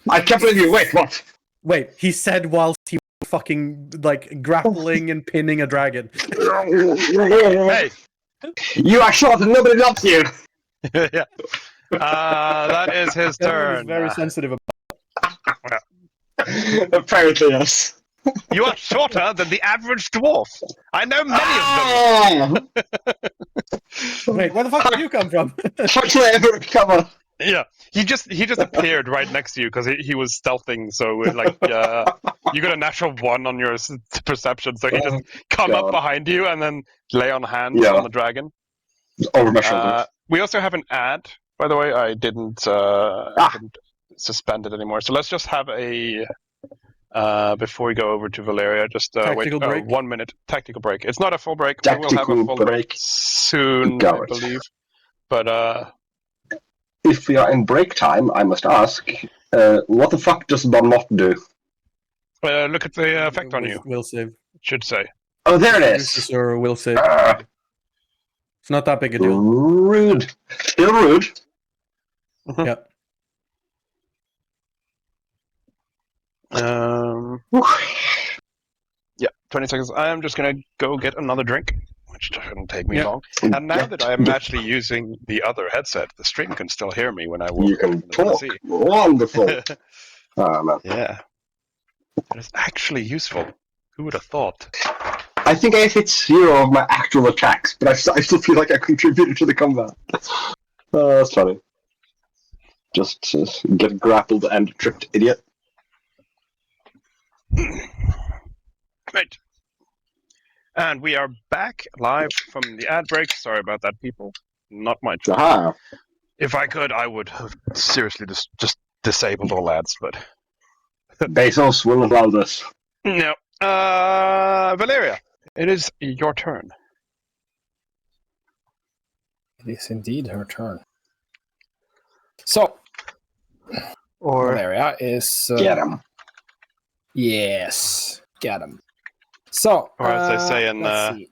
I can't believe you. Wait, what? Wait, he said whilst he was fucking like grappling and pinning a dragon. Hey, You are short and nobody loves you. yeah. That is his Everyone is turn. very sensitive. Apparently, yes. You are shorter than the average dwarf. I know many of them. Oh, Wait, where the fuck did you come from? fortunately, I ever recover. Yeah, he just appeared right next to you because he was stealthing. So like, you got a natural 1 on your perception. So he just come up God. behind you and then lay on hands Yeah. on the dragon. Over my shoulder. We also have an ad, by the way. I didn't suspend it anymore. So let's just have a before we go over to Valeria. Just wait Tactical break? 1 minute tactical break. It's not a full break. We will have a Tactical full break. soon, Got I it. believe. But If we are in break time, I must ask, what the fuck does Bon Mott do? look at the effect on you. Will save. It should say. Oh, there it This is. or will save. Ah, It's not that big a deal. rude. Still rude. Yep. Yeah, 20 seconds. I am just gonna go get another drink, which shouldn't take me Yeah. long. And now that I am actually using the other headset, the stream can still hear me when I walk. You can over to the talk. PC. Wonderful. Man. Yeah, it is actually useful. Who would have thought? I think I hit 0 of my actual attacks, but I still feel like I contributed to the combat. Oh, that's funny. Just get grappled and tripped, idiot. Right. And we are back live from the ad break. Sorry about that, people. Not my choice. Aha. If I could, I would have seriously just disabled all ads, but Bezos will allow this. no. Valeria, it is your turn. It is indeed her turn. So, Or Valeria is... Get him. Yes, get him. So, Or as they say in, let's see.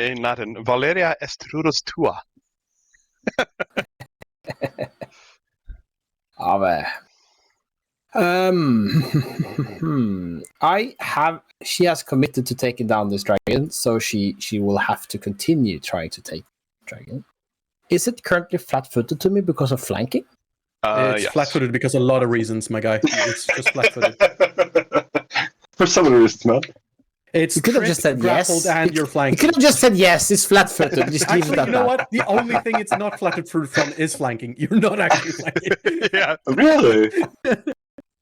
in Latin, Valeria estrurus tua. She has committed to taking down this dragon, so she will have to continue trying to take the dragon. Is it currently flat-footed to me because of flanking? It's Yes. flat-footed because of a lot of reasons, my guy. It's just flat-footed. For some reason, man. It's You could have crit, just said grappled, yes. and you're You flanking. could have just said yes, it's flat-footed. Just leave it Actually, at you know that. what? The only thing it's not flat-footed from is flanking. You're not actually flanking. Yeah. Really?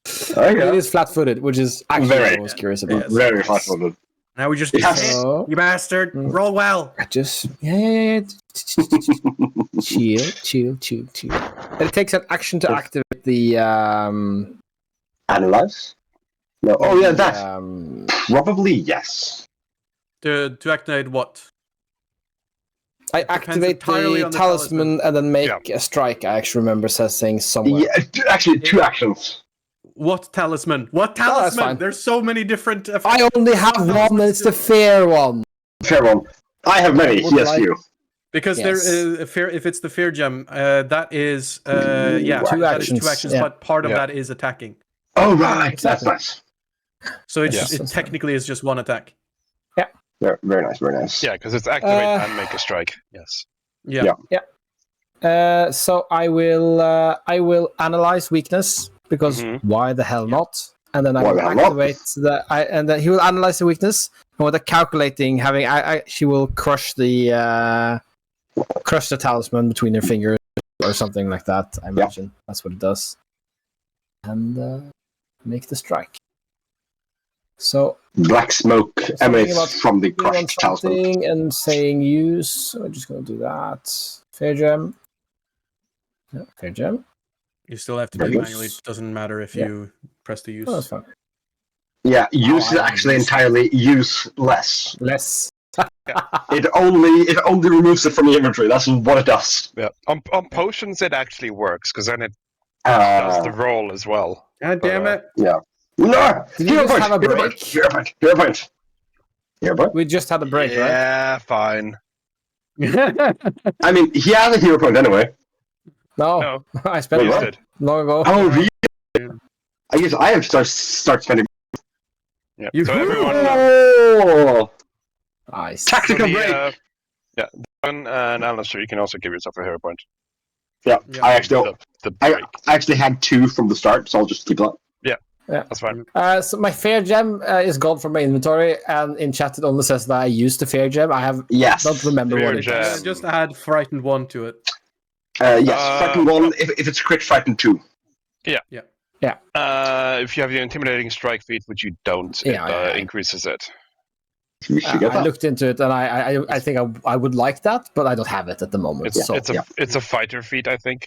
Okay. It is flat-footed, which is actually what I was curious about. Very flat-footed. Now we just Yes. So, you bastard. Roll well. I just chill. And it takes an action to activate the Analyze? No. Oh yeah, that. um, Probably yes. To activate what? I depends activate entirely the on the talisman and then make Yeah. a strike. I actually remember saying somewhere. Yeah, actually, 2 actions. What talisman? What that's talisman? fine. There's so many different. I only have one, and it's the fair one. Fair one. I have many. Would Yes, like- you. Because there Yes. is a fair. If it's the fair gem, that is yeah, Two that is actions, 2 actions, yeah. but part of Yeah. that is attacking. Oh right, Exactly. that's nice. So it's Yes. it technically is just 1 attack. Very nice, very nice. Yeah, because it's activate Uh, and make a strike. Yes. Yeah. So I will analyze weakness because why the hell not? And then I Why will the hell not? activate and then he will analyze the weakness. And with the calculating, she will crush the talisman between her fingers or something like that. I imagine that's what it does, and make the strike. So Black smoke about emanates from the click on crushed talisman. something and saying use. So I'm just going to do that. Fair gem. Yeah, fair gem. You still have to do Very it good. manually. It doesn't matter if Yeah. you press the use. Oh, that's fine. Yeah, use is I actually use- entirely useless. Less. It only removes it from the inventory. That's what it does. Yeah. On potions, it actually works because then it does the roll as well. God damn it! No! Did you Hero just point! have a Hero break? point! Hero point! Hero point! Hero point? We just had a break, right? Yeah, fine. I mean, he has a hero point anyway. No, No, I spent Wait, it what? used it. long ago. Oh, really? I guess I have to start spending. Yeah. You- So everyone. Oh! Nice. Tactical So break! yeah, Don and Alistair, you can also give yourself a hero point. Yeah, Yeah. I actually, The I break. actually had 2 from the start, so I'll just keep that. That's fine. So my fair gem is gone from my inventory, and in chat it only says that I used the fair gem. I have Yes. don't remember Fair what it gem. is. Just add frightened 1 to it. Yes, frightened 1, if it's crit, frightened 2. If you have the intimidating strike feat, which you don't, Yeah, it increases it. You should get I that. looked into it, and I think I would like that, but I don't have it at the moment. It's So it's a fighter feat, I think,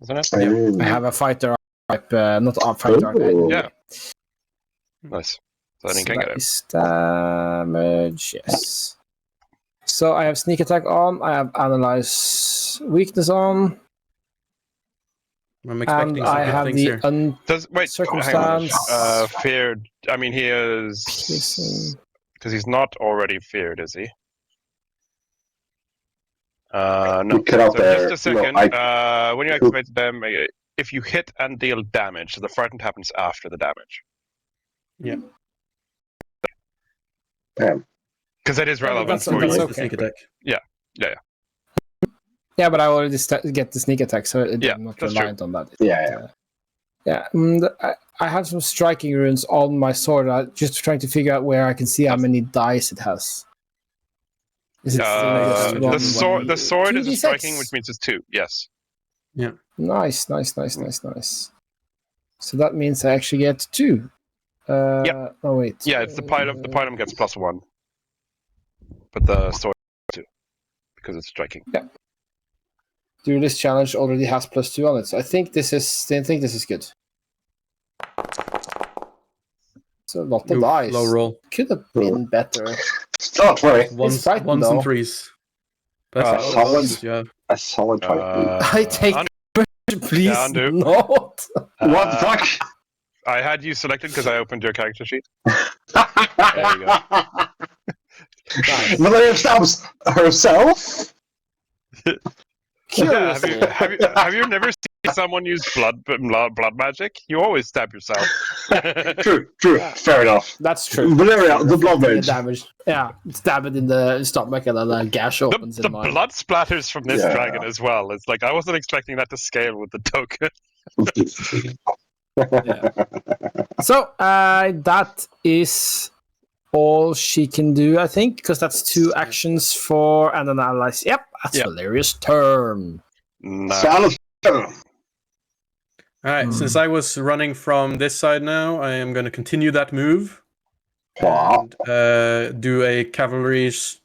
isn't it? Oh. I have a fighter type, not a fighter. Oh. Yeah. Nice. So then you can get it. Is damage, yes. So I have sneak attack on. I have analyze weakness on, I'm expecting and some I good have things the here. Does wait? Circumstance. Hang on. Feared. I mean, he is because he's not already feared, is he? No. You cut out So there. just a No, second. When you activate them, if you hit and deal damage, so the frightened happens after the damage. Damn. Because that is relevant that's- for that's you. okay. The sneak attack. Yeah, but I already get the sneak attack, so Yeah, I'm not that's reliant on that. Yeah. Yeah, I have some striking runes on my sword. Just trying to figure out where I can see how many dice it has. Is it just one- The sword is a 2d6? striking, which means it's 2. Yes. Nice. So that means I actually get 2. Yep. Oh wait. Yeah, it's the pilum. The pilum gets +1, but the sword 2 because it's striking. Do this challenge already has +2 on it, so I think this is good. It's a lot of Oof, dice. low roll. Could have been better. Still not 20. Ones, frightened, ones though. and 3s. That's Uh, a lot of solid. those, yeah. A solid 20. I take please Yeah, undo. not. What the fuck? I had you selected because I opened your character sheet. There you go. Valeria stabs herself? Yeah, have you never seen someone use blood magic? You always stab yourself. True. Fair enough. That's true. Valeria, the blood The mage. damage. Yeah, stab it in the stomach and then a gash opens The in mine. blood splatters from this Yeah. dragon as well. It's like I wasn't expecting that to scale with the token. So that is all she can do, I think, because that's 2 actions for and an analyze. Yep, that's Yep. Valeria's turn. Nice. So Alice, All right, since I was running from this side now, I am going to continue that move and do a cavalier's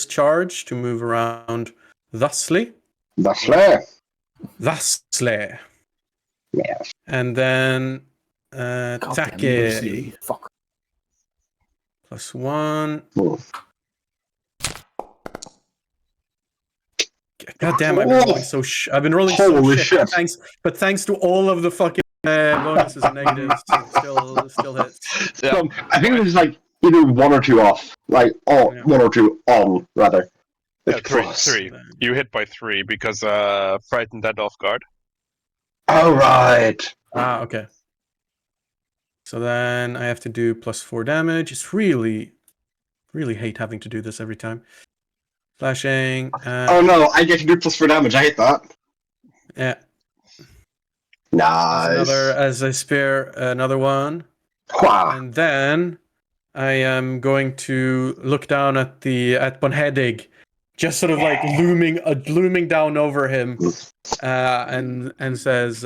charge to move around thusly. Thusly. Yes. And then Take. Fuck. +1. Ooh. God damn, I've been rolling so I've been rolling Holy so shit. shit. But thanks to all of the fucking bonuses and negatives, it still hits. Yeah. I think it was like either 1 or 2 off. Like, Yeah. 1 or 2 on, rather. Yeah, It's three. close. 3. You hit by 3 because frightened and off guard. Oh, right. Ah, okay. So then I have to do +4 damage. It's really hate having to do this every time. Flashing. Oh no, I get to do +4 damage. I hate that. Yeah. Nice. As I spare another one. Wow. And then I am going to look down at Bonhedig, just sort of like looming down over him, and says,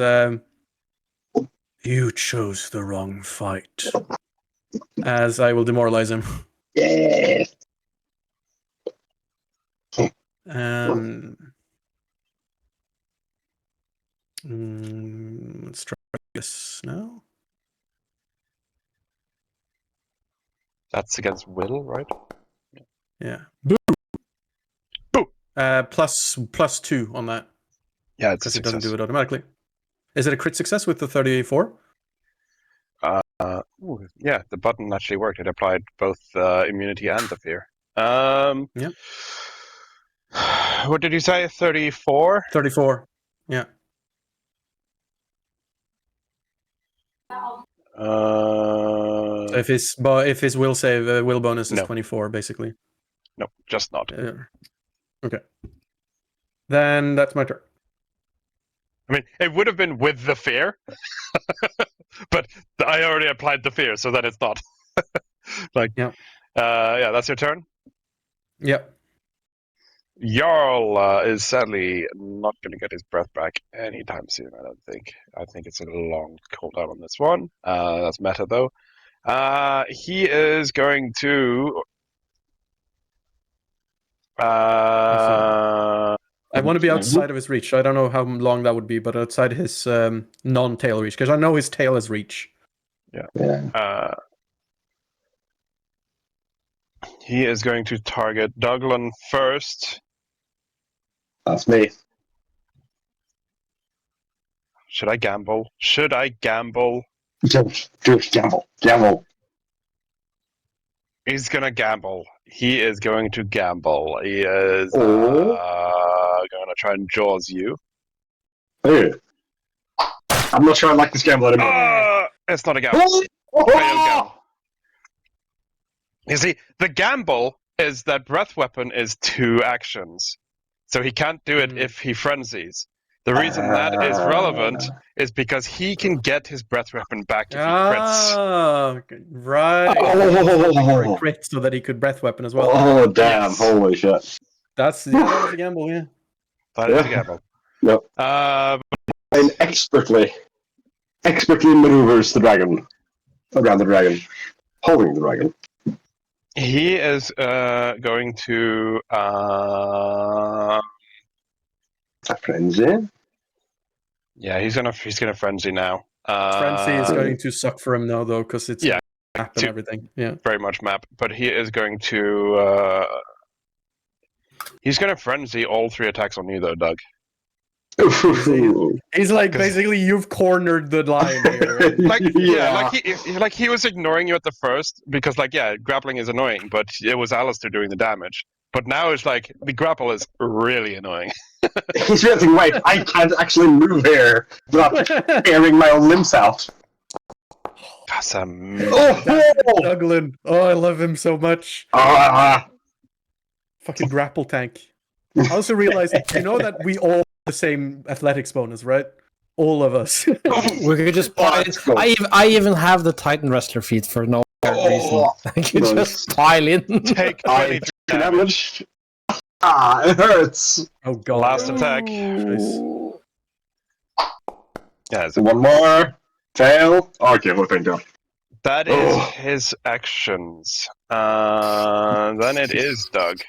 "You chose the wrong fight." As I will demoralize him. Yeah. Let's try this now. That's against will, right? Yeah. Boo. Boo. +2 on that. Yeah, it's a because it doesn't success. do it automatically. Is it a crit success with the 34? Yeah, the button actually worked. It applied both immunity and the fear. Yep. What did you say? 34? 34. Yeah. So if his will save will bonus is No. 24, basically. No, just not. Okay. Then that's my turn. I mean, it would have been with the fear, but I already applied the fear, so that it's not. Yeah. Yeah, that's your turn. Yep. Jarl is sadly not going to get his breath back anytime soon, I don't think. I think it's a long cooldown on this one. That's meta, though. He is going to... I want to be outside of his reach. I don't know how long that would be, but outside his non-tail reach, because I know his tail is reach. Yeah. He is going to target Douglin first. That's me. Should I gamble? Don't gamble. He's gonna gamble. He is going to gamble. He is Oh. gonna try and jaws you. Hey. I'm not sure I like this gamble anymore. It's not a gamble. Oh. Failed gamble. You see, the gamble is that breath weapon is 2 actions. So he can't do it if he frenzies. The reason that is relevant is because he can get his breath weapon back if he crits. Ah, right. Oh. Or a crit so that he could breath weapon as well. Oh, damn. Yes. Holy shit. That was a gamble, yeah. That is a gamble. Yep. And expertly maneuvers the dragon. Around the dragon. Holding the dragon. He is going to... A frenzy? Yeah, he's gonna frenzy now. Frenzy is going to suck for him now, though, because it's yeah, map and everything. Yeah. very much map. But he is going to... he's gonna frenzy all 3 attacks on you, though, Doug. He's like, basically, you've cornered the lion here. Like he was ignoring you at the first because, like, yeah, grappling is annoying, but it was Alistair doing the damage. But now it's like the grapple is really annoying. He's realizing, wait, I can't actually move here without tearing my own limbs out. Awesome. Douglin. Oh, I love him so much. Fucking grapple tank. I also realized, you know that we all have the same athletics bonus, right? All of us. We could just pile in. I even have the Titan Wrestler feat for no reason. I can just pile in. Take 20 damage. It hurts. Oh god. Last attack. Nice. Yeah, One more. Fail. Okay, well, thank God. that is his actions. Then it is Doug.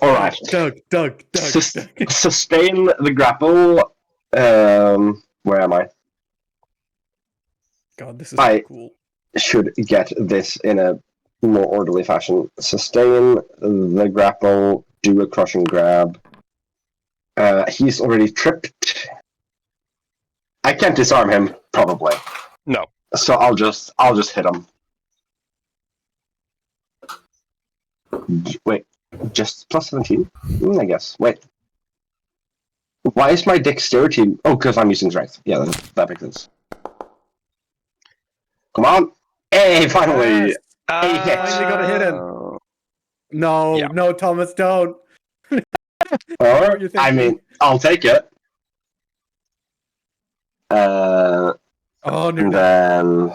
Alright. Doug. Sustain the grapple. Where am I? God, this is so cool. Should get this in a more orderly fashion. Sustain the grapple, do a crushing grab. He's already tripped. I can't disarm him, probably. No. So I'll just hit him. Wait, just plus 17? I guess. Wait. Why is my dexterity? Oh, because I'm using strength. Yeah, that makes sense. Come on! Hey, finally! Yes. A hit. Finally got a hit in. No, Yeah. no, Thomas, don't. Or, you're I thinking. mean, I'll take it. Oh, And no. then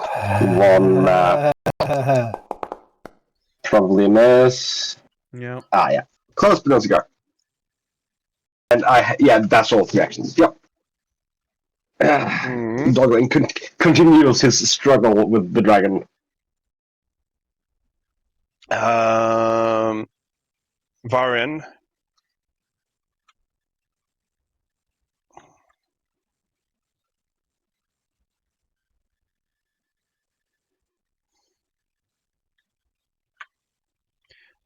one probably miss. Yeah. Yeah. Close but no cigar. And that's all 3 actions. Yep. Dogling continues his struggle with the dragon. Varin.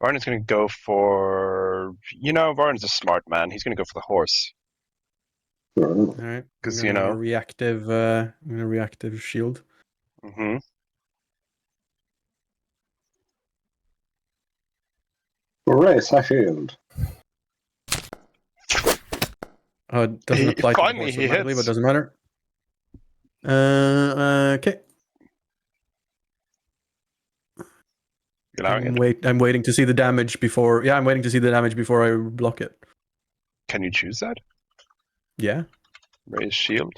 Varin's going to go for... Varin's a smart man. He's going to go for the horse. All right. 'Cause, reactive shield. Mm-hmm. Raise my shield. It doesn't apply to the Finally, horse he automatically, but hits. it doesn't matter. Okay. I'm waiting to see the damage before. Yeah, I'm waiting to see the damage before I block it. Can you choose that? Yeah. Raise shield?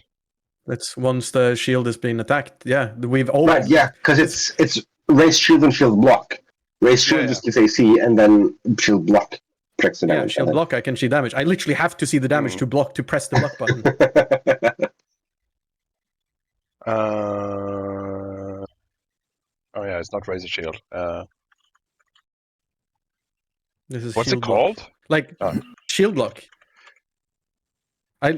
That's once the shield has been attacked. Yeah, we've always. Right, yeah, because it's raise shield and shield block. Raise shield just gives AC, and then shield block protects the damage. Shield block, I can see damage. I literally have to see the damage to block, to press the block button. It's not raise a shield. This is What's shield it called? block. Like shield block. I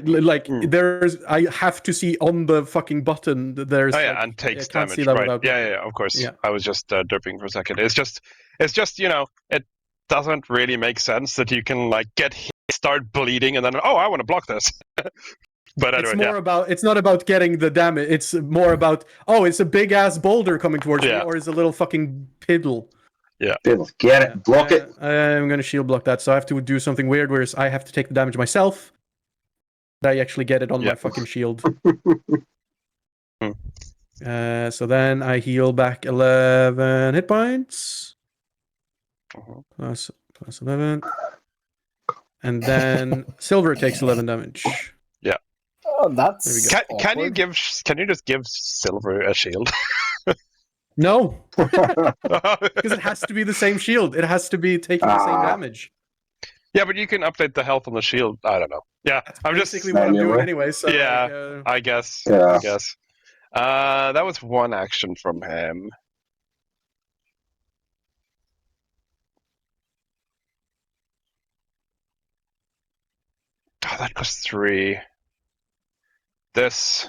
have to see on the fucking button that there's. And takes I can't damage. see that Right? without. Yeah. Of course. Yeah. I was just derping for a second. It's just it doesn't really make sense that you can get hit, start bleeding, and then I want to block this. But anyway, it's not about getting the damage. It's more about it's a big ass boulder coming towards me, or it's a little fucking piddle. Yeah. Piddle, get it, block it. I'm gonna shield block that, so I have to do something weird, where I have to take the damage myself. I actually get it on my fucking shield. So then I heal back 11 hit points. Plus 11. And then Silver takes 11 damage. Yeah. Oh, that's can you just give Silver a shield? No. Because it has to be the same shield. It has to be taking the same damage. Yeah, but you can update the health on the shield. I don't know. Yeah, I'm basically what I'm doing anyway. So I guess. Yeah. I guess. That was one action from him. Oh, that costs 3. This.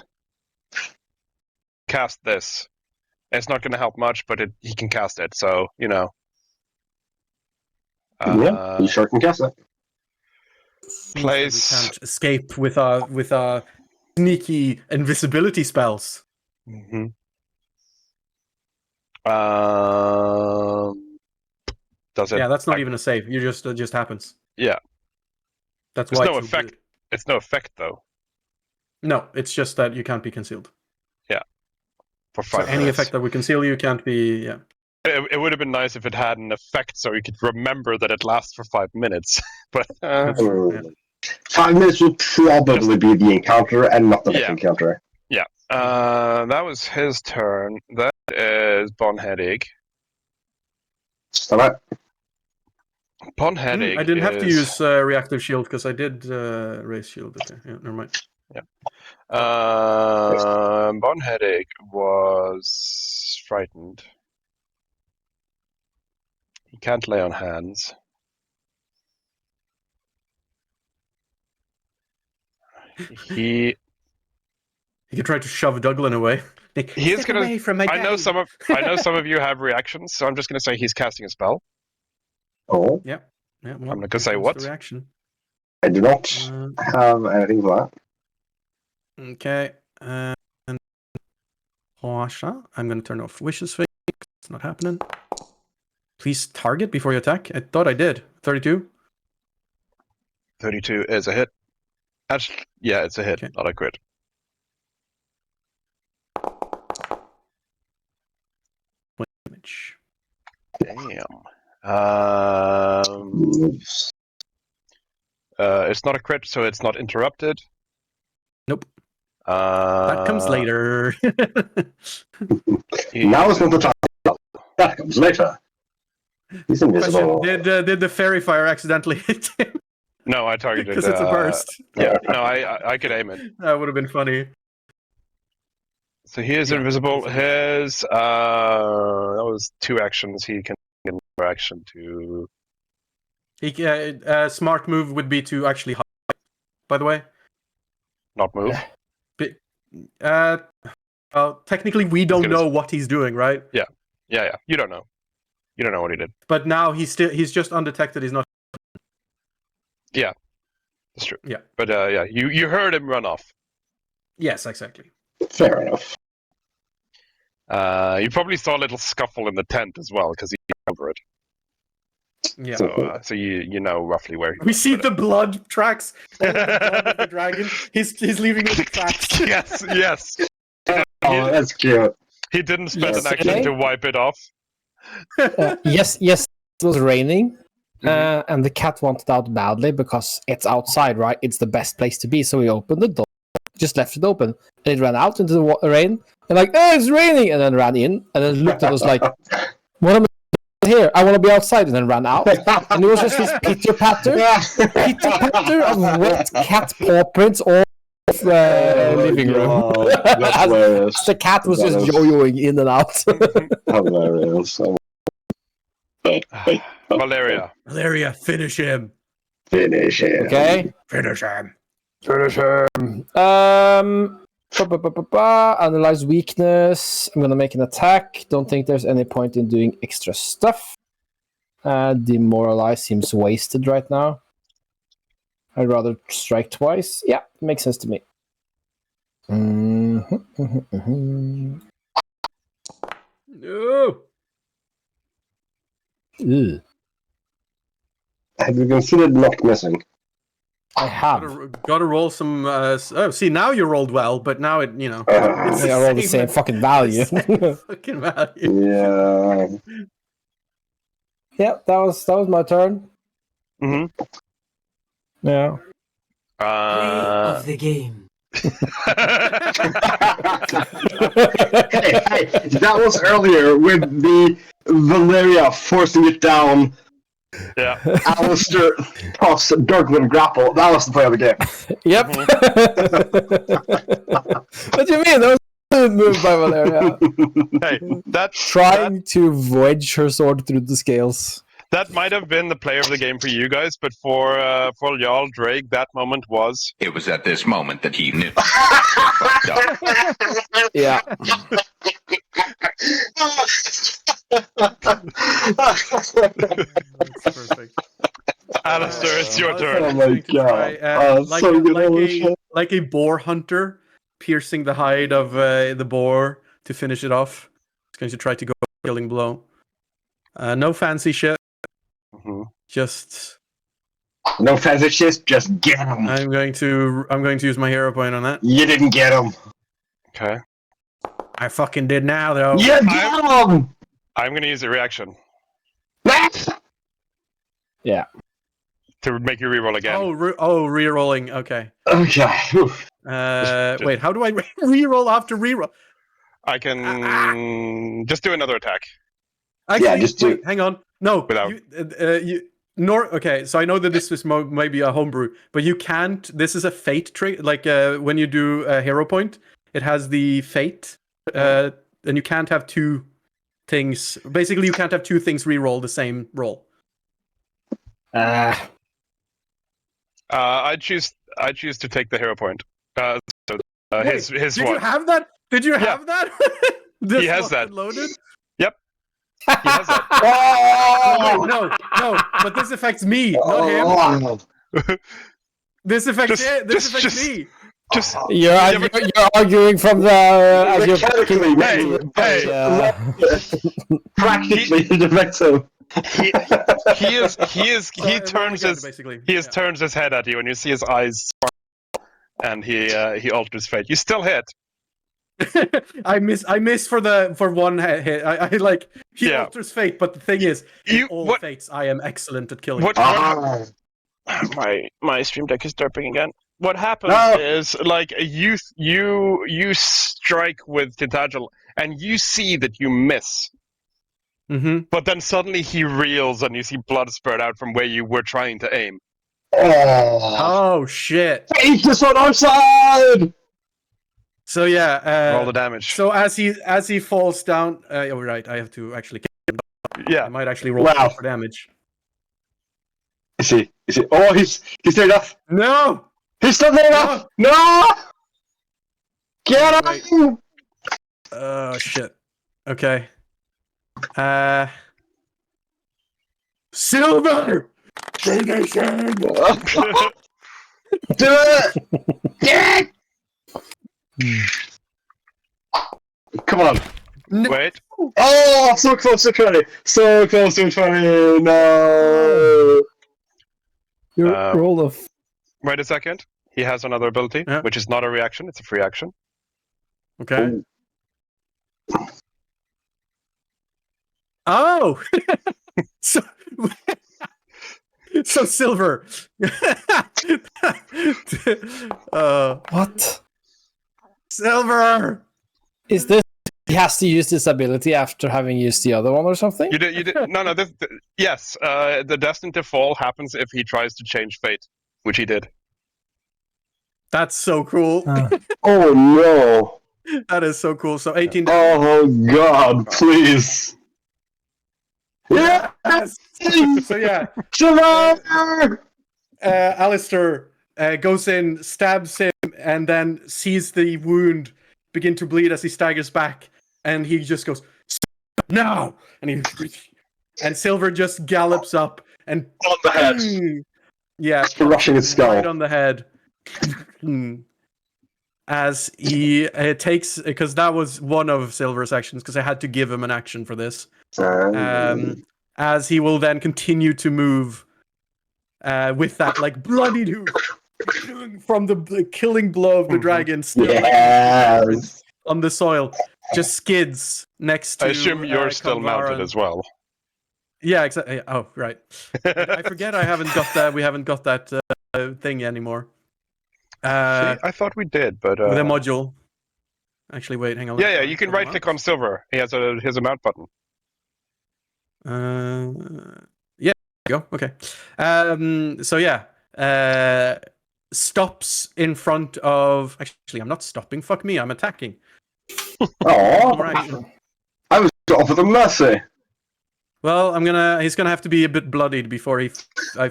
Cast this. It's not going to help much, but he can cast it. So Yeah, you sure can cast it. Place. We can't escape with our sneaky invisibility spells. Mm-hmm. Does it? Yeah, that's not even a save. You just it just happens. Yeah. That's There's why no it's effect. weird. It's no effect though. No, it's just that you can't be concealed. Yeah. For 5 minutes. Any effect that would conceal you can't be. Yeah. It would have been nice if it had an effect, so you could remember that it lasts for 5 minutes. But 5 minutes will probably be the encounter and not the next encounter. Yeah. That was his turn. That is Bonheadache. Stop it. Bonheadache. I didn't have to use reactive shield because I did raise shield. Okay, yeah, never mind. Bone Headache was frightened. He can't lay on hands. He could try to shove Douglin away. Like, He is "Step gonna- away from my I know daddy." some of you have reactions, so I'm just gonna say he's casting a spell. Oh, Yeah, well, I'm not gonna here say comes what. the reaction. I do not have anything for that. Okay, and Hwasha, I'm going to turn off Wishes Fake. It's not happening. Please target before you attack. I thought I did. 32. 32 is a hit. Actually, yeah, it's a hit, Okay. not a crit. Damage. Damn. It's not a crit, so it's not interrupted. Nope. That comes later. Now it's not the time. That comes later. He's invisible. Question, did the fairy fire accidentally hit him? No, I targeted. Because it's a burst. Yeah, no, I could aim it. That would have been funny. So he is invisible. His that was 2 actions. He can get another action to. Smart move would be to actually hide, by the way. Not move. Well, technically, we don't know what he's doing, right? Yeah. You don't know. You don't know what he did. But now he's just undetected. He's not. Yeah, that's true. Yeah. But yeah, you heard him run off. Yes, exactly. Fair enough. You probably saw a little scuffle in the tent as well because he over it. Yeah. So you know roughly where. We see the blood tracks. All the blood of the dragon. He's leaving the tracks. Yes. Oh, that's cute. He didn't spend an action to wipe it off. Yes, it was raining, and the cat wanted out badly because it's outside, right? It's the best place to be. So we opened the door, just left it open, and it ran out into the rain, and like, oh, it's raining, and then ran in, and then looked at us like, what am I here? I want to be outside, and then ran out, and it was just this pitter patter of wet cat paw prints all living room. That's The cat was just yo-yoing in and out. hilarious. Valeria, finish him. Finish it. Okay. Finish him. Analyze weakness. I'm gonna make an attack. Don't think there's any point in doing extra stuff. Demoralize seems wasted right now. I'd rather strike twice. Yeah, makes sense to me. No. Ew. Have you considered not missing? I have. Gotta roll some. See, now you rolled well, but now it, it's I rolled the same fucking value. fucking value. Yeah. Yeah, that was my turn. Mm-hmm. Yeah. Play of the game. Hey, that was earlier with the Valeria forcing it down. Yeah. Alistair toss Douglin grapple. That was the play of the game. Yep. What do you mean? That was a good move by Valeria. Hey, Trying to wedge her sword through the scales. that might have been the player of the game for you guys, but for Jarl Drake, that moment was. It was at this moment that he knew. Yeah. That's perfect. Alistair, it's your turn. Oh my god. So good. Like a boar hunter piercing the hide of the boar to finish it off. He's going to try to go killing blow. No fancy shit. Mm-hmm. Just No fancy shit, just get him. I'm going to use my hero point on that. You didn't get him. Okay. I fucking did now though. You get him! I'm going to use a reaction Yeah. to make you reroll again. Rerolling. Okay. Okay. Wait, how do I reroll after reroll? I can just do another attack. Actually, just do- wait, hang on. No, Without- Okay, so I know that this is maybe a homebrew, but you can't. This is a fate trait. Like when you do a hero point, it has the fate, and you can't have two things. Basically, you can't have two things re-roll the same roll. I choose to take the hero point. Wait, his did one. you have that? Did you have that? He has that. Loaded? Yep. He has that. Oh! No, but this affects me, not him. This affects me. Just You're arguing from the as you're Mechanically, practically the victim. he turns his head at you and you see his eyes sparkle, and he alters fate. You still hit. I miss for one hit. I like he alters fate, but the thing is, fates I am excellent at killing. My stream deck is derping again. What happens is like you strike with Tintagel and you see that you miss. Mm-hmm. But then suddenly he reels and you see blood spurt out from where you were trying to aim. Oh shit! Take this on our side. So yeah, roll the damage. So as he falls down, right, I have to actually. Yeah, I might actually roll for damage. Is he? Oh, he's there enough. No, he's still there enough. No, get him. Oh shit. Okay. Silver. Do it. Get it. Come on. Wait. Oh, so close to 20. So close to 20. No. Roll of. Wait a second. He has another ability, which is not a reaction. It's a free action. Okay. Oh. So Silver. What? Silver. Is this? He has to use this ability after having used the other one or something? You did. No. Yes. The destined to fall happens if he tries to change fate, which he did. That's so cool. Oh no. That is so cool. So 18. Oh God! Please. Yes. So yeah. Survivor! Alistair goes in, stabs him, and then sees the wound begin to bleed as he staggers back, and he just goes, "Now!" And Silver just gallops up and on the head. Yeah, crushing his skull right on the head. As he takes, because that was one of Silver's actions, because I had to give him an action for this. As he will then continue to move with that like bloodied hoof from the killing blow of the dragon still on the soil, just skids next to. I assume you're still mounted as well. Yeah, exactly. Oh, right. I forget I haven't got that. We haven't got that thing anymore. See, I thought we did, but with a module. Actually, wait, hang on. Yeah. You can right click on Silver. He has a mount button. Yeah. Go. Okay. So yeah. Stops in front of. Actually, I'm not stopping. Fuck me. I'm attacking. Oh. I was off with a mercy. Well, he's gonna have to be a bit bloodied before I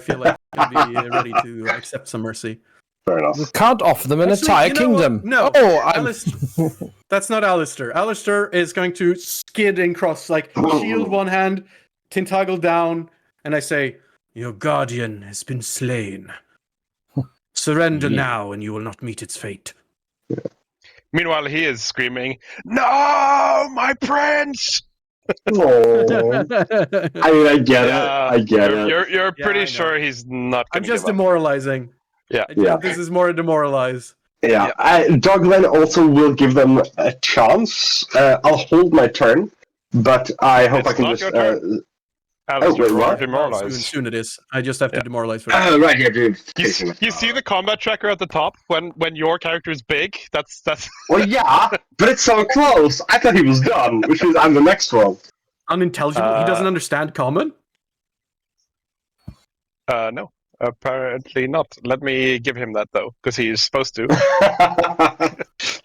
feel like he'll be ready to accept some mercy. Fair enough. We can't offer them an entire kingdom. No. Oh, that's not Alistair. Alistair is going to skid and cross, like shield one hand, Tintagel down, and I say, "Your guardian has been slain. Surrender now, and you will not meet its fate." Meanwhile, he is screaming, "No, my prince!" Oh. I mean, I get it. You're pretty sure he's not going to. I'm just demoralizing. Yeah. This is more demoralize. Yeah. Dogland also will give them a chance. I'll hold my turn, but I hope I can just. Demoralize. Soon it is. I just have to demoralize for that. Right here, dude. You see the combat tracker at the top when your character is big? That's. Well, yeah, but it's so close. I thought he was done, which means I'm the next one. Unintelligible. He doesn't understand common. No, apparently not. Let me give him that though, because he's supposed to.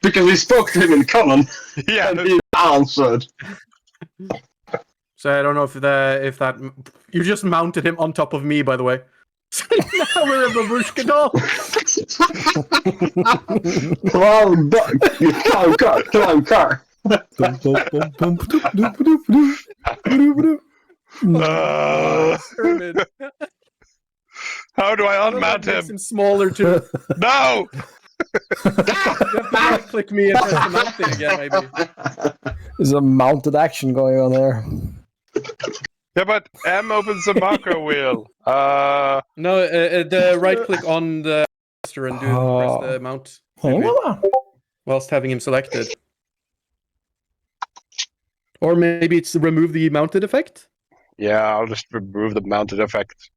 Because we spoke to him in common, Yeah. and he answered. So I don't know if that you just mounted him on top of me, by the way. So now we're a babushka doll. Clown car. Herman. How do I How does unmount that makes him? him smaller too? No! You have to right-click me and press the mount thing again, maybe. There's a mounted action going on there. Yeah, but M opens the macro wheel. No, the right-click on the master and press the mount. Maybe, whilst having him selected. Or maybe it's remove the mounted effect? Yeah, I'll just remove the mounted effect.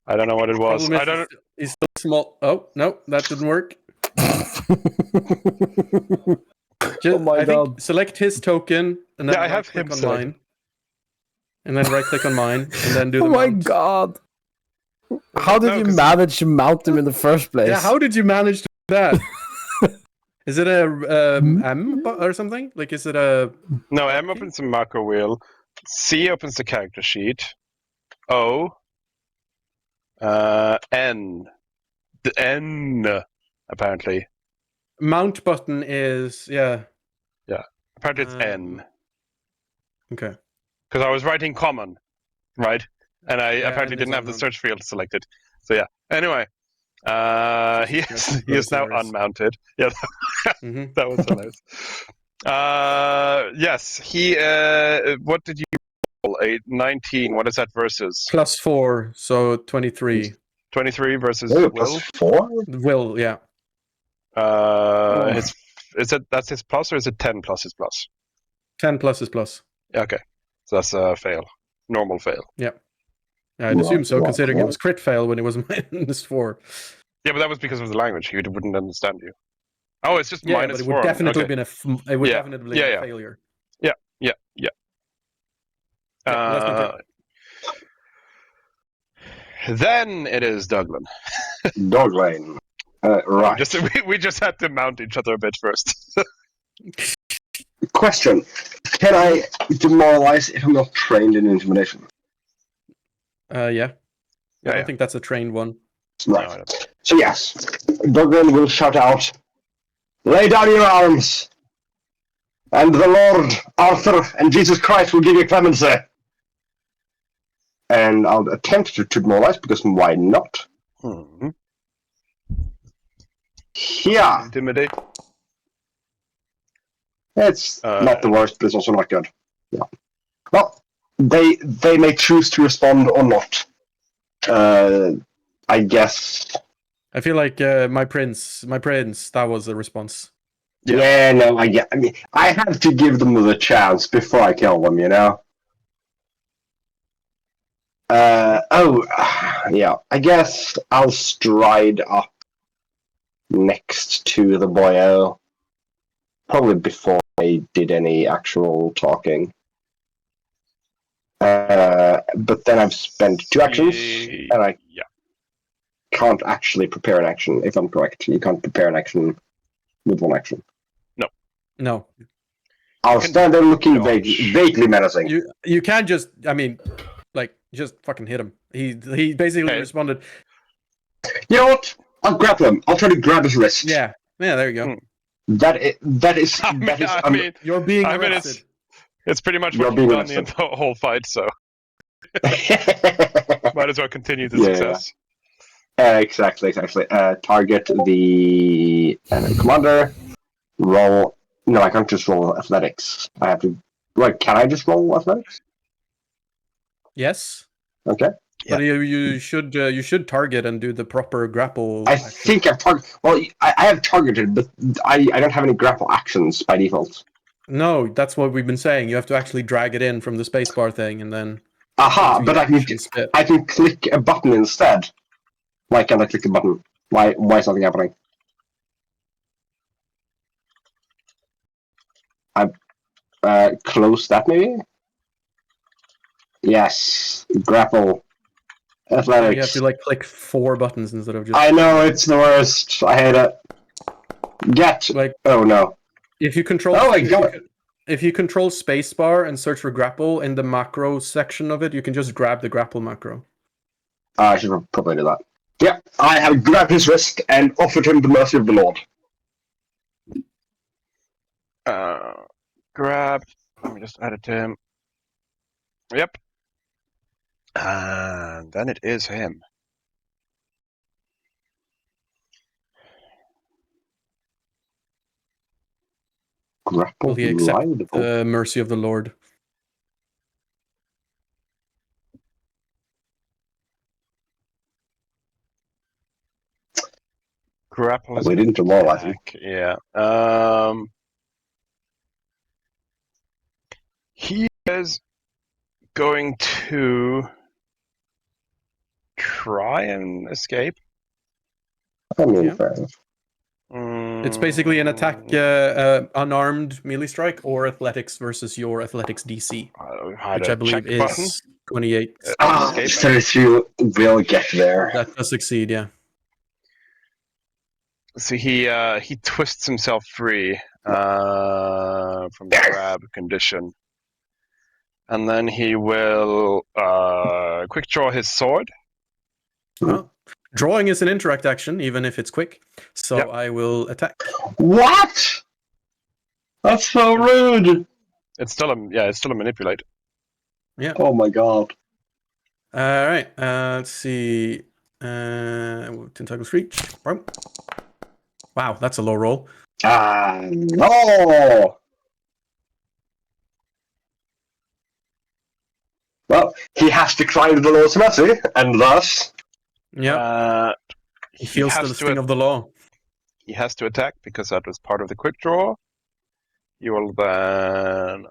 I don't know what it was. Problem is, I don't. he's still small. Oh, no, that didn't work. Oh my god. Think select his token and then Yeah, I have right-click him on selected. mine. And then right-click on mine and then do the Oh my mount. god. How did No, you 'cause- manage to mount him in the first place? Yeah, how did you manage to do that? Is it a M or something? Like, is it a... No, M opens the macro wheel. C opens the character sheet. O. N. The N, apparently. Mount button is... Yeah. Apparently it's N. Okay. Because I was writing common, right? And I apparently N didn't is have the unmounted. search field selected. So yeah. Anyway. He is now hilarious. unmounted. Yeah, Mm-hmm. that was hilarious. Yes, he. What did you roll? A 19. What is that versus? +4, so 23. 23 versus Oh, Will. +4? Will, yeah. That's his plus, or is it 10 plus his plus? 10 plus is plus. Okay, so that's a fail. Normal fail. I'd assume so, Right, considering right. it was crit fail when it was -4. Yeah, but that was because of the language. He wouldn't understand you. Oh, it's just Yeah, minus but it 4. would definitely Okay. been it would Yeah. definitely Yeah, been yeah. a failure. Yeah. Yeah, let's continue. Then it is Douglin. Dog lane. Right. We just had to mount each other a bit first. Question. Can I demoralize if I'm not trained in intimidation? Yeah. I Yeah, don't yeah. think that's a trained one. Right. No, I don't. So yes, Duggan will shout out, "Lay down your arms, and the Lord, Arthur, and Jesus Christ will give you clemency." And I'll attempt to demoralize, because why not? Hmm. Yeah, Intimidate. it's not the worst, but it's also not good. Yeah. Well, they may choose to respond or not. I guess. I feel like my prince, that was a response. Yeah. No, I mean, I have to give them the chance before I kill them, you know? Yeah, I guess I'll stride up next to the boyo. Probably before I did any actual talking. But then I've spent 2 actions, and I can't actually prepare an action, if I'm correct. You can't prepare an action with 1 action. No. I'll stand there looking vaguely menacing. You can't just, I mean, like, just fucking hit him. He basically responded. You know what? I'll grapple him. I'll try to grab his wrist. Yeah, there you go. That is. I mean, You're being I mean, arrested. it's pretty much You're what you've being done the arrested. whole fight, so might as well continue the Yeah, success. Exactly. Target the commander. Roll. No, I can't just roll athletics. I have to. Wait, can I just roll athletics? Yes. Okay. But you should target and do the proper grapple. I action. think I've targeted. Well, I have targeted, but I don't have any grapple actions by default. No, that's what we've been saying. You have to actually drag it in from the spacebar thing, and then. Aha! into But your I can actions bit. I can click a button instead. Why can't I click a button? Why is nothing happening? I close that maybe. Yes, grapple. Athletics. You have to like click 4 buttons instead of just. I know, it's the worst. I hate it. Get. Like, Oh no. if you control. Oh, I got it. If you control spacebar and search for grapple in the macro section of it, you can just grab the grapple macro. I should probably do that. Yeah, I have grabbed his wrist and offered him the mercy of the Lord. Grabbed. Let me just add it to him. Yep. And then it is him. Grapple Will he accept liable. the mercy of the Lord? Grapple is We didn't demoralize him. Yeah. He is going to try and escape. I mean, Yeah. fair enough. It's basically an attack, unarmed melee strike, or athletics versus your athletics DC, which I believe is 28. Escape. 32 will get there. That does succeed, yeah. So he twists himself free from the grab condition, and then he will quick draw his sword. Well, drawing is an interact action, even if it's quick. So Yep. I will attack. What? That's so rude. It's still a manipulate. Yeah. Oh my god. All right. Let's see. Tentacles reach. Boom. Wow, that's a low roll. No. Well, he has declined the Lord's mercy, and thus. Yeah. He feels the sting of the law. He has to attack because that was part of the quick draw. You will then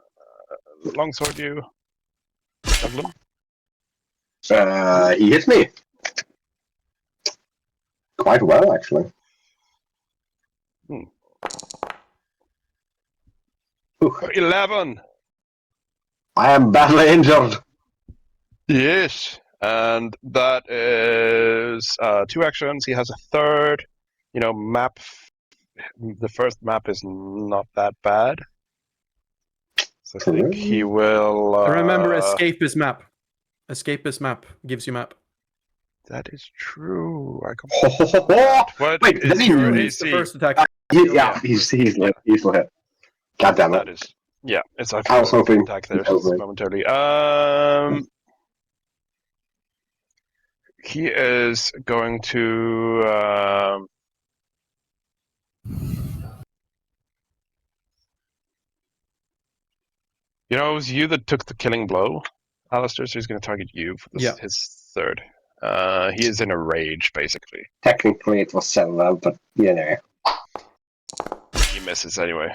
longsword you. Evelyn. He hits me. Quite well, actually. Ooh. 11. I am badly injured. Yes, and that is 2 actions. He has a third. Map. The first map is not that bad. So I think he will. Remember, escape is map. Escape is map. Gives you map. That is true. I What Wait, is your AC? The first attack. He's still hit. God damn it. That is. Yeah, it's I was hoping attack there momentarily. He is going to. It was you that took the killing blow, Alistair, so he's going to target you for his third. He is in a rage, basically. Technically, it was 7, but He misses anyway.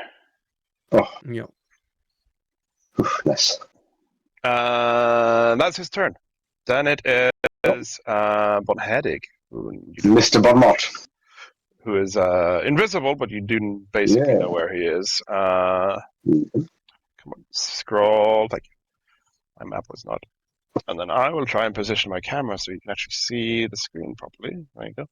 Oh. Yep. Nice. That's his turn. Then it is Bonhedig. Mr. Bonmot. Who is invisible, but you do basically know where he is. Come on, scroll. Thank you. My map was not. And then I will try and position my camera so you can actually see the screen properly. There you go.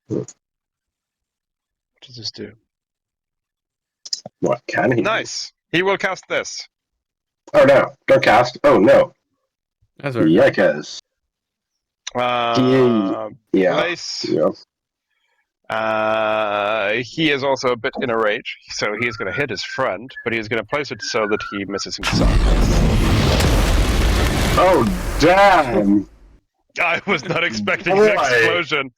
What does this do? What can he? Nice. He will cast this. Oh no! Don't cast. Oh no! That's right. Yikes! Place. He is also a bit in a rage, so he is going to hit his friend, but he is going to place it so that he misses himself. Oh damn! I was not expecting an explosion.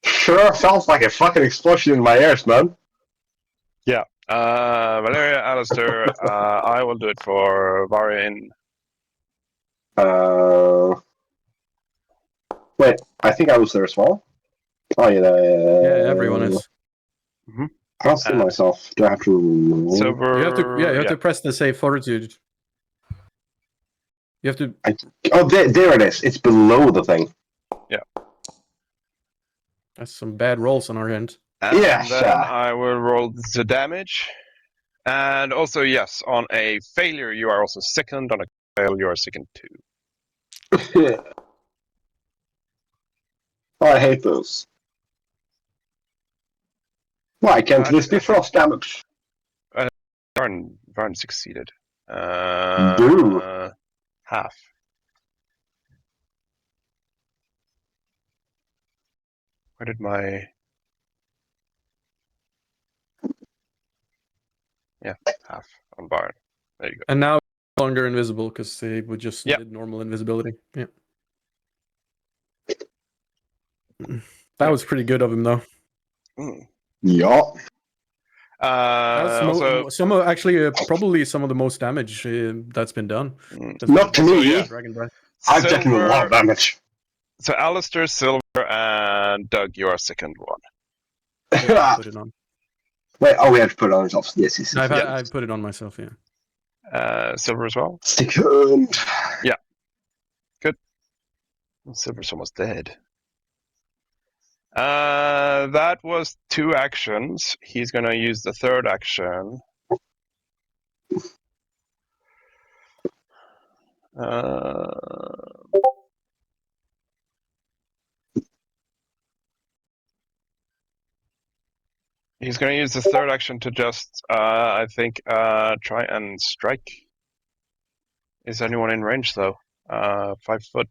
Sure felt like a fucking explosion in my ears, man. Yeah. Valeria, Alistair, I will do it for Varian. Wait, I think I was there as well. Oh yeah. Yeah, everyone is. Mm-hmm. I don't see myself. Do I have to roll? Silver. You have to press the save fortitude. You have to. Oh, there it is. It's below the thing. That's some bad rolls on our end. And Yeah, then I will roll the damage. And also, yes, on a failure, you are also sickened. On a fail, you are sickened too. Oh, I hate those. Why can't this be frost damage? Varn succeeded. Boo. Half. Where did my... Yeah, half on Varn. There you go. And now no longer invisible because they would just Yep. did normal invisibility. Yeah. That was pretty good of him, though. Yeah. Also, Some of actually probably some of the most damage that's been done. Not to me. yeah. Dragon Breath. I've taken a lot of damage. So Alistair, Silver, and Doug, you are sickened one. Yeah, put it on. Wait, we have to put it on ourselves. Yes. I've put it on myself. Yeah. Silver as well. Sickened. Good. Silver's almost dead. That was 2 actions. He's gonna use the 3rd action. He's gonna use the 3rd action to just, I think, try and strike. Is anyone in range though? 5 foot.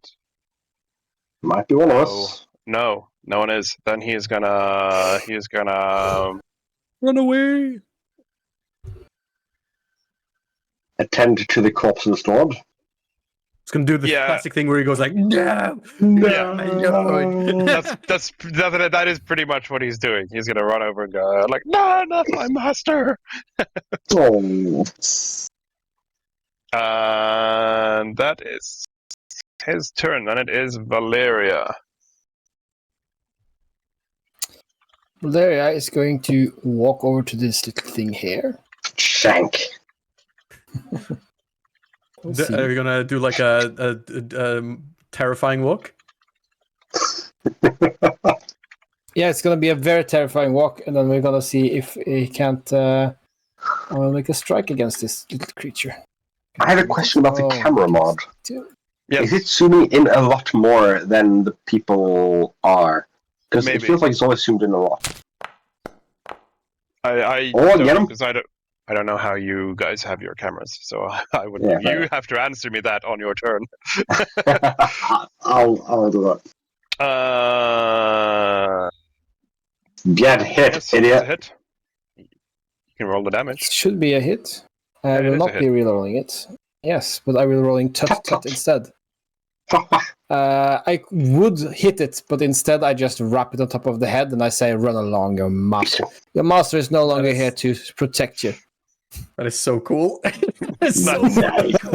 Might be one of us. No one is. Then he is gonna Run away! Attend to the corpse of the storm. It's gonna do the classic thing where he goes like, "No, that is pretty much what he's doing. He's gonna run over and go like, "No, not my master." Oh. And that is his turn. Then it is Valeria. Valeria is going to walk over to this little thing here. Shank. Are you gonna do like a terrifying walk? Yeah, it's gonna be a very terrifying walk, and then we're gonna see if he can't make a strike against this little creature. I have a question about the camera mod. Yes. Is it zooming in a lot more than the people are? Because it feels like it's always zoomed in a lot. I get him. because I don't know how you guys have your cameras, so I would. Yeah, you have to answer me that on your turn. I'll do that. Get hit, Yes, idiot. it's a hit. You can roll the damage. It should be a hit. I It will is not a be hit. rerolling it. Yes, but I will rolling tut instead. I would hit it, but instead I just wrap it on top of the head and I say, "Run along, your master. Your master is no longer here to protect you." That is so cool. It's so Nice. cool.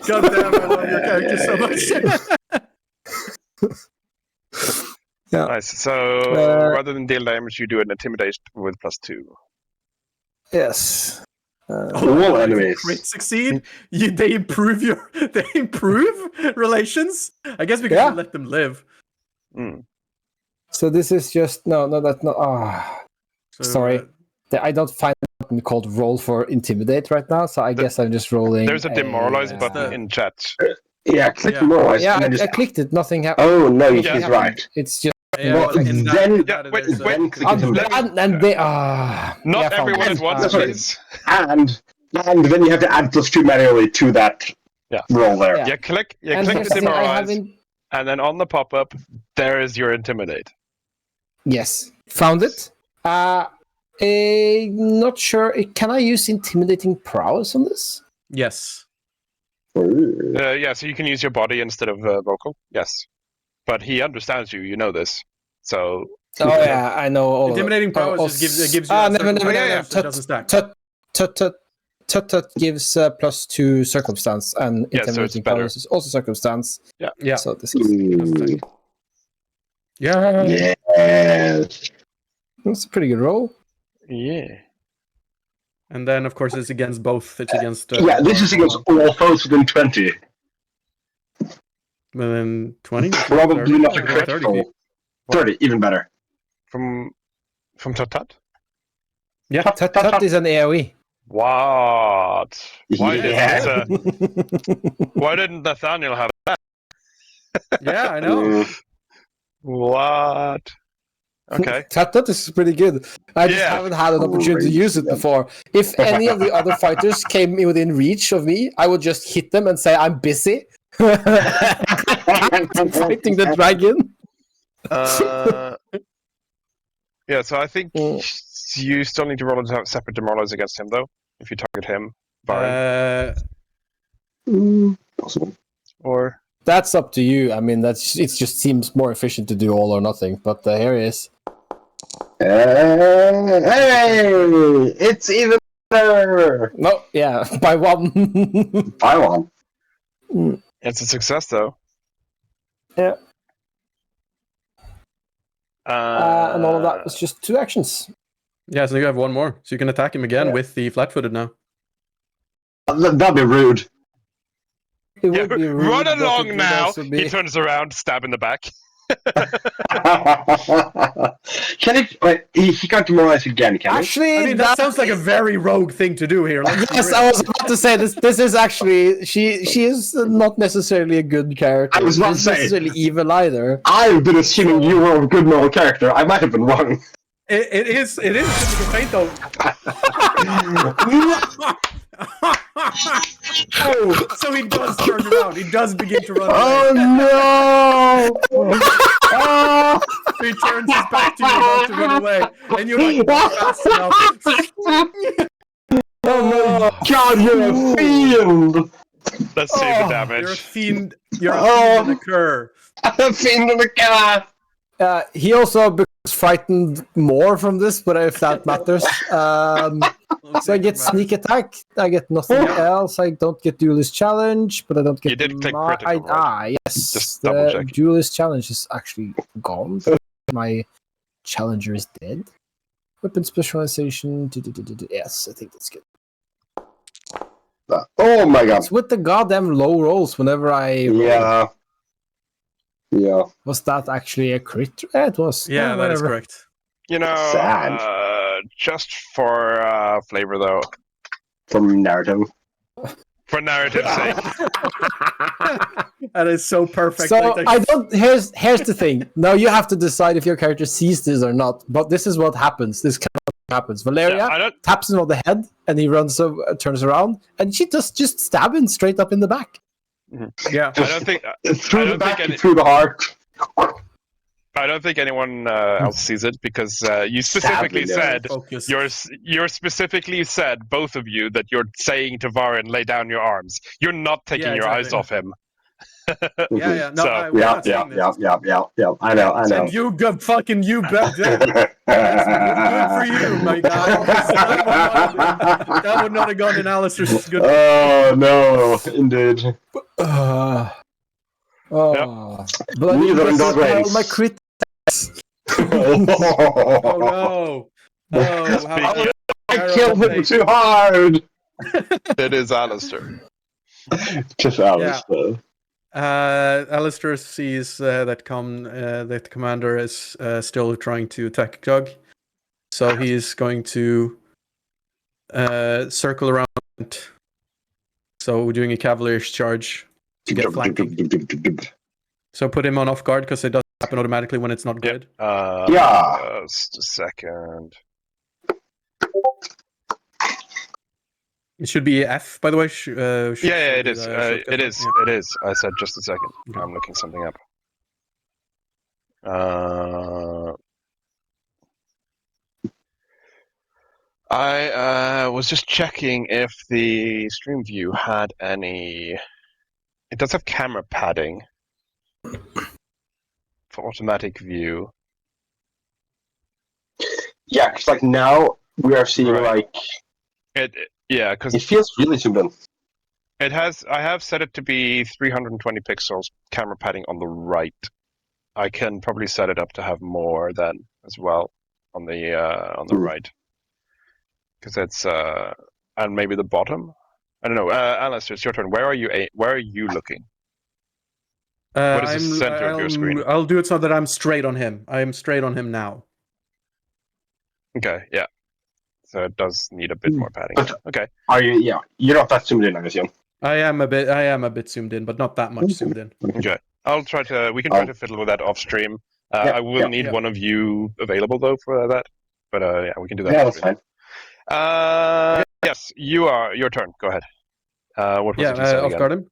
God damn, I love your character so much. Yeah. Nice. So rather than deal damage, you do an intimidation with +2. Yes. All enemies. Crit succeed. They improve relations. I guess because you let them live. So this is just no, that's not. So, sorry. I don't find something called roll for intimidate right now, so I guess I'm just rolling. There's a demoralize button in chat. Yeah, click demoralize. Yeah, and then I just... clicked it. Nothing happened. Oh no, Nothing he's happened. right. It's just. Well, then Not everyone at once, please. And then you have to add +2 manually to that roll there. You click the here's the thing, demoralize, and then on the pop-up, there is your intimidate. Yes, found it. Not sure. Can I use intimidating prowess on this? Yes. Yeah, so you can use your body instead of vocal. Yes, but he understands you. You know this. So. Oh yeah, I know all. Intimidating powers just gives you. Never. Doesn't stack. Tut gives +2 circumstance, and Yeah, so intimidating it's better. powers is also circumstance. Yeah. So this is. Yeah. Yes. That's a pretty good roll. Yeah. And then, of course, it's against both. It's against... Yeah, this is against all foes within 20. Within 20? Probably not a 30 critical. feet. 30, even better. From Tut? Yeah. Tut is an AoE. What? Why Yeah. why didn't Nathaniel have that? Yeah, I know. What? Okay. Tut is pretty good. I just haven't had an opportunity to use it before. If any of the other fighters came within reach of me, I would just hit them and say, I'm busy. I'm fighting the dragon. Yeah, so I think you still need to roll a separate demoralize against him, though, if you target him. Possible. Or... That's up to you. I mean, it just seems more efficient to do all or nothing. But here he is. Hey! It's even better! No, yeah, by one. By one. It's a success, though. Yeah. And all of that Uh, was just 2 actions. Yeah, so you have one more. So you can attack him again with the flat-footed now. That'd be rude. It Yeah, would be rude, run but it along would now! also be- He turns around, stab in the back. Can it? Wait, he can't demoralize again, can he? Actually, I mean, that sounds like a very rogue thing to do here. Let's be Yes, real. I was about to say this. This is actually she is not necessarily a good character. I was about to She's say. necessarily evil either. I've been assuming you were a good moral character. I might have been wrong. It is a typical feint, though. Oh, so he does turn around. He does begin to run away. Oh no! Oh, He turns his back to you about to run away. And you're like, not fast enough. oh my god, you're a fiend! Let's see the You're a damage. fiend. You're a fiend in a cur. I'm a fiend in the car! He also becomes frightened more from this, but if that matters. So I get sneak attack. I get nothing else. I don't get duelist challenge, but I don't get. You did click critical, right? Yes. Just double check. Duelist challenge is actually gone. My challenger is dead. Weapon specialization. Yes, I think that's good. Oh my god. It's with the goddamn low rolls whenever I roll. Yeah. Yeah. Was that actually a crit? Yeah, it was. Yeah, that is whatever. correct. You know, Sad. just for flavor, though. From Naruto. For narrative's sake. That is so perfect. So Like, I don't. Here's the thing. Now you have to decide if your character sees this or not. But this is what happens. This kind of happens. Valeria Yeah, I don't... taps him on the head, and he turns around, and she just stab him straight up in the back. yeah. I don't think... Through I the don't back, think any- through the heart. I don't think anyone else sees it, because you specifically said... Focus. You're specifically said, both of you, that you're saying to Varin, lay down your arms. You're not taking Yeah, your eyes exactly. off him. Yeah. No, So, we're Yeah, not yeah, saying this. yeah. I know. And you go fucking you bet. Good for you, my guy. That would not have gone in Alistair's good. Oh no, indeed. But Neither in dog race. my crit. Oh no. Oh, how I killed him too hard. It is Alistair. Just Alistair. Alistair sees that the commander is still trying to attack Jug, so he's going to circle around. So we're doing a cavalier's charge to get flanking. So put him on off guard because it doesn't happen automatically when it's not good. Yeah. Just a second. It should be F, by the way. Yeah, it is. It is. Yeah. It is. I said just a second. Okay. I'm looking something up. I was just checking if the stream view had any. It does have camera padding for automatic view. Yeah, because like now we are seeing Right. like Yeah, because it feels really zoomed in. it has. I have set it to be 320 pixels camera padding on the right. I can probably set it up to have more then as well. on the right, because it's and maybe the bottom. I don't know. Alistair, it's your turn. Where are you looking? What is the center of your screen? I'll do it so that I'm straight on him. I am straight on him now. Okay, yeah. So it does need a bit more padding. But Okay. are you? Yeah, you're not that zoomed in, I assume. I am a bit zoomed in, but not that much zoomed in. Okay. We can try to fiddle with that off stream. I will need one of you available though for that. But yeah, we can do that. Yeah, off that's stream. fine. Yes, your turn. Go ahead. What was it you said off again? guard him.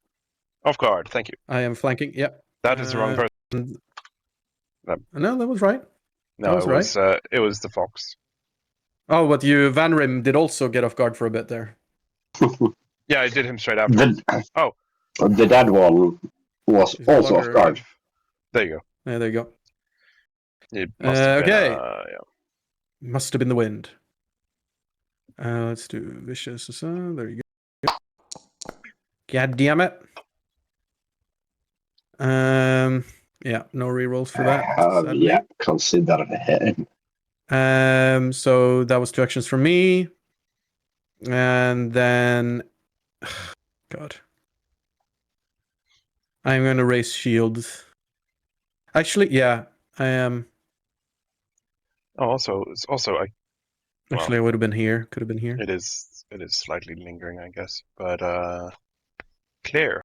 Off guard. Thank you. I am flanking. Yep. That is the wrong person. No, that was right. No, it was the fox. Oh, but Van Rim did also get off guard for a bit there. Yeah, I did him straight after. The dead one was He's also longer. off guard. There you go. Yeah, there you go. It must have been, okay. yeah. Must have been the wind. Let's do vicious. There you go. God damn it. Yeah, no rerolls for that. Yeah, consider it. So that was 2 actions for me. And then God. I'm gonna raise shield. Actually, yeah, I am. Also, Actually, I would have been here. Could have been here. It is slightly lingering, I guess. But clear.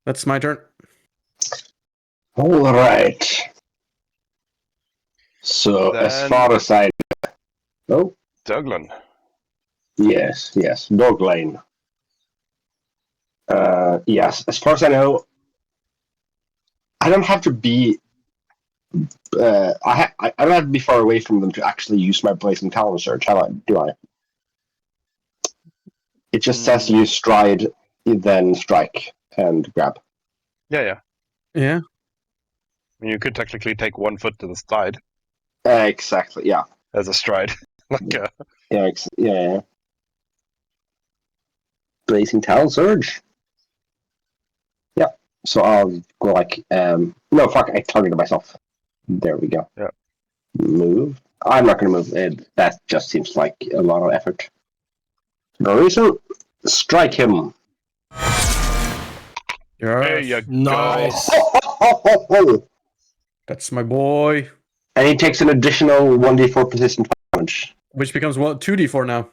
That's my turn. All right. So Then- as far as I know, Douglin. yes, dog lane. Yes, as far as I know, I don't have to be. I don't have to be far away from them to actually use my blazing talon surge. Do I? It just says you stride, then strike and grab. Yeah. Yeah. You could technically take 1 foot to the side Exactly. Yeah. as a stride. Yeah. Blazing talon surge. Yeah. So I'll go like no fuck. I targeted myself. There we go. Yeah. Move. I'm not going to move. That just seems like a lot of effort. No reason. Strike him. There you Nice. And That's my boy. he takes an additional 1d4 persistent damage. Which becomes 2d4 now.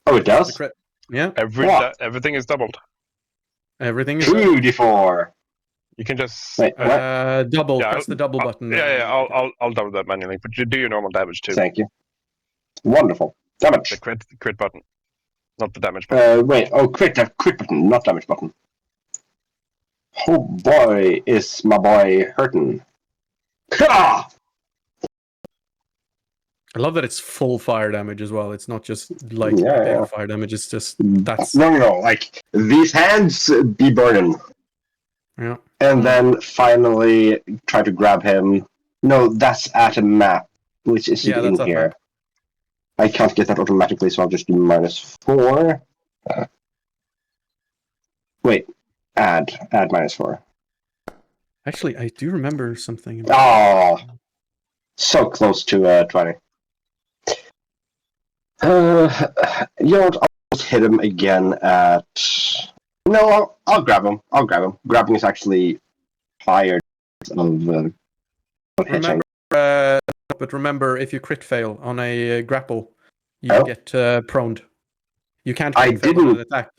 Oh, it The does? crit. Yeah. What? Everything is doubled. Everything is 2d4. You can just Wait, what? double. Yeah, Press the double button. Yeah. I'll double that manually, but you do your normal damage too. Thank you. Wonderful. Damage. The crit button, not the damage button. Wait. Oh, crit button, not damage button. Oh boy, is my boy hurting. Ah! I love that it's full fire damage as well. It's not just like Yeah, a bit yeah. of fire damage. It's just that's No. Like these hands be burning, yeah. and then finally try to grab him. No, that's at a map, which is Yeah, in that's at here. map. I can't get that automatically, so I'll just do -4. Wait, add -4. Actually, I do remember something. Oh, so close to 20. You know what? I'll just hit him again at. No, I'll grab him. Grabbing is actually higher of hitching. But remember, if you crit fail on a grapple, you Oh. get proned. You can't I crit fail on an didn't- attack.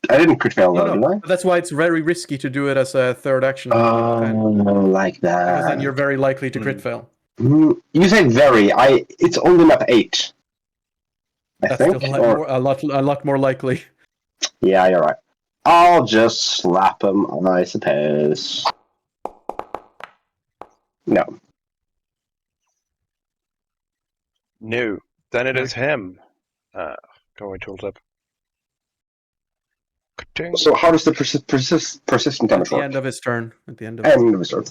I didn't crit fail though, No. did That's why it's very risky to do it as a third action. I? Like that. Because then you're very likely to crit fail. You say very. It's only map 8. I That's think. still Or- a lot more likely. Yeah, you're right. I'll just slap him, I suppose. No. No. Then it is him. Go away, tooltip. Ka-ting. So how does the persistent At damage the work? end of his turn. End of his turn.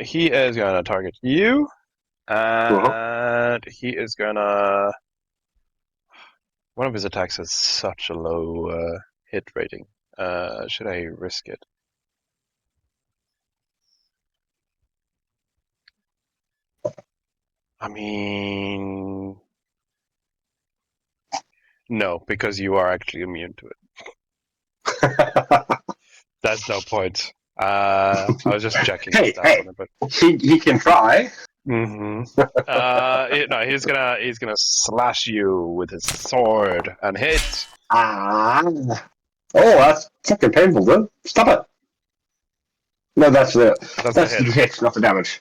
He is gonna target you, and he is gonna. One of his attacks has such a low hit rating. Should I risk it? I mean, no, because you are actually immune to it. That's no point. I was just checking the stats on it, but he can try. no, he's gonna slash you with his sword and hit. Oh, that's fucking painful, then. Stop it. No, that's the hit, not the damage.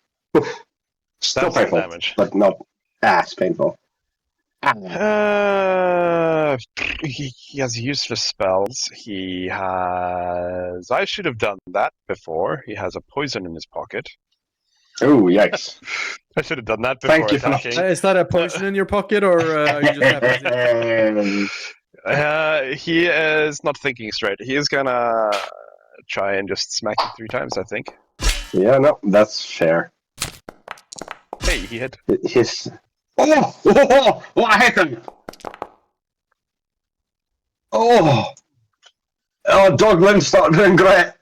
Still That's painful, the damage. but not as painful. He has useless spells. He has. I should have done that before. He has a poison in his pocket. Oh, yikes. I should have done that before Thank you for attacking. Is that a potion in your pocket, or you just have He is not thinking straight. He is gonna try and just smack you 3 times, I think. Yeah, no, that's fair. Hey, he hit. His... Oh, I hit him! Oh, Douglas started doing great.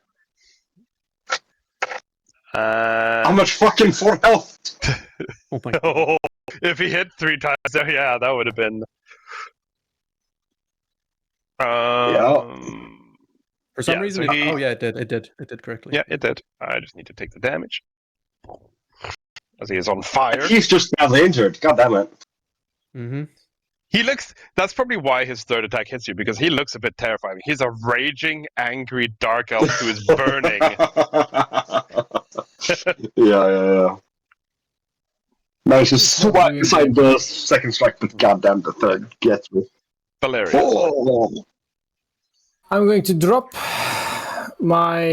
How much fucking 4 health? Oh my God. Oh, if he hit 3 times, yeah, that would have been. For some reason, so it did correctly. Yeah, it did. I just need to take the damage. As he is on fire. He's just badly injured. God damn it. Mm-hmm. He looks. That's probably why his third attack hits you, because he looks a bit terrifying. He's a raging, angry dark elf who is burning. Yeah. Managed to swipe inside the second strike, but goddamn, the third gets me. Valeria. Oh. I'm going to drop my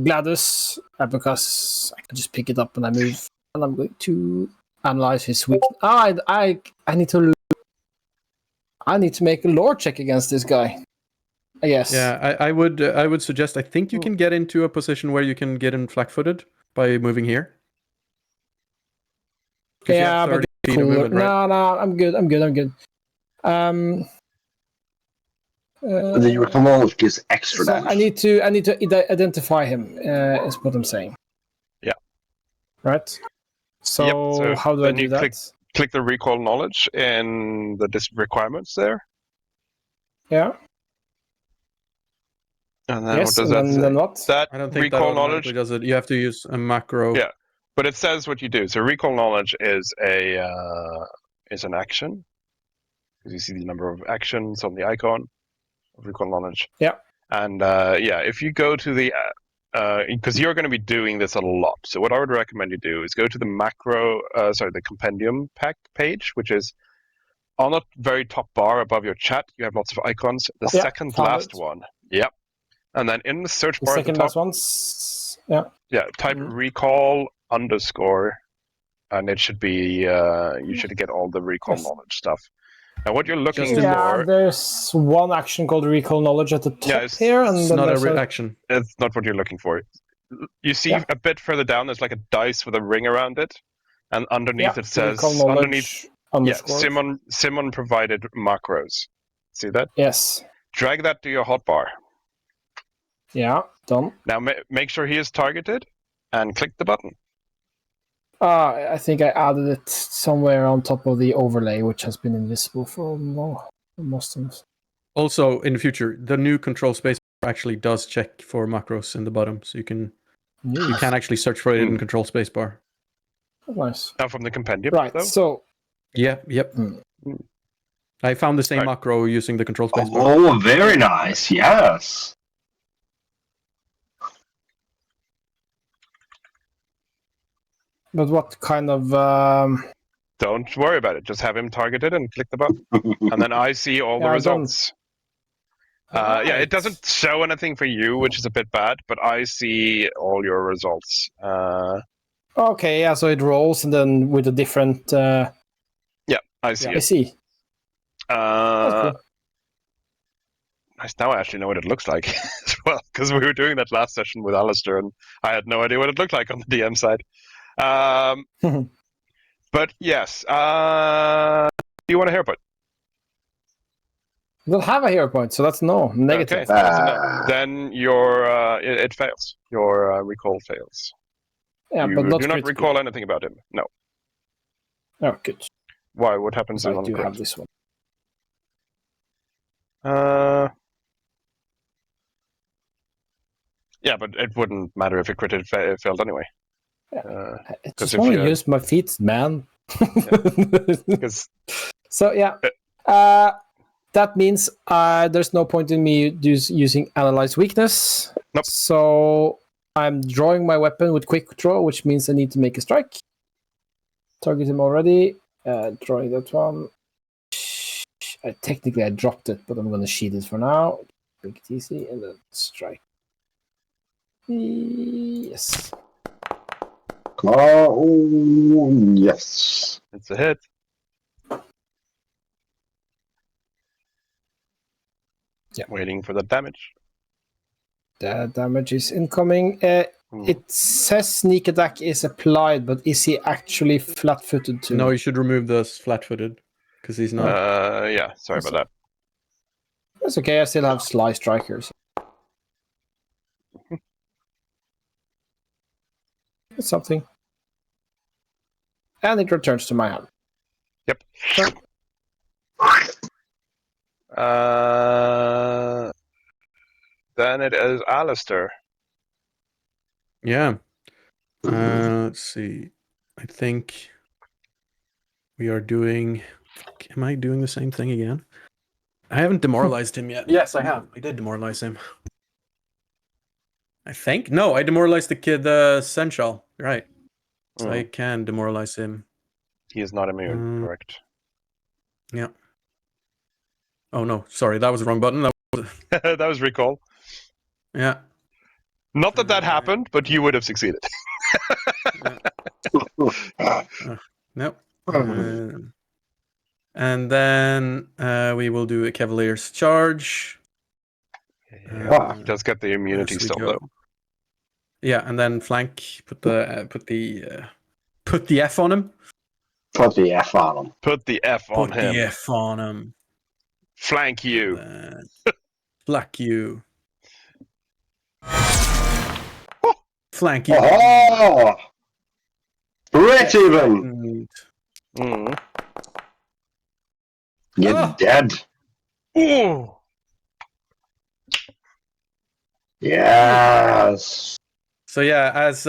Gladys because I can just pick it up when I move, and I'm going to analyze his weak. I need to make a lore check against this guy, I guess. Yeah, I would suggest. I think you can get into a position where you can get him flat-footed by moving here. Yeah, but feet of movement, right? No, I'm good. The Eurocomology is extra So damage. I need to identify him. Is what I'm saying. Yeah. Right. So, Yep, so how do I then do you that? Click the recall knowledge in the requirements there. Yeah. And then Yes. what does that say? Then what? That I don't think that recall automatically knowledge. does it. You have to use a macro. Yeah. But it says what you do. So recall knowledge is an action. Because you see the number of actions on the icon of recall knowledge. Yeah. And if you go to the because you're going to be doing this a lot. So what I would recommend you do is go to the the compendium pack page, which is on the very top bar above your chat. You have lots of icons. The second last one. Yep. And then in the search bar at the top. Last ones. Yeah. Yeah. Type recall _ and it should be you should get all the recall knowledge stuff. Now what you're looking for. There's one action called recall knowledge at the top here, and it's then not there's a action. It's not what you're looking for. You see a bit further down. There's like a dice with a ring around it, and underneath it says Simon provided macros. See that? Yes. Drag that to your hotbar. Yeah, done. Now make sure he is targeted, and click the button. I think I added it somewhere on top of the overlay, which has been invisible for most of us. Also, in the future, the new control space actually does check for macros in the bottom, so you can actually search for it in control space bar. Nice. Now from the compendium, right? Though? So, yep. I found the same macro using the control space bar. Oh, very nice. Yes. But what kind of? Don't worry about it. Just have him targeted and click the button, and then I see all the results. It doesn't show anything for you, which is a bit bad, but I see all your results. Okay, yeah. So it rolls, and then with a different. Yeah, I see. I see. Nice. Now I actually know what it looks like as well, because we were doing that last session with Alistair, and I had no idea what it looked like on the DM side. But yes, do you want a hero point? We'll have a hero point, so that's no negative. Okay, that's a no. Then your it fails. Your recall fails. Yeah, you but not do not critical. recall anything about him. No. Oh, good. Why? What happens So if I I'm do crit? have this one. Yeah, but it wouldn't matter if it crit. It failed anyway. I 'cause just if want to you- use my feet, man. Because So yeah, that means there's no point in me using analyze weakness. Nope. So I'm drawing my weapon with quick draw, which means I need to make a strike. Target him already. Drawing that one. Technically I dropped it, but I'm going to shield it for now. Make it easy and then strike. Yes. Oh, yes. it's a hit. Yeah. Waiting for the damage. The damage is incoming. It says sneak attack is applied, but is he actually flat-footed too? No, you should remove the flat-footed because he's not. Yeah, sorry about that. That's okay. I still have Sly Strikers. It's something. And it returns to my hand. Yep. So, Then it is Alistair. Yeah. Let's see. I think we are doing. Fuck, am I doing the same thing again? I haven't demoralized him yet. Yes, I have. I did demoralize him. I think. No, I demoralized the kid, Sensual. Right. So I can demoralize him. He is not immune, correct? Yeah. Oh no, sorry, that was the wrong button. That was recall. Yeah. Not that happened, but you would have succeeded. Nope. And then we will do a Cavalier's Charge. Just get the immunity still, though. Yeah, and then flank. Put the F on him. Put the F on him. Put the F on Put him. the F on him. Flank you. Flank you. Flank you. Oh! Great even! You're dead. Ooh. Yes. So yeah, as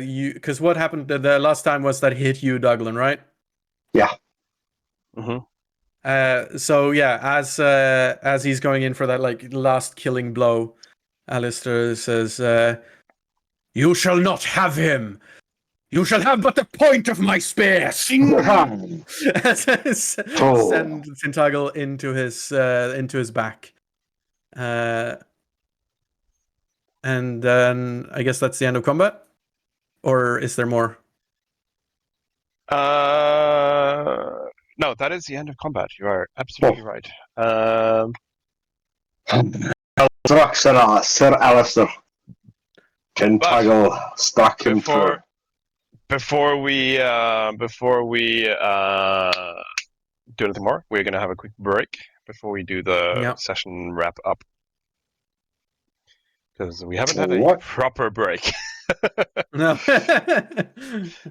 you, because what happened the last time was that hit you, Douglin, right? Yeah. So yeah, as he's going in for that like last killing blow, Alistair says, "You shall not have him. You shall have but the point of my spear." Send Tintagel into his back. And then I guess that's the end of combat? Or is there more? No, that is the end of combat. You are absolutely right. Sir Alistair. Tentacle stuck him through. Before we do anything more, we're going to have a quick break before we do the session wrap up. Because we haven't had a proper break. No.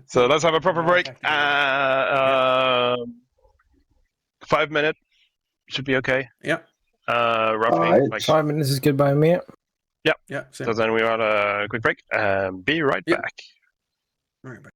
So let's have a proper break. 5 minutes should be okay. Yeah. Roughly. Right. Like, 5 minutes is good by me. Yeah. Yeah. So then we want a quick break. Be right back. Right back.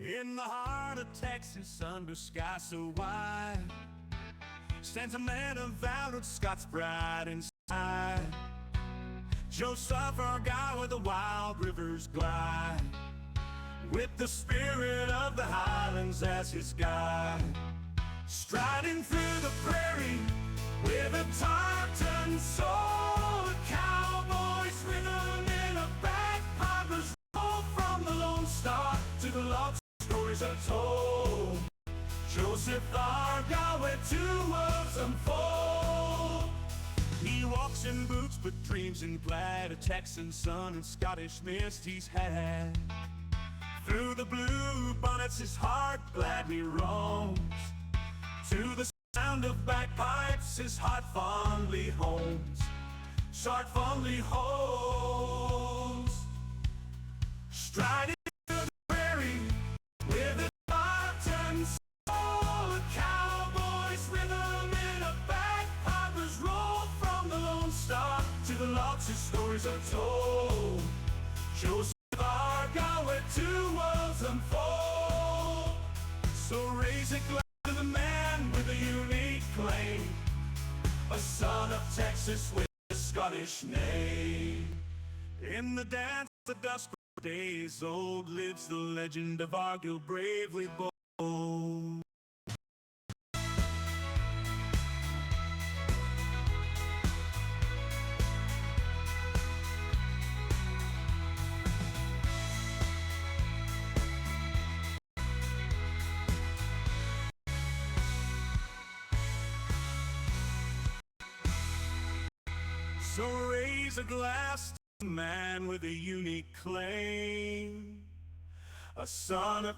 In the heart of Texas, under sky so wide, stands a man of valor, Scots pride inside. Joseph, our guy, where the wild rivers glide, with the spirit of the Highlands as his guide. Striding through the prairie with a tartan soul, a cowboy's rhythm in a bagpiper's roll. From the Lone Star to the lost stories are told. Joseph Argyle, where two worlds unfold. He walks in boots but dreams in plaid, a Texan sun and Scottish mist he's had. Through the blue bonnets his heart gladly roams. To the sound of bagpipes his heart fondly homes. Heart fondly holds. Striding through the prairie with a tartan soul, a cowboy's rhythm in a bagpiper's roll. From the Lone Star to the logs his stories are told. Joseph Argyle, where two worlds unfold. So raise a glass to the man with a unique claim, a son of Texas with a Scottish name. In the dance of the dusk days old lives the legend of Argyle, bravely bold. So raise a glass to the man with a unique claim, a son of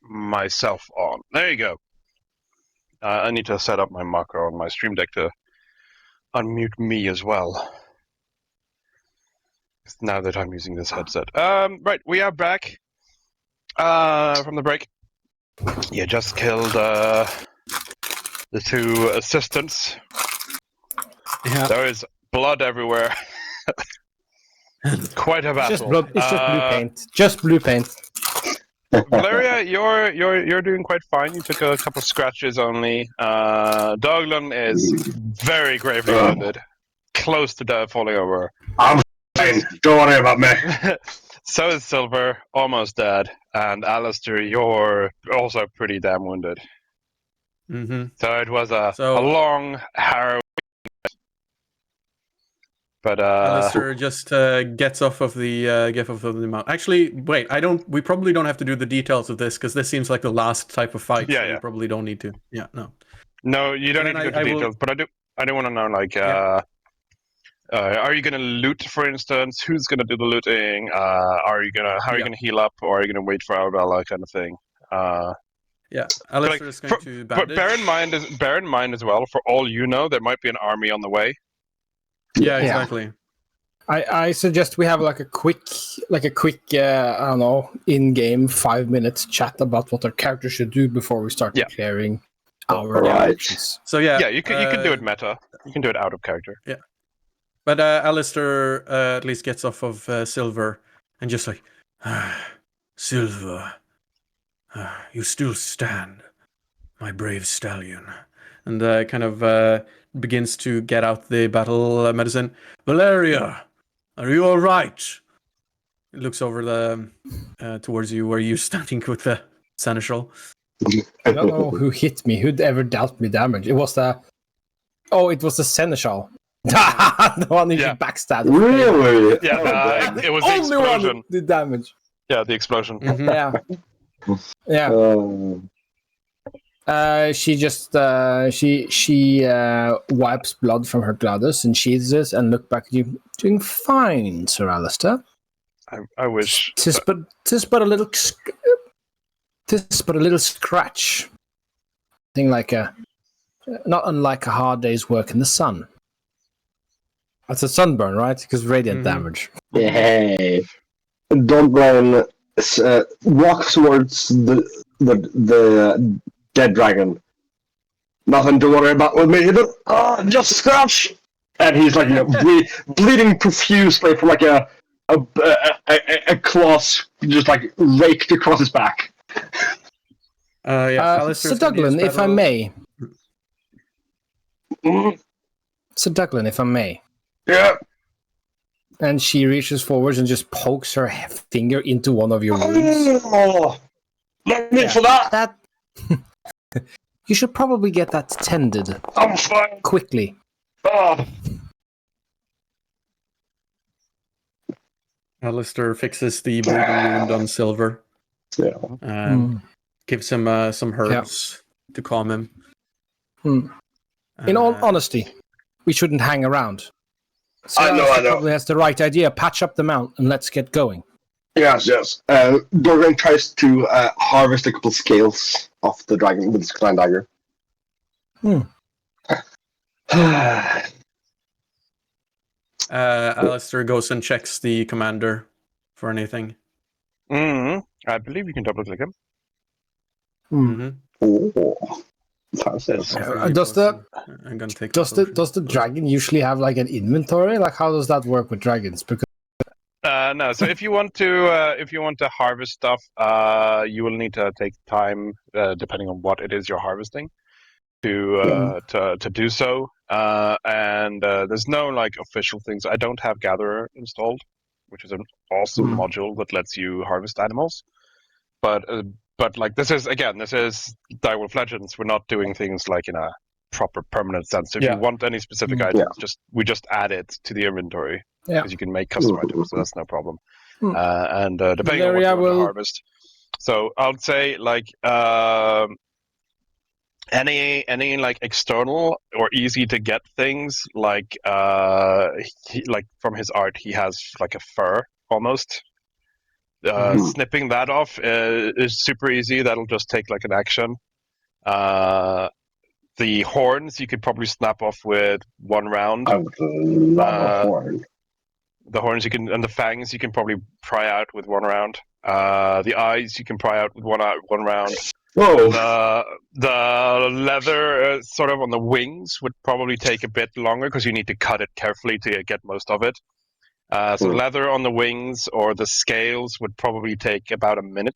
myself on. There you go. I need to set up my marker on my stream deck to unmute me as well. Now that I'm using this headset. Right, we are back from the break. Yeah, just killed the two assistants. Yeah. There is blood everywhere. Quite a battle. Just blood. It's just blue paint. Just blue paint. Valeria, you're doing quite fine. You took a couple scratches only. Doglan is very gravely wounded, close to falling over. I'm fine. Don't worry about me. So is Silver, almost dead, and Alistair, you're also pretty damn wounded. Mm-hmm. So it was a long, harrowing. But Alistair just gets off of the mount. Actually, wait. We probably don't have to do the details of this because this seems like the last type of fight. Yeah, so yeah. We probably don't need to. Yeah, no. No, you don't need to go into details. But I do want to know, like, are you gonna loot, for instance? Who's gonna do the looting? How are you gonna heal up, or are you gonna wait for Arabella, kind of thing? Yeah, Alistair is going to bandage. But bear in mind as well. For all you know, there might be an army on the way. Yeah, exactly. I suggest we have like a quick I don't know, in-game 5 minutes chat about what our character should do before we start declaring our actions. So yeah, you can do it meta. You can do it out of character. Yeah, but Alistair at least gets off of Silver and just like, Silver, you still stand, my brave stallion, and kind of begins to get out the battle medicine. Valeria, are you all right? It looks over towards you where you're standing with the seneschal. I don't know who hit me. Who'd ever dealt me damage? It was the seneschal. The one who backstabbed. Really? Yeah, it was the only explosion. one who did damage. Yeah, the explosion. Mm-hmm. She just she wipes blood from her gladius and sheathes it and look back at you. Doing fine, Sir Alistair. I wish. Tis but a little scratch. Thing like not unlike a hard day's work in the sun. That's a sunburn, right? Because radiant damage. Hey, Doglan walks towards the dead dragon. Nothing to worry about with me either. Just a scratch. And he's like, bleeding profusely from like a claw just like raked across his back. Sir Doglan, if I may. Sir Doglan, if I may. Yeah. And she reaches forwards and just pokes her finger into one of your wounds. Let me for that. You should probably get that tended. I'm fine. Quickly. Alistair fixes the bleeding wound on Silver. Yeah. And gives him some herbs to calm him. In all honesty, we shouldn't hang around. So I know. Probably has the right idea. Patch up the mount and let's get going. Yes. Dorgan tries to harvest a couple scales off the dragon with his clan dagger. Alistair goes and checks the commander for anything. I believe you can double click him. Oh, does the dragon usually have like an inventory? Like, how does that work with dragons? Because no. So if you want to harvest stuff, you will need to take time, depending on what it is you're harvesting, to do so. And there's no like official things. I don't have Gatherer installed, which is an awesome module that lets you harvest animals. But like this is DIREWOLF Legends. We're not doing things like in a proper permanent sense. So if you want any specific items, we just add it to the inventory because you can make custom items, so that's no problem. And depending on what you want to harvest, so I would say like any like external or easy to get things like like from his art, he has like a fur almost. Snipping that off is super easy. That'll just take like an action. The horns you could probably snap off with one round. I would love a horn. The horns you can, and the fangs you can probably pry out with one round. The eyes you can pry out with one round. Whoa! The leather sort of on the wings would probably take a bit longer because you need to cut it carefully to get most of it. So leather on the wings or the scales would probably take about a minute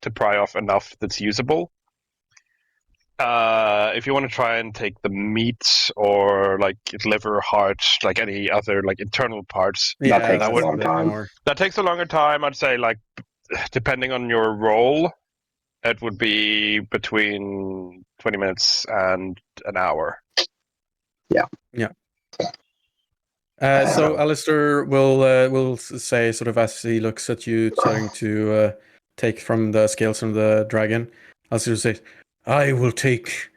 to pry off enough that's usable. If you want to try and take the meat or like liver, heart, like any other like internal parts, That takes that a would- long time. More. that takes a longer time. I'd say like depending on your role, it would be between 20 minutes and an hour. So Alistair will say, sort of as he looks at you, trying to take from the scales from the dragon. Alistair says, "I will take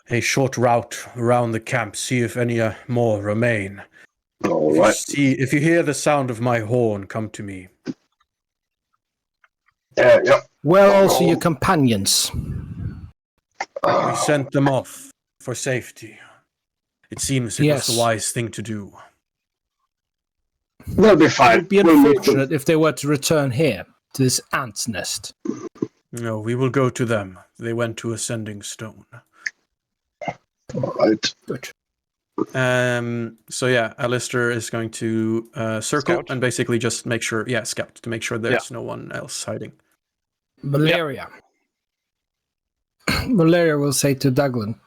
a short route around the camp, see if any more remain. All right. If you hear the sound of my horn, come to me. Yeah. Where are also your companions? We sent them off for safety. It seems it was the wise thing to do." They'll be It fine. would be We'll meet them. unfortunate if they were to return here, to this ant's nest. No, we will go to them. They went to Ascending Stone. All right. Good. So yeah, Alistair is going to circle Scout. and basically just make sure, scout, to make sure there's no one else hiding. Valeria. Valeria will say to Douglin,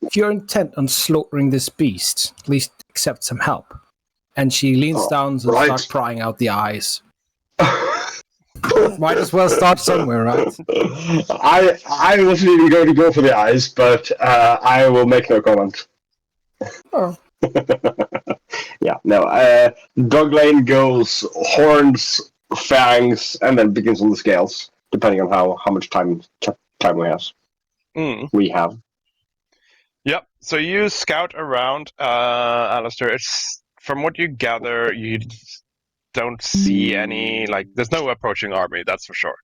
if you're intent on slaughtering this beast, at least accept some help. And she leans down and starts prying out the eyes. Might as well start somewhere, right? I wasn't even going to go for the eyes, but I will make no comment. Oh. Yeah, no. Douglin goes horns, fangs, and then begins on the scales, depending on how much time we have. We have. Yep. So you scout around, Alistair. It's from what you gather, you don't see any there's no approaching army. That's for sure.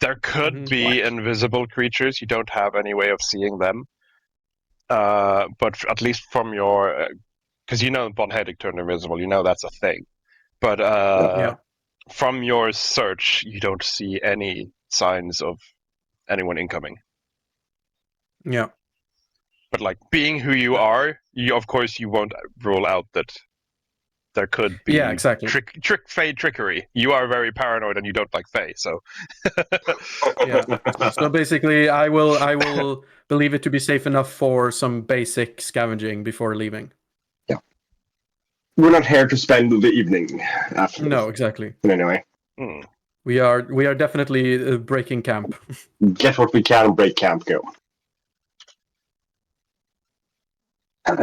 There could be invisible creatures. You don't have any way of seeing them. But at least from your, because Von Heddig turned invisible. You know that's a thing. But from your search, you don't see any signs of anyone incoming. Yeah. But being who you are, of course you won't rule out that there could be exactly. trickery. You are very paranoid and you don't like Fae, so So basically, I will believe it to be safe enough for some basic scavenging before leaving. Yeah, we're not here to spend the evening. After No, exactly. Anyway, we are definitely breaking camp. Get what we can and break camp. Go.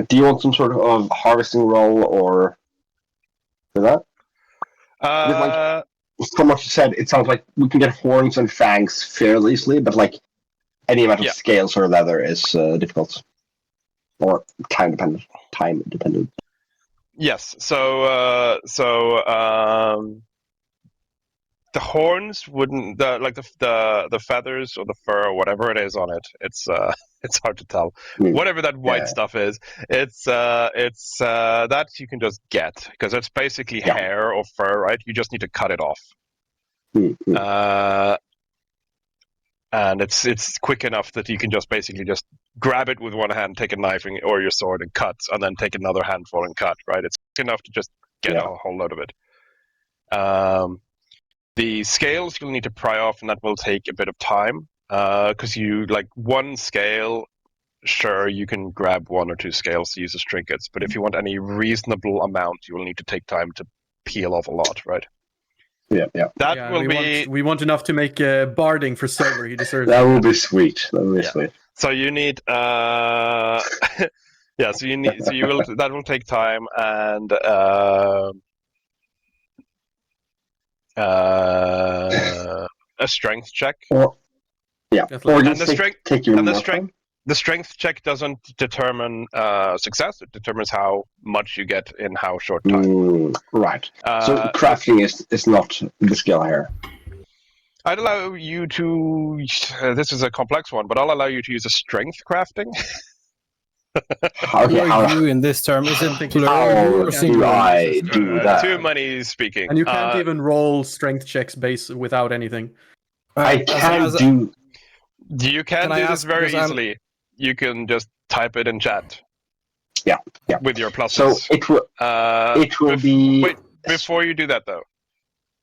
Do you want some sort of harvesting roll or for that? From what you said, it sounds like we can get horns and fangs fairly easily, but any amount of scales or leather is difficult or time dependent. Yes. So the horns wouldn't the feathers or the fur or whatever it is on it. It's hard to tell. Whatever that white stuff is, it's that you can just get because it's basically hair or fur, right? You just need to cut it off. And it's quick enough that you can just basically just grab it with one hand, take a knife or your sword and cut, and then take another handful and cut. Right? It's quick enough to just get a whole load of it. The scales you'll need to pry off, and that will take a bit of time. Because you one scale, sure you can grab one or two scales to use as trinkets, but if you want any reasonable amount, you will need to take time to peel off a lot, right? Yeah. That will be. We want enough to make barding for silver. He deserves. That will be sweet. Sweet. So you need. So you need. So you will. That will take time and. A strength check. Or the strength check doesn't determine success. It determines how much you get in how short time. Right. So crafting is not the skill here. I'd allow you to. This is a complex one, but I'll allow you to use a strength crafting. How are you in this term? Is it plural or singular? I do that? Too many speaking. And you can't even roll strength checks without anything. I can do. You can I do this ask, very because I'm- easily. You can just type it in chat. Yeah. With your pluses. So it will be. Wait, before you do that though,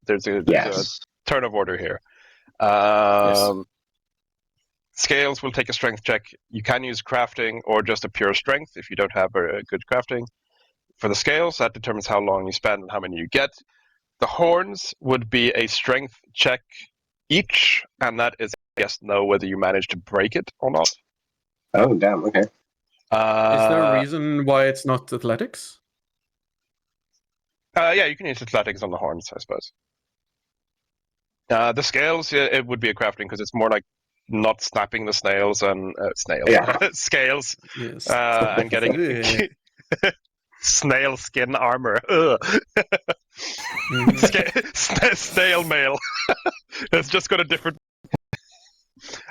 there's a Yes. turn of order here. Scales will take a strength check. You can use crafting or just a pure strength if you don't have a good crafting. For the scales, that determines how long you spend and how many you get. The horns would be a strength check each, and that is a yes, no, whether you manage to break it or not. Oh, damn. Okay. Is there a reason why it's not athletics? Yeah, you can use athletics on the horns, I suppose. The scales, it would be a crafting because it's more like not snapping the scales, Yes. and getting snail skin armor. Snail mail. It's just got a different.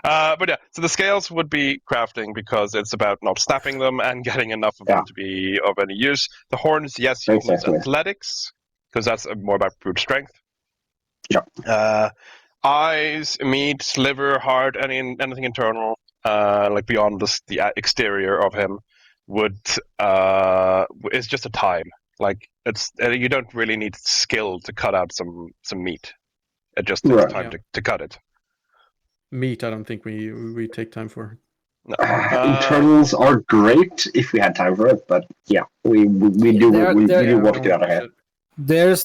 But yeah, so the scales would be crafting because it's about not snapping them and getting enough of them to be of any use. The horns, yes, you can use athletics because that's more about brute strength. Yeah. Eyes, meat, liver, heart, anything internal, like beyond the exterior of him, is just a time. Like it's you don't really need skill to cut out some meat. It just takes time to cut it. Meat, I don't think we take time for. No. Internals are great if we had time for it, but yeah, we do want to get out of here. There's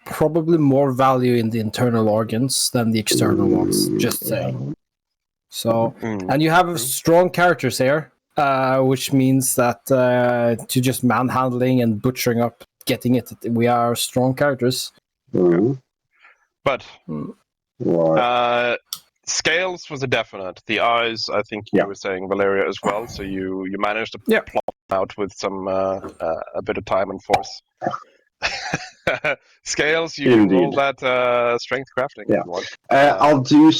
probably more value in the internal organs than the external ones. Just saying. So, and you have strong characters here, which means that to just manhandling and butchering up, getting it, we are strong characters. But scales was a definite. The eyes, I think you were saying, Valeria, as well. So you managed to plot out with some a bit of time and force. Scales, you can roll that strength crafting. Yeah. I'll do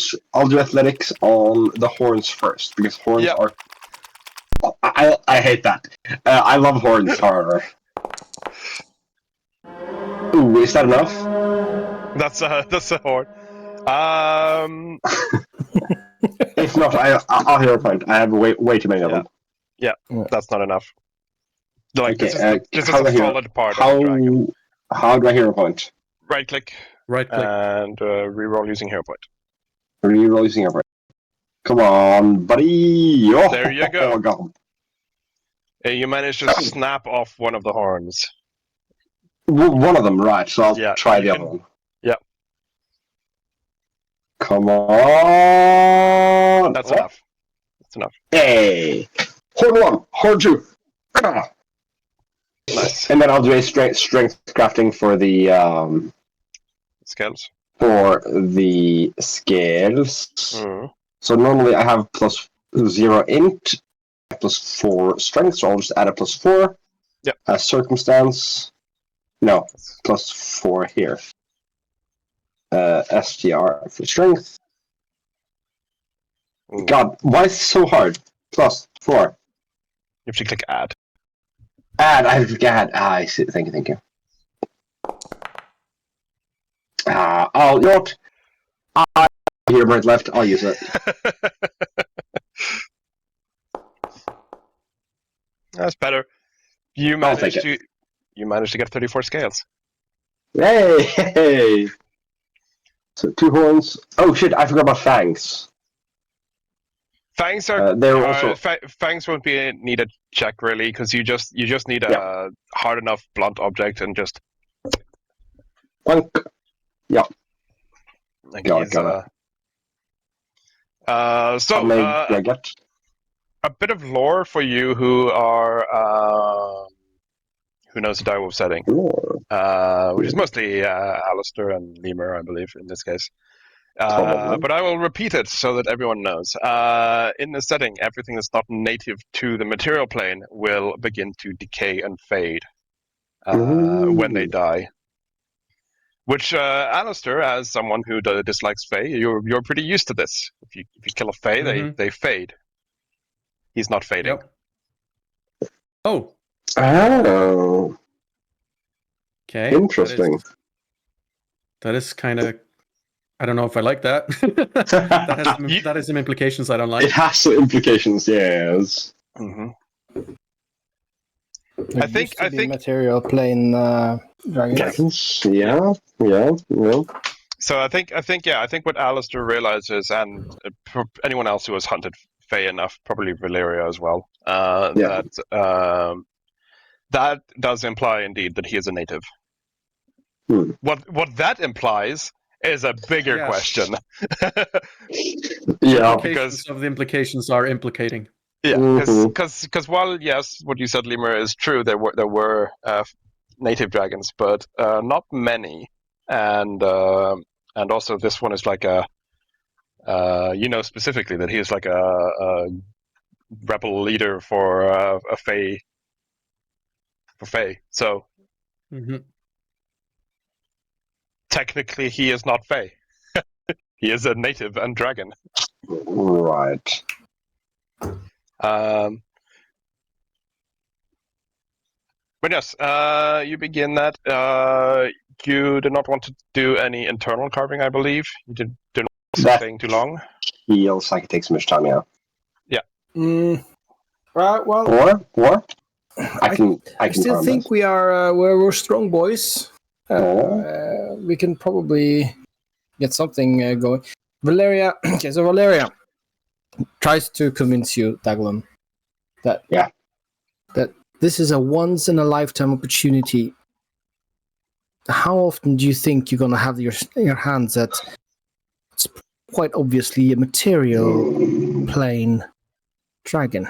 athletics on the horns first because horns are. I hate that. I love horns, however. Ooh, is that enough? That's a horn. If not, I'll hero point. I have way too many of them. Yeah, that's not enough. Like this is a solid part of the dragon. How do I hero point? Right click, and reroll using hero point. Reroll using hero point. Come on, buddy! Oh, there you go. Oh, God. You managed to snap off one of the horns. One of them, right? So I'll try the other one. Yeah. Come on! That's enough. That's enough. Hey! Horn 1, horn 2. Nice. And then I'll do a strength crafting for the scales. For the scales. So normally I have +0 int, +4 strength, so I'll just add a +4. Yep. Circumstance. No, +4 here. STR for strength. God, why is it so hard? +4. You have to click add. Add, I have to add. I see. Thank you. You know what? I hear right left. I'll use it. That's better. You managed to get 34 scales. Hey! So 2 horns. Oh shit! I forgot about fangs. Fangs are. They're also. Fangs won't be needed check really because you just need a hard enough blunt object and just. Plunk. Yeah. Like got it. A bit of lore for you who are who knows the direwolf setting, which is mostly Alistair and Lemur, I believe, in this case. But I will repeat it so that everyone knows. In this setting, everything that's not native to the material plane will begin to decay and fade when they die. Which, Alistair, as someone who dislikes Fae, you're pretty used to this. If you kill a Fae, they fade. He's not fading. Yep. Oh. Okay. Interesting. That is kind of I don't know if I like that. that has some implications I don't like. It has some implications, yes. Mhm. There I think- used to I be think- material plane dragons. Dragons, yeah. So I think what Alistair realizes, and anyone else who has hunted Fae enough, probably Valeria as well, Yeah. that does imply indeed that he is a native. Hmm. What that implies is a bigger Yeah. question. Yeah, Implications of the implications are implicating. Yeah, Mhm. because while yes, what you said, Lemur, is true, there were native dragons, but not many, and also this one is like a specifically that he is like a rebel leader for a Fae. For Fae, so Mhm. technically he is not Fae. He is a native and dragon. Right. But yes, you begin that. You did not want to do any internal carving, I believe. You do not want That- staying too long. Feels like it takes much time, yeah. Right, well, Or I can still farm think this. we are we're strong boys. We can probably get something going. Valeria, okay, so Valeria tries to convince you, Daglon, that this is a once in a lifetime opportunity. How often do you think you're gonna have your hands at? It's quite obviously a material plane dragon.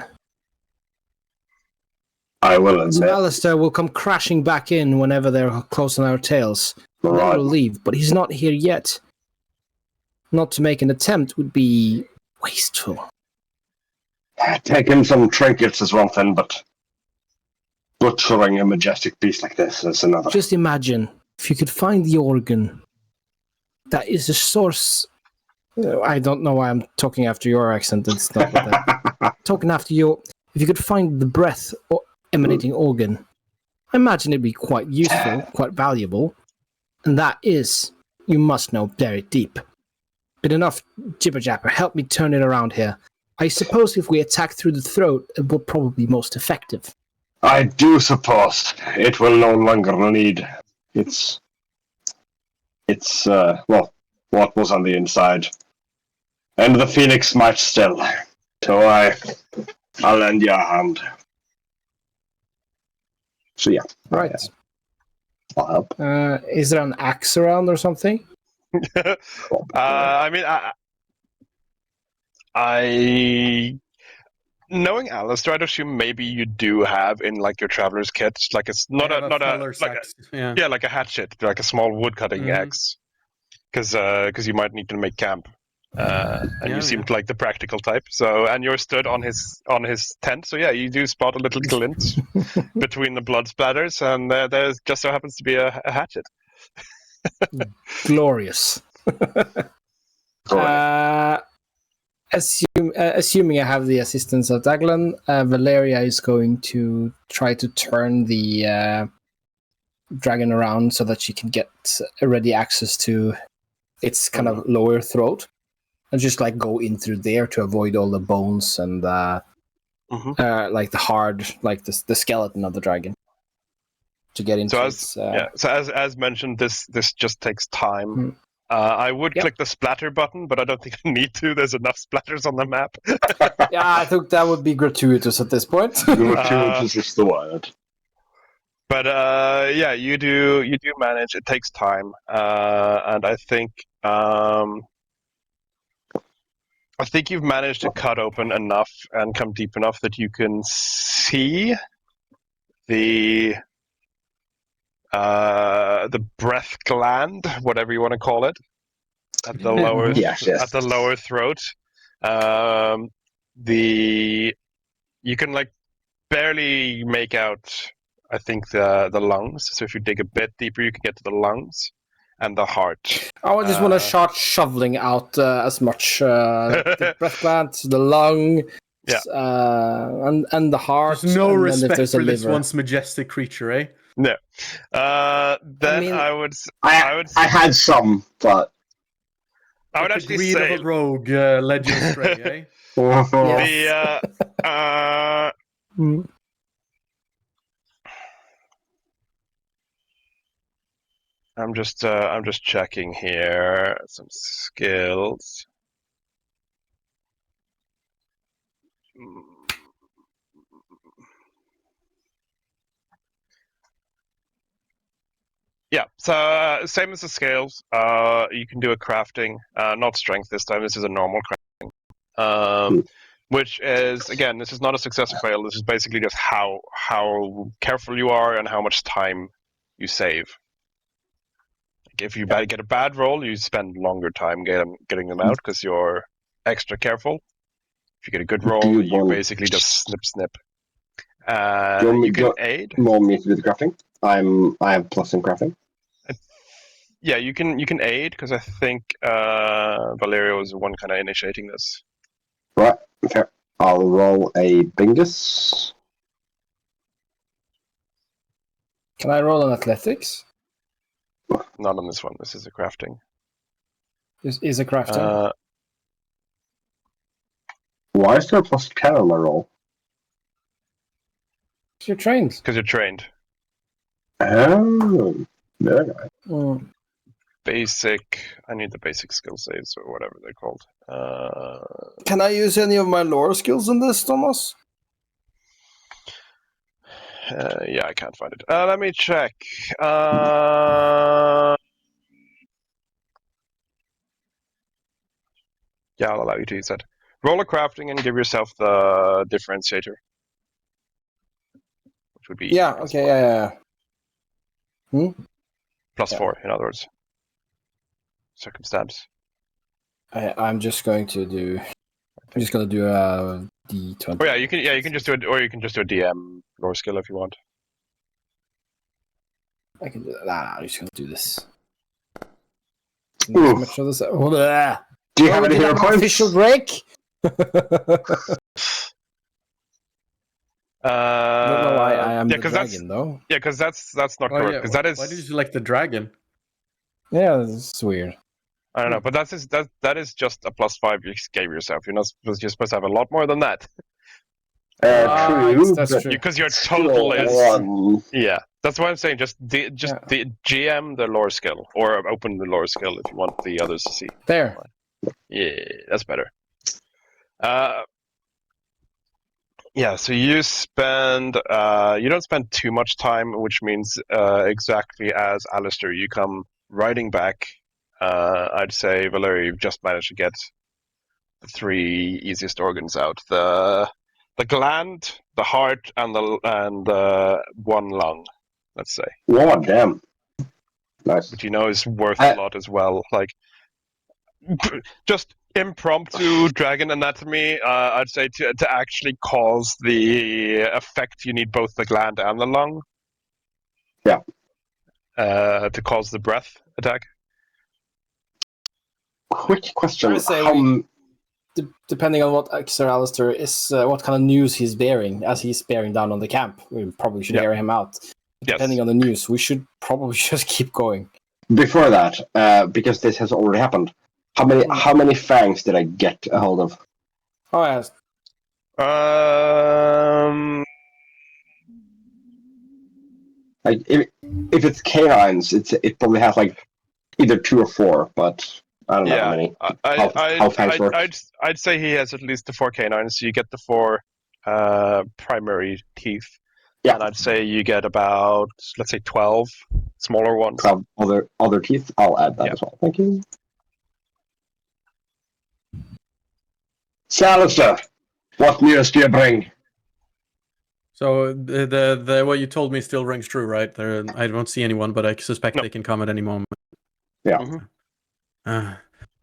I will So admit. Alistair will come crashing back in whenever they're close on our tails. And then Right. we'll leave, but he's not here yet. Not to make an attempt would be wasteful. Taking some trinkets is one thing, but butchering a majestic beast like this is another. Just imagine if you could find the organ that is the source. I don't know why I'm talking after your accent. It's not what I'm talking after you. If you could find the breath emanating organ, I imagine it'd be quite useful, quite valuable. And that is, you must know, buried deep. But enough jibber jabber. Help me turn it around here. I suppose if we attack through the throat, it will probably be most effective. I do suppose it will no longer need its well, what was on the inside. And the phoenix might still. So I'll lend you a hand. So yeah. Right. I'll help. Is there an axe around or something? I mean, I knowing Alistair, I'd assume maybe you do have in like your traveler's kit, like it's not I have a feller's like axe. Yeah. yeah, like a hatchet, like a small wood cutting Mhm. axe, because you might need to make camp. And Yeah, you seemed like the practical type. So, and you're stood on his tent. So yeah, you do spot a little glint between the blood splatters, and there just so happens to be a hatchet. Glorious. Assuming I have the assistance of Daglon, Valeria is going to try to turn the dragon around so that she can get ready access to its kind of lower throat, and just like go in through there to avoid all the bones and like the hard, like the skeleton of the dragon. To get into So as mentioned, this just takes time. I would click the splatter button, but I don't think I need to. There's enough splatters on the map. Yeah, I think that would be gratuitous at this point. Gratuitous is the word. But yeah, you do manage. It takes time, and I think you've managed to cut open enough and come deep enough that you can see the breath gland, whatever you want to call it, at the lower at the lower throat. You can like barely make out, I think, the lungs. So if you dig a bit deeper, you can get to the lungs and the heart. I just want to start shoveling out as much the breath gland, the lung, and the heart. There's no and respect there's for a this liver. once majestic creature, eh? No. Then I mean, I would. I had some, but I would The actually greed say of a rogue led you astray, eh? Yes. the I'm just checking here some skills. Yeah, so same as the scales. You can do a crafting, not strength this time. This is a normal crafting, which is again, this is not a success or fail. This is basically just how careful you are and how much time you save. Like if you get a bad roll, you spend longer time getting them out because you're extra careful. If you get a good roll, you basically just snip. You can aid. Want me to do the crafting? I have plus in crafting. Yeah, you can aid because I think Valerio was the one kind of initiating this. Right. Okay. I'll roll a bingus. Can I roll an athletics? Not on this one. This is a crafting. Is a crafting? Why is there a plus 10 on my roll? You're trained. Because you're trained. Oh, very nice. Basic. I need the basic skill saves or whatever they're called. Can I use any of my lore skills in this, Thomas? Yeah, I can't find it. Let me check. Yeah, I'll allow you to use that. Roll a crafting and give yourself the differentiator. Which would be... Yeah, okay, yeah. Plus 4, in other words. Circumstance. I'm just going to do... I'm just going to do a D20. Oh yeah, you can just do it, or you can just do a DM lore skill if you want. I can do that. Nah, I'm just going to do this. Oof. Much of this. Do you have any hero points? Official break? No, I am the dragon, though. Yeah, because that's not correct. Because that is. Why did you select the dragon? Yeah, this is weird. I don't know, but that is just a +5 you gave yourself. You're supposed to have a lot more than that. True. That's true. Because your total is. Yeah, that's why I'm saying just the GM the lore skill or open the lore skill if you want the others to see. There. Yeah, that's better. Yeah, so you spend you don't spend too much time, which means exactly as Alistair, you come riding back. I'd say Valeria, you've just managed to get the 3 easiest organs out: the gland, the heart, and the 1 lung. Let's say. Oh damn! Nice. Which is worth a lot as well. Like just impromptu dragon anatomy. I'd say to actually cause the effect, you need both the gland and the lung. Yeah. To cause the breath attack. Quick question: depending on what Sir Alistair is, what kind of news he's bearing, as he's bearing down on the camp, we probably should hear him out. Depending on the news, we should probably just keep going. Before that, because this has already happened, how many fangs did I get a hold of? Oh, yes. Like if it's canines, it probably has like either 2 or 4, but I don't know how many. How fangs work. I'd say he has at least the 4 canines. So you get the 4 primary teeth. Yeah. And I'd say you get about, let's say, 12 smaller ones. 12 other teeth. I'll add that as well. Thank you. Alistair, what news do you bring? So the what you told me still rings true, right? I don't see anyone, but I suspect they can come at any moment. Yeah.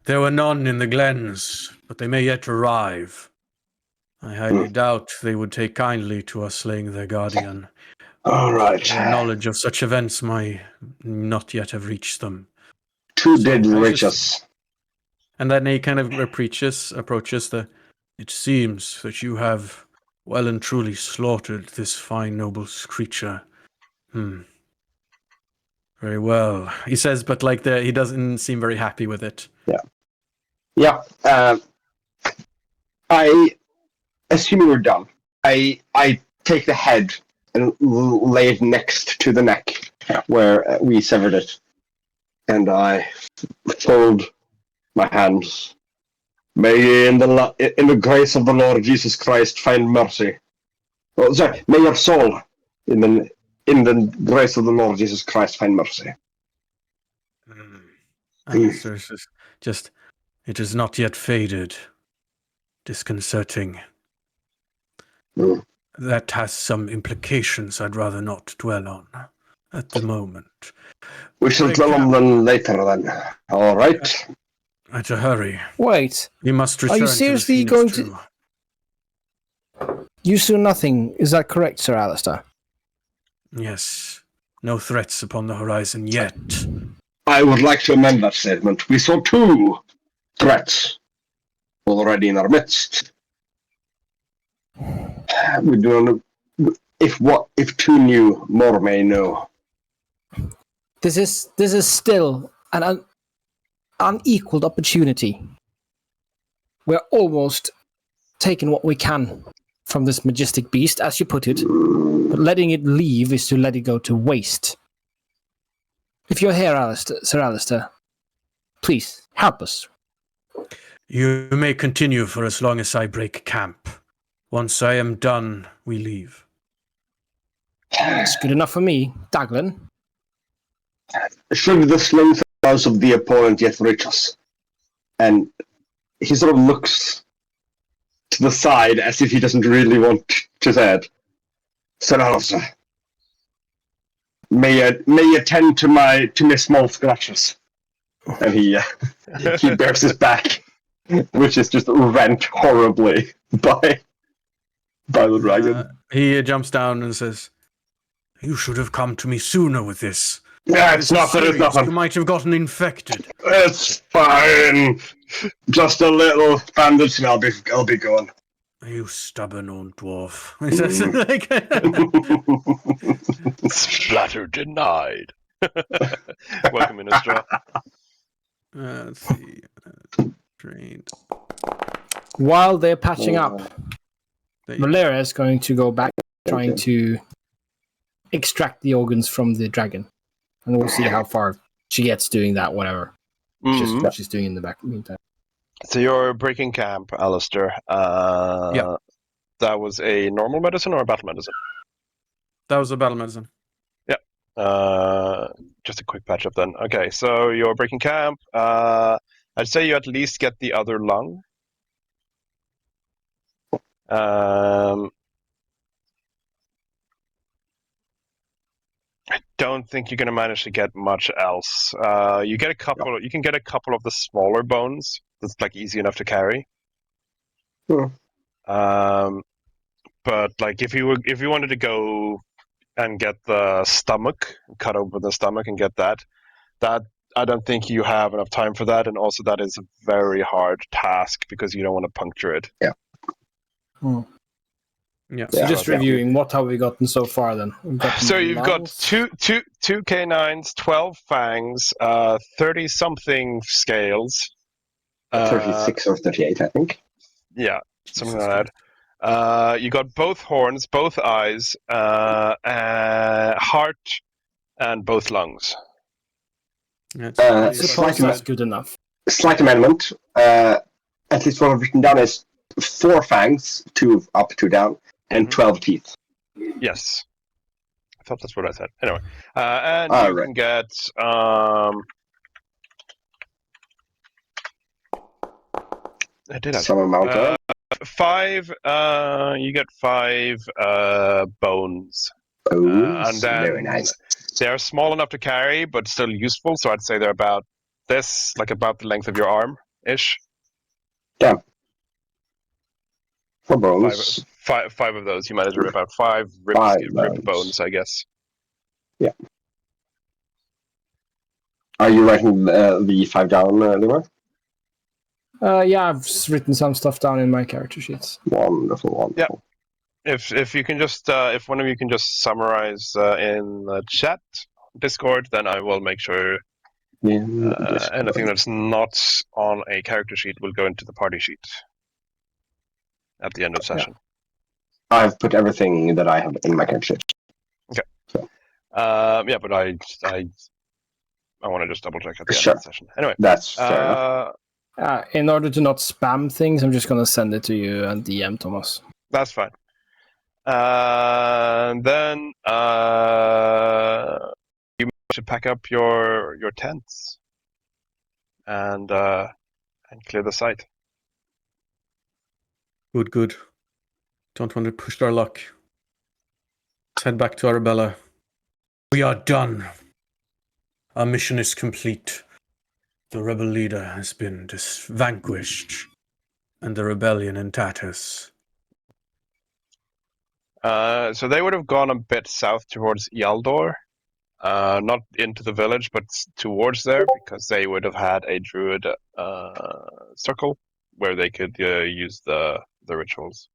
There were none in the glens, but they may yet arrive. I highly doubt they would take kindly to us slaying their guardian. All right. Their knowledge of such events might not yet have reached them. 2 did reach us. And then he kind of approaches it seems that you have well and truly slaughtered this fine noble creature. Very well. He says, but he doesn't seem very happy with it. Yeah. Yeah. I assume we're done. I take the head and lay it next to the neck where we severed it, and I fold my hands. May ye in the grace of the Lord Jesus Christ find mercy. Oh, sorry, may your soul in the grace of the Lord Jesus Christ find mercy. Alistair, it's just, it has not yet faded. Disconcerting. Mm. That has some implications I'd rather not dwell on at the moment. We shall dwell on them later then. All right. At a hurry. Wait, We must return are you to the seriously Phoenix going True. you saw nothing? Is that correct, Sir Alistair? Yes. No threats upon the horizon yet. I would like to amend that statement. We saw 2 threats already in our midst. We do not, if 2 new, more may know. This is still an unequaled opportunity. We're almost taking what we can from this majestic beast, as you put it, but letting it leave is to let it go to waste. If you're here, Sir Alistair, please help us. You may continue for as long as I break camp. Once I am done, we leave. It's good enough for me, Daglin. Should the slingshot of the opponent yet reach us? And he sort of looks to the side as if he doesn't really want to say it. Sir Alistair, may attend to my small scratches. And he bears his back, which is just rent horribly by the dragon. He jumps down and says, "You should have come to me sooner with this. Yeah, it's nothing. It's nothing. You might have gotten infected." It's fine. Just a little bandage, and I'll be gone. You stubborn old dwarf. Splatter denied. Welcome, Ministra. Let's see. Trained. While they're patching up, There you Valeria is going to go back trying to extract the organs from the dragon. And we'll see how far she gets doing that, whatever. Just what she's doing in the back meantime. So you're breaking camp, Alistair. Yeah. That was a normal medicine or a battle medicine? That was a battle medicine. Just a quick patch up then. Okay, so you're breaking camp. I'd say you at least get the other lung. I don't think you're gonna manage to get much else. You get a couple. You can get a couple of the smaller bones. That's like easy enough to carry. Sure. But like if you wanted to go and get the stomach, cut open the stomach and get that I don't think you have enough time for that, and also that is a very hard task because you don't want to puncture it. Yeah. Yeah. So just reviewing, what have we gotten so far then? So you've got two canines, 12 fangs, 30 something scales. 36 or 38, I think. Yeah, something like that. You got both horns, both eyes, heart, and both lungs. I suppose that's good enough. Slight amendment. At least what I've written down is 4 fangs, 2 up, 2 down, and 12 teeth. Yes. I thought that's what I said. Anyway. And you can get... I did have some amount of 5. You get 5 bones. And then very nice. They're small enough to carry, but still useful. So I'd say they're about this, like about the length of your arm, ish. Yeah. 4 bones. 5 of those. You managed to rip out 5 ripped bones, I guess. Yeah. Are you writing the 5 down, Lima? Yeah, I've written some stuff down in my character sheets. Wonderful. Yeah. If you can just if one of you can just summarize in the chat Discord, then I will make sure Anything that's not on a character sheet will go into the party sheet at the end of session. I've put everything that I have in my character sheet. Yeah, but I want to just double check at the end Sure. of the session. Anyway, That's fair enough. In order to not spam things, I'm just gonna send it to you and DM Thomas. That's fine. Then you should pack up your tents and clear the site. Good. Don't want to push our luck. Let's head back to Arabella. We are done. Our mission is complete. The rebel leader has been vanquished, and the rebellion in tatters. So they would have gone a bit south towards Yaldor, not into the village, but towards there, because they would have had a druid circle where they could use the rituals.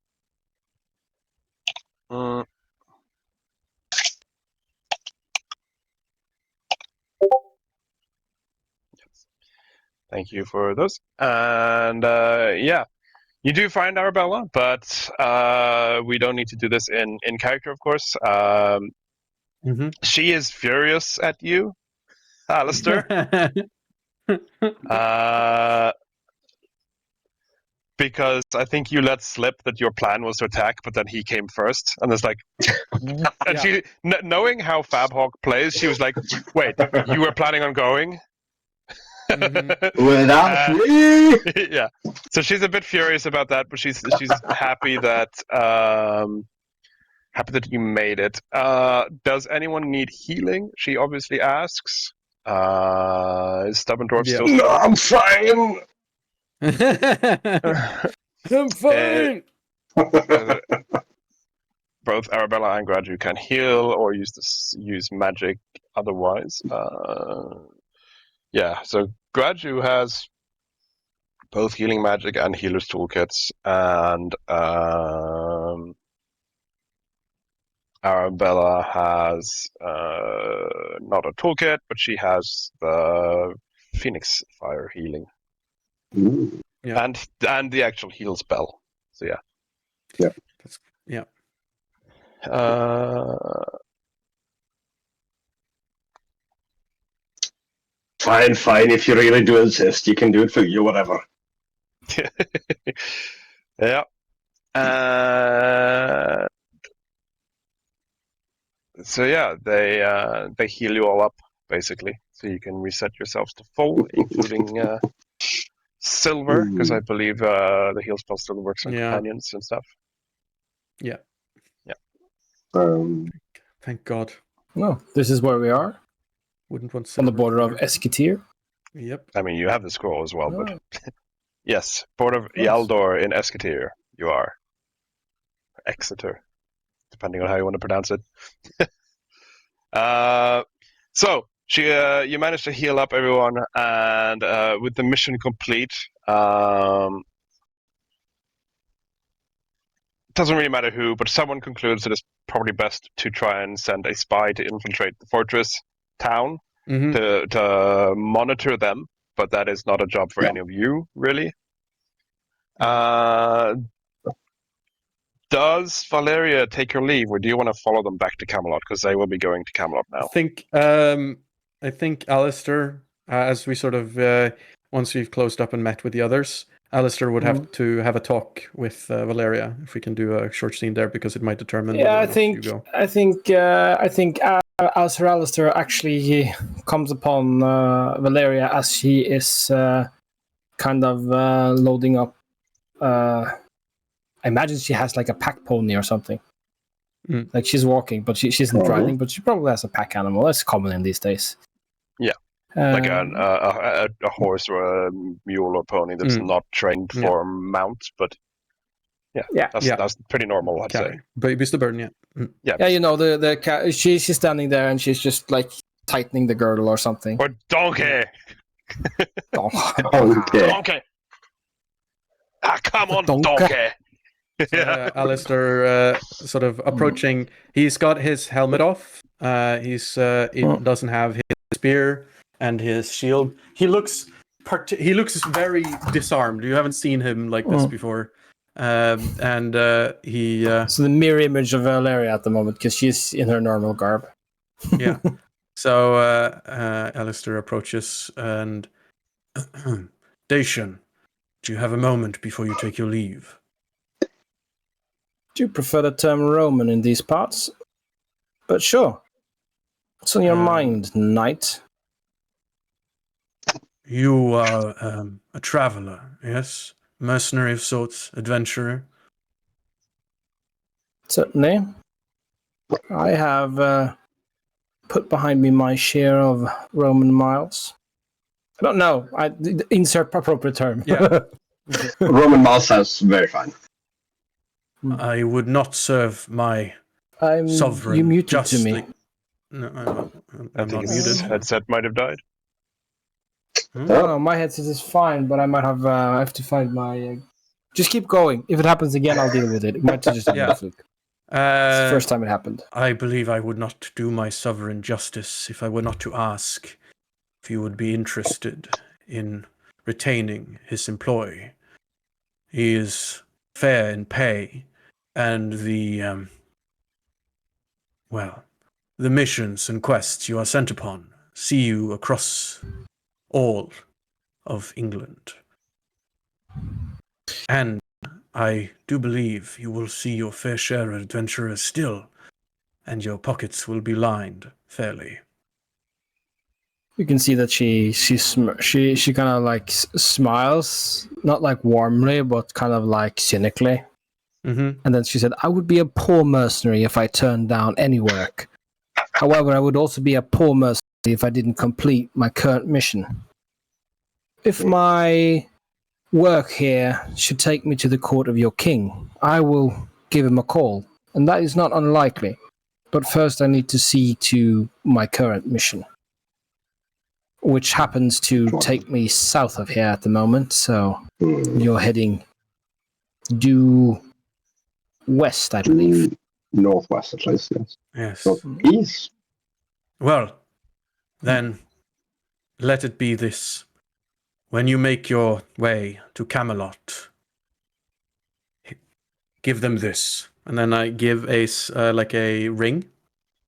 Thank you for those. And yeah, you do find Arabella, but we don't need to do this in character, of course. She is furious at you, Alistair. Because I think you let slip that your plan was to attack, but then he came first, and it's like, and she, knowing how Fabhawk plays, she was like, "Wait, you were planning on going?" Without me. Yeah. So she's a bit furious about that, but she's happy that you made it. Does anyone need healing? She obviously asks. Is Stubborn Dwarf still? No, I'm fine. I'm fine. Both Arabella and Gradu can heal or use magic otherwise. Yeah, so Gradu has both healing magic and healer's toolkits, and Arabella has not a toolkit, but she has the Phoenix Fire healing. Ooh. Yeah. And the actual heal spell. So yeah. Yeah. Fine. If you really do insist, you can do it for you, whatever. Yeah. So yeah, they heal you all up basically, so you can reset yourselves to full, including silver, because I believe the heal spell still works on companions and stuff. Yeah. Thank God. No, this is where we are. Wouldn't want on the border of Esketir. Yep. I mean, you have the scroll as well, but yes, border of Yaldor in Esketir, you are. Exeter, depending on how you want to pronounce it. So you managed to heal up everyone, and with the mission complete, doesn't really matter who, but someone concludes that it's probably best to try and send a spy to infiltrate the fortress town to monitor them, but that is not a job for any of you, really. Does Valeria take your leave, or do you want to follow them back to Camelot? Because they will be going to Camelot now. I think Alistair, as we sort of once we've closed up and met with the others, Alistair would have to have a talk with Valeria, if we can do a short scene there, because it might determine. Yeah, I think Sir Alistair actually comes upon Valeria as she is kind of loading up. I imagine she has like a pack pony or something. Like she's walking, but she isn't riding, but she probably has a pack animal. That's common in these days. Yeah. Like a horse or a mule or pony that's not trained for mount, but that's pretty normal, I'd say. Baby's the burden, Yeah, you know, she's standing there and she's just like tightening the girdle or something. Or donkey. Donkey. Ah, come on, donkey. So, Alistair sort of approaching. He's got his helmet off. He doesn't have his spear, and his shield. He looks very disarmed. You haven't seen him like this before. He So the mirror image of Valeria at the moment, because she's in her normal garb. yeah. So Alistair approaches and Dacian, do you have a moment before you take your leave? Do you prefer the term Roman in these parts? But sure. What's on your mind, knight? You are a traveler, yes? Mercenary of sorts, adventurer? Certainly. I have put behind me my share of Roman miles. I don't know. Insert appropriate term. Yeah. Roman miles sounds very fine. I would not serve my sovereign You muted justly. to me. No, I I'm think not his muted. headset might have died. No, my headset is fine, but I might have. I have to find my. Just keep going. If it happens again, I'll deal with it. It might just be a fluke. It's the first time it happened. I believe I would not do my sovereign justice if I were not to ask if you would be interested in retaining his employee. He is fair in pay, and the missions and quests you are sent upon see you across all of England. And I do believe you will see your fair share of adventurers still, and your pockets will be lined fairly. You can see that she kind of like smiles, not like warmly, but kind of like cynically. Mm-hmm. And then she said, "I would be a poor mercenary if I turned down any work. However, I would also be a poor mercenary if I didn't complete my current mission. If my work here should take me to the court of your king, I will give him a call, and that is not unlikely. But first I need to see to my current mission, which happens to take me south of here at the moment, so you're heading due west, I believe. Northwest, at least, yes. Yes. Northeast? Well, then, let it be this. When you make your way to Camelot, give them this. And then I give like a ring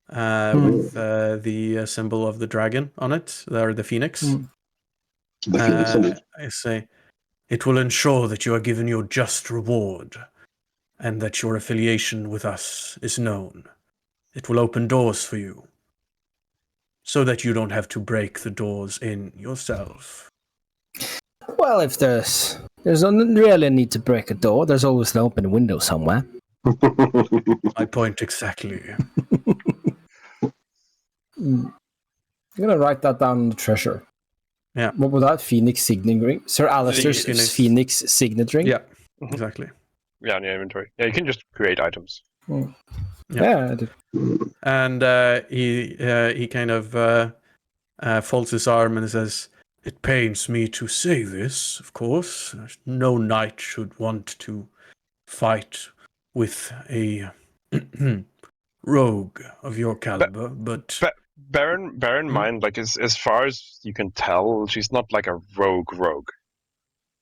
with the symbol of the dragon on it, or the phoenix. The Phoenix, indeed. I say, it will ensure that you are given your just reward, and that your affiliation with us is known. It will open doors for you, so that you don't have to break the doors in yourself. Well, if there's really a need to break a door, there's always an open window somewhere. My point exactly. I'm gonna write that down in the treasure. Yeah. What was that? Phoenix signet ring? Sir Alistair's Phoenix signet ring? Yeah, exactly. Yeah, in your inventory. Yeah, you can just create items. Yeah, I did. And he kind of folds his arm and says, "It pains me to say this, of course. No knight should want to fight with a rogue of your caliber, but bear in mind, like as far as you can tell, she's not like a rogue.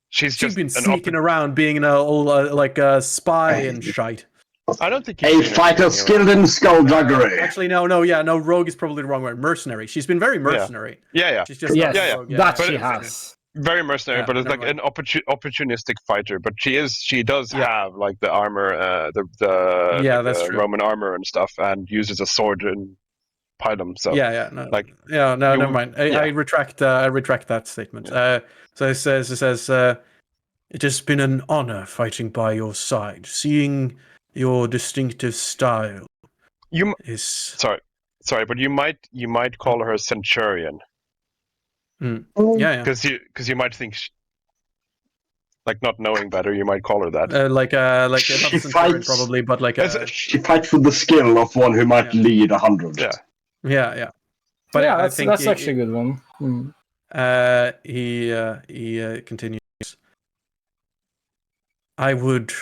She's just been sneaking around, being an old like a spy and shite. I don't think a fighter skilled in skullduggery. Actually, no. Rogue is probably the wrong word. Mercenary. She's been very mercenary. Yeah. She's just rogue, that she has. Very mercenary, but it's like an opportunistic fighter. But she does have like the armor, the Roman armor and stuff, and uses a sword and pilum. So never mind. I retract that statement. So it says, it has been an honor fighting by your side, seeing your distinctive style. Sorry, but you might call her a centurion. Yeah. Because you might think, like not knowing better, you might call her that. Like not a centurion probably, but like she fights with the skill of one who might lead 100. Yeah. But I think that's actually a good one. He continues. I would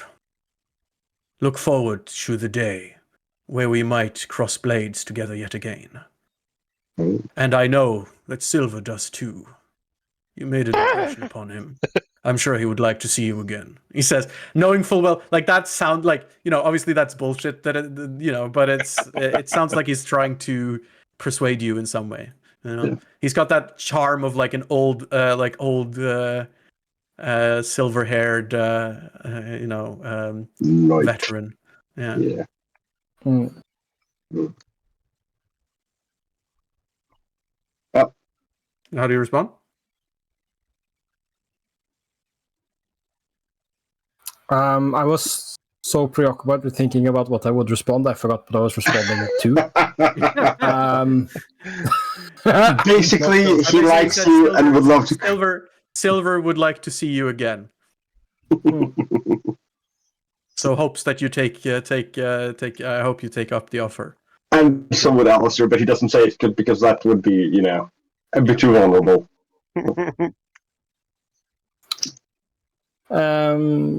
look forward to the day where we might cross blades together yet again. And I know that Silver does too. You made an impression upon him. I'm sure he would like to see you again. He says, knowing full well, like that sound like, obviously that's bullshit that, but it sounds like he's trying to persuade you in some way. He's got that charm of like an old silver-haired, veteran. Yeah. How do you respond? I was so preoccupied with thinking about what I would respond, I forgot what I was responding to. Basically, he likes you and would love to. Silver would like to see you again. So hopes that you take. I hope you take up the offer. And so would Alistair, but he doesn't say it because that would be, a bit too vulnerable.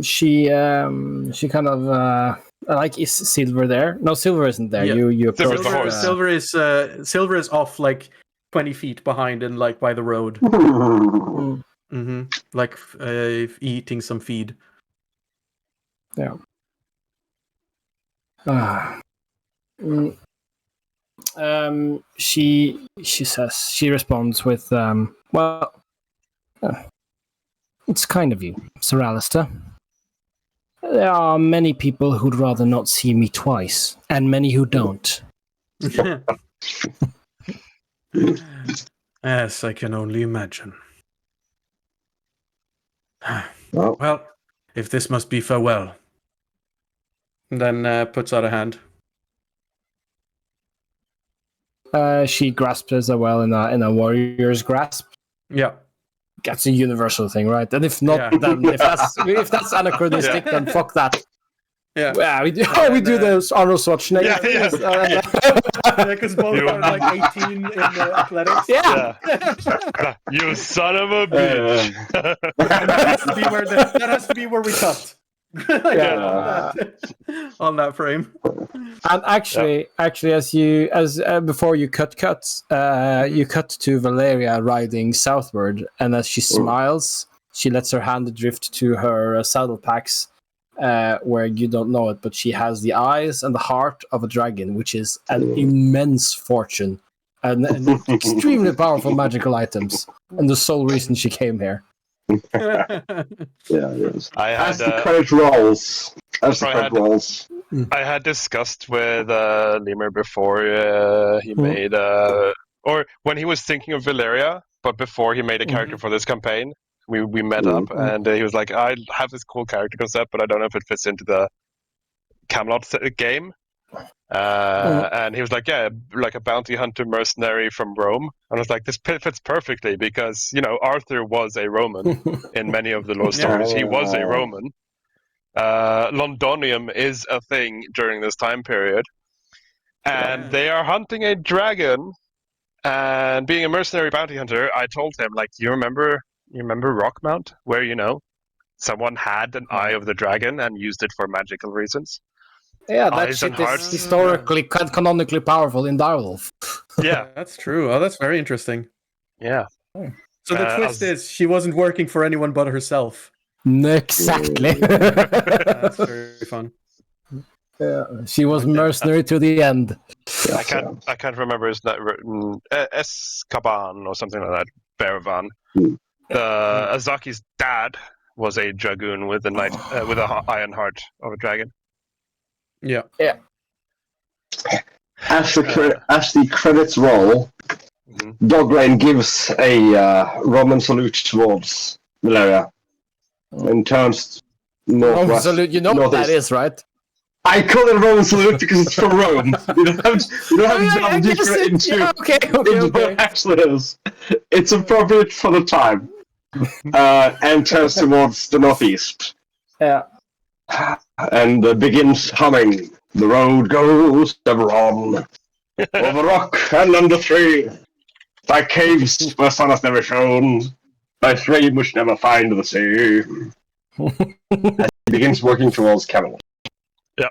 She kind of is Silver there? No, Silver isn't there. Yeah. You approach. Silver is off like 20 feet behind and like by the road. Like eating some feed. Yeah. She responds with it's kind of you, Sir Alistair. There are many people who'd rather not see me twice, and many who don't. Yes, I can only imagine. Well, if this must be farewell. And then puts out a hand. She grasps as well in a warrior's grasp. Yeah. That's a universal thing, right? And if not, then if that's anachronistic, then fuck that. Yeah. We do this Arnold Schwarzenegger. Yeah, because both are like 18 in athletics. Yeah. You son of a bitch. That has to be where we cut. On that frame. And actually, as before you cuts, you cut to Valeria riding southward, and as she smiles, she lets her hand drift to her saddle packs, where you don't know it, but she has the eyes and the heart of a dragon, which is an immense fortune and extremely powerful magical items, and the sole reason she came here. Yes. As the credit rolls. I had discussed with Lemur before he made or when he was thinking of Valeria, but before he made a character for this campaign, we met up and he was like, I have this cool character concept, but I don't know if it fits into the Camelot game. And he was like, yeah, like a bounty hunter mercenary from Rome. And I was like, this fits perfectly because, Arthur was a Roman in many of the lore stories. He was a Roman. Londonium is a thing during this time period. And they are hunting a dragon. And being a mercenary bounty hunter, I told him, like, you remember Rockmount? Where, someone had an eye of the dragon and used it for magical reasons? Yeah, that shit is historically, canonically powerful in DIREWOLF. Yeah, that's true. Oh, that's very interesting. Yeah. So the twist is she wasn't working for anyone but herself. Exactly. That's very fun. Yeah, she was mercenary to the end. I can't remember his name. Escaban or something like that. Baravan. Azaki's dad was a dragoon with an iron heart of a dragon. Yeah. As the credits roll, Dograin gives a Roman salute towards Valeria and turns northwest. Roman salute, you know what that is, right? I call it a Roman salute because it's from Rome. You don't have to delve deeper into what it actually is. It's appropriate for the time. And turns towards the northeast. Yeah. And begins humming. The road goes ever on, over rock and under tree, by caves where sun has never shone, by stream which never find the sea. As he begins working towards Camelot. Yeah.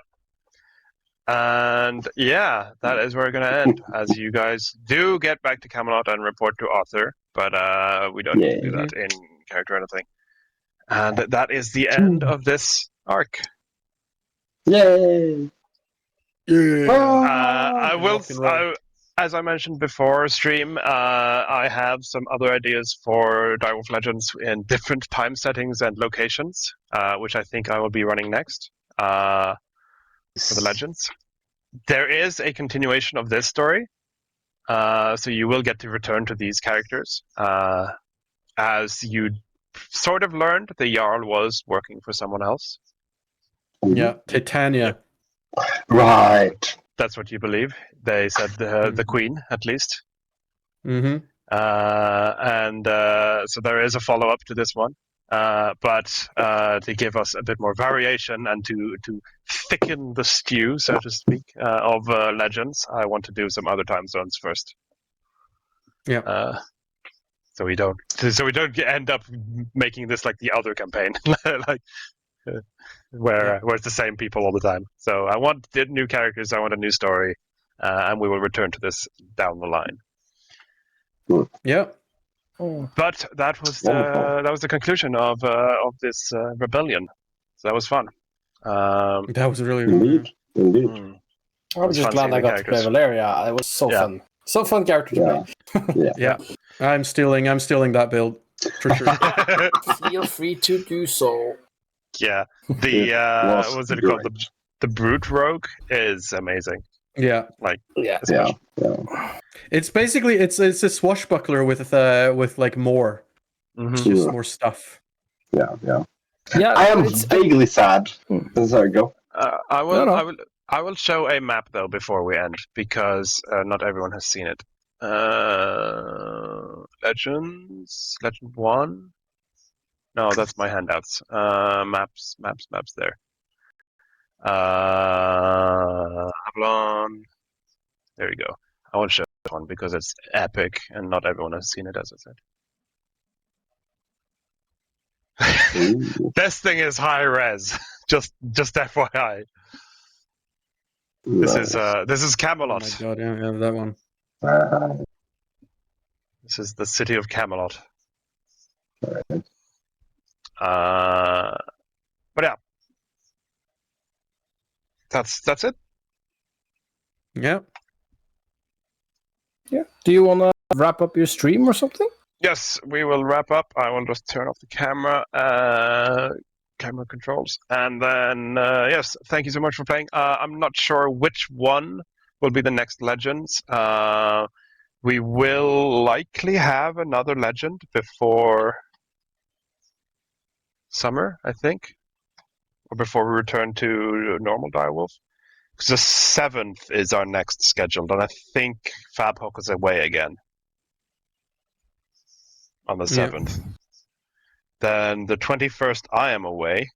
And yeah, that is where we're going to end. As you guys do get back to Camelot and report to Arthur, but we don't do that in character or anything. And that is the end of this arc. Yay! I will. Rock and roll. As I mentioned before, stream. I have some other ideas for Direwolf Legends in different time settings and locations, which I think I will be running next for the Legends. There is a continuation of this story, so you will get to return to these characters. As you sort of learned, the Jarl was working for someone else. Yeah, Titania. Right. That's what you believe. They said the Queen, at least. Mm-hmm. And so there is a follow-up to this one. But to give us a bit more variation and to thicken the stew, so to speak, of Legends, I want to do some other time zones first. Yeah. So we don't end up making this like the other campaign, where it's the same people all the time. So I want new characters, I want a new story, and we will return to this down the line. Yeah. But that was the conclusion of this rebellion. So that was fun. That was really Indeed. I'm just glad I got to play Valeria. It was so fun. So fun character to play. Yeah. I'm stealing that build for sure. Feel free to do so. Yeah. The what was it called? The Brute Rogue is amazing. Yeah. It's basically it's a swashbuckler with like more. Mm-hmm. Just more stuff. Yeah. I am vaguely sad. Sorry, go. I will show a map though before we end because not everyone has seen it. Legends, Legend 1. No, that's my handouts. Maps there. Avalon. There you go. I won't show this one because it's epic and not everyone has seen it, as I said. This thing is high res. Just FYI. This is Camelot. Oh my god, yeah, that one. This is the city of Camelot. But yeah, that's it. Yeah. Yeah. Do you want to wrap up your stream or something? Yes, we will wrap up. I will just turn off the camera controls, and then yes, thank you so much for playing. I'm not sure which one will be the next Legends. We will likely have another Legend before summer, I think, or before we return to normal Direwolf. Because the 7th is our next scheduled, and I think Fabhawk is away again on the 7th. Yeah. Then the 21st, I am away.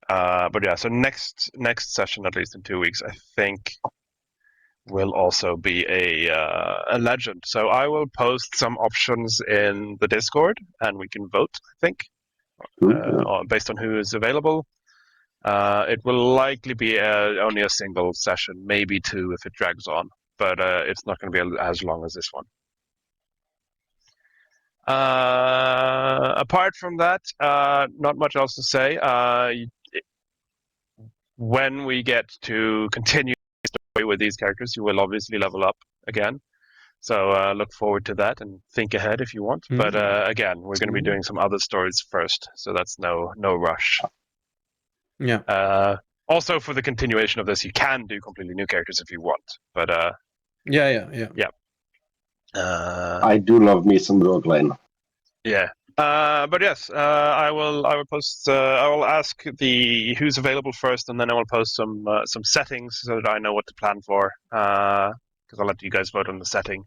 But yeah, so next session, at least in 2 weeks, I think will also be a Legend. So I will post some options in the Discord, and we can vote, I think, based on who is available. It will likely be only a single session, maybe 2 if it drags on, but it's not going to be as long as this one. Apart from that, not much else to say. When we get to continue the story with these characters, you will obviously level up again. So look forward to that and think ahead if you want. Mm-hmm. But again, we're going to be doing some other stories first, so that's no rush. Yeah. Also, for the continuation of this, you can do completely new characters if you want. But yeah. I do love me some Roguelane. Yeah. But yes, I will post. I will ask who's available first, and then I will post some settings so that I know what to plan for. Because I'll let you guys vote on the setting.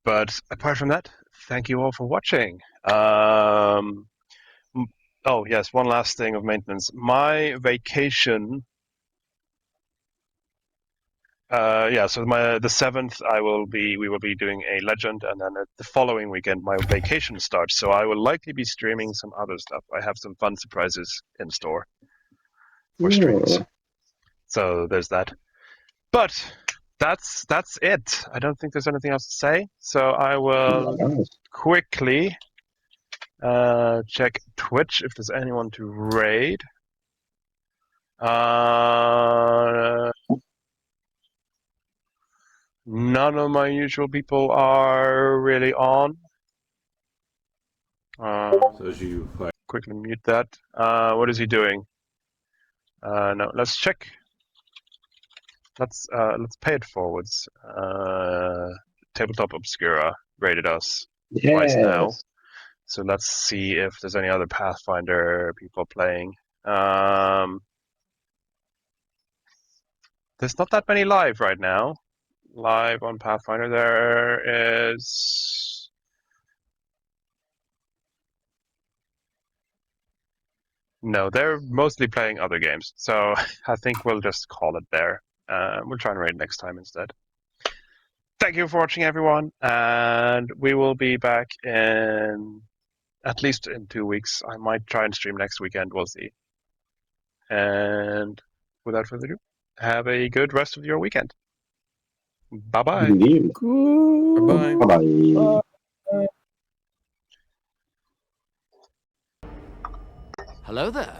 But apart from that, thank you all for watching. Oh yes, one last thing of maintenance. My vacation. So the 7th we will be doing a Legend, and then the following weekend my vacation starts. So I will likely be streaming some other stuff. I have some fun surprises in store for streams. So there's that. But that's it. I don't think there's anything else to say. So I will quickly check Twitch if there's anyone to raid. None of my usual people are really on. So as you fire. Quickly mute that. What is he doing? No, let's check. Let's pay it forwards. Tabletop Obscura rated us twice now. So let's see if there's any other Pathfinder people playing. There's not that many live right now. Live on Pathfinder, there is. No, they're mostly playing other games. So I think we'll just call it there. We'll try and raid next time instead. Thank you for watching, everyone, and we will be back in at least in 2 weeks. I might try and stream next weekend. We'll see. And without further ado, have a good rest of your weekend. Bye-bye. Indeed. Bye-bye. Bye-bye. Hello there.